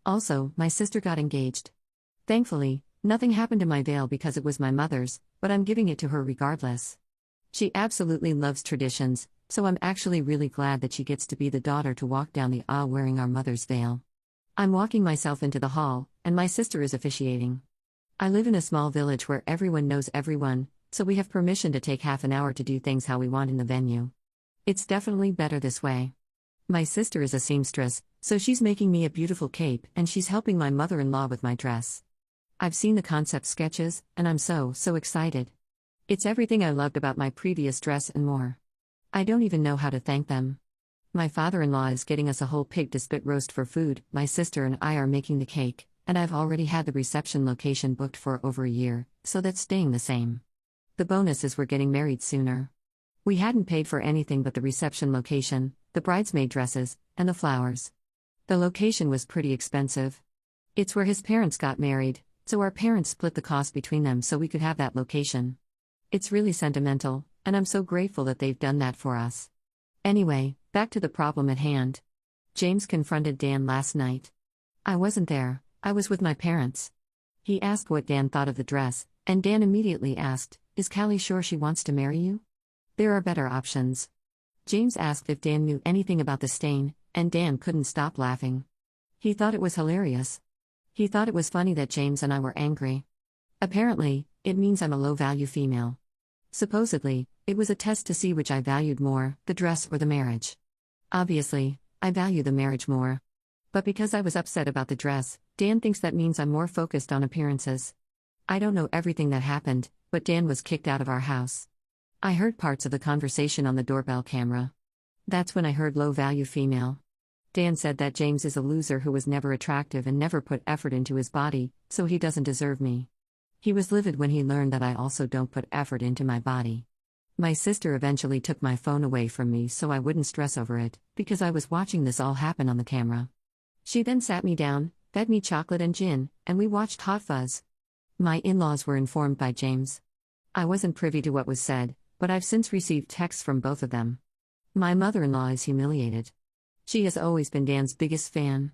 Speaker 3: Also, my sister got engaged. Thankfully, nothing happened to my veil because it was my mother's, but I'm giving it to her regardless. She absolutely loves traditions, so I'm actually really glad that she gets to be the daughter to walk down the aisle wearing our mother's veil. I'm walking myself into the hall, and my sister is officiating. I live in a small village where everyone knows everyone, so we have permission to take half an hour to do things how we want in the venue. It's definitely better this way. My sister is a seamstress, so she's making me a beautiful cape and she's helping my mother-in-law with my dress. I've seen the concept sketches, and I'm so excited. It's everything I loved about my previous dress and more. I don't even know how to thank them. My father-in-law is getting us a whole pig to spit roast for food, my sister and I are making the cake, and I've already had the reception location booked for over a year, so that's staying the same. The bonus is we're getting married sooner. We hadn't paid for anything but the reception location, the bridesmaid dresses, and the flowers. The location was pretty expensive. It's where his parents got married, so our parents split the cost between them so we could have that location. It's really sentimental, and I'm so grateful that they've done that for us. Anyway, back to the problem at hand. James confronted Dan last night. I wasn't there, I was with my parents. He asked what Dan thought of the dress, and Dan immediately asked, "Is Callie sure she wants to marry you? There are better options." James asked if Dan knew anything about the stain, and Dan couldn't stop laughing. He thought it was hilarious. He thought it was funny that James and I were angry. Apparently, it means I'm a low-value female. Supposedly, it was a test to see which I valued more, the dress or the marriage. Obviously, I value the marriage more. But because I was upset about the dress, Dan thinks that means I'm more focused on appearances. I don't know everything that happened, but Dan was kicked out of our house. I heard parts of the conversation on the doorbell camera. That's when I heard low-value female. Dan said that James is a loser who was never attractive and never put effort into his body, so he doesn't deserve me. He was livid when he learned that I also don't put effort into my body. My sister eventually took my phone away from me so I wouldn't stress over it, because I was watching this all happen on the camera. She then sat me down, fed me chocolate and gin, and we watched Hot Fuzz. My in-laws were informed by James. I wasn't privy to what was said, but I've since received texts from both of them. My mother-in-law is humiliated. She has always been Dan's biggest fan.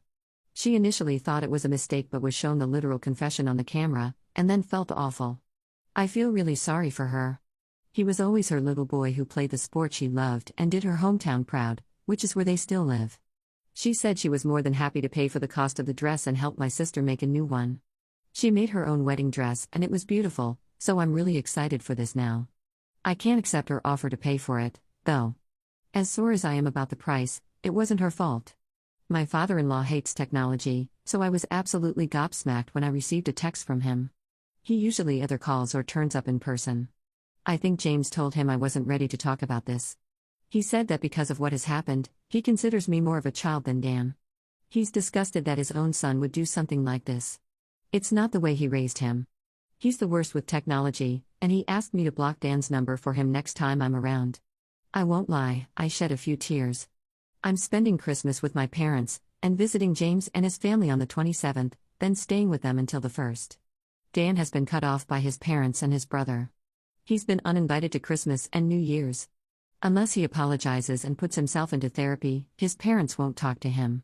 Speaker 3: She initially thought it was a mistake but was shown the literal confession on the camera, and then felt awful. I feel really sorry for her. He was always her little boy who played the sport she loved and did her hometown proud, which is where they still live. She said she was more than happy to pay for the cost of the dress and help my sister make a new one. She made her own wedding dress and it was beautiful, so I'm really excited for this now. I can't accept her offer to pay for it, though. As sore as I am about the price, it wasn't her fault. My father-in-law hates technology, so I was absolutely gobsmacked when I received a text from him. He usually either calls or turns up in person. I think James told him I wasn't ready to talk about this. He said that because of what has happened, he considers me more of a child than Dan. He's disgusted that his own son would do something like this. It's not the way he raised him. He's the worst with technology, and he asked me to block Dan's number for him next time I'm around. I won't lie, I shed a few tears. I'm spending Christmas with my parents, and visiting James and his family on the 27th, then staying with them until the 1st. Dan has been cut off by his parents and his brother. He's been uninvited to Christmas and New Year's. Unless he apologizes and puts himself into therapy, his parents won't talk to him.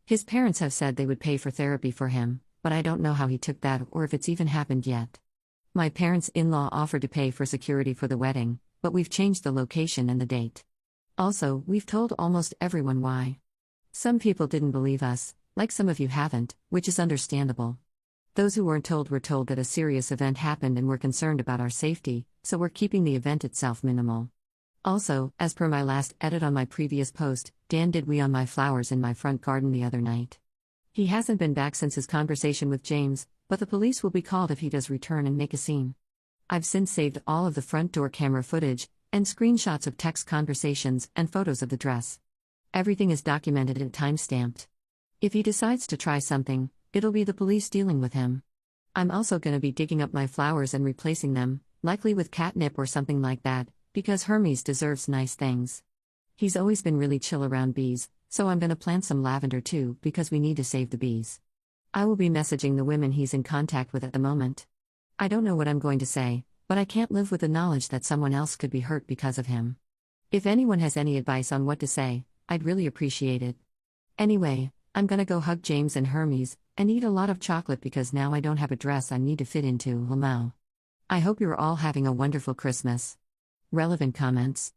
Speaker 3: His parents have said they would pay for therapy for him, but I don't know how he took that or if it's even happened yet. My parents' in-law offered to pay for security for the wedding, but we've changed the location and the date. Also, we've told almost everyone why. Some people didn't believe us, like some of you haven't, which is understandable. Those who weren't told were told that a serious event happened and were concerned about our safety, so we're keeping the event itself minimal. Also, as per my last edit on my previous post, Dan did wee on my flowers in my front garden the other night. He hasn't been back since his conversation with James, but the police will be called if he does return and make a scene. I've since saved all of the front door camera footage, and screenshots of text conversations and photos of the dress. Everything is documented and time-stamped. If he decides to try something, it'll be the police dealing with him. I'm also gonna be digging up my flowers and replacing them, likely with catnip or something like that, because Hermes deserves nice things. He's always been really chill around bees, so I'm gonna plant some lavender too because we need to save the bees. I will be messaging the women he's in contact with at the moment. I don't know what I'm going to say, but I can't live with the knowledge that someone else could be hurt because of him. If anyone has any advice on what to say, I'd really appreciate it. Anyway, I'm gonna go hug James and Hermes, and eat a lot of chocolate because now I don't have a dress I need to fit into. Lamau. I hope you're all having a wonderful Christmas. Relevant comments.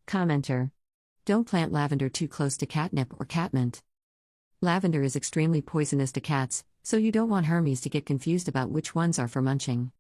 Speaker 3: Commenter. Don't plant lavender too close to catnip or catmint. Lavender is extremely poisonous to cats, so you don't want Hermes to get confused about which ones are for munching.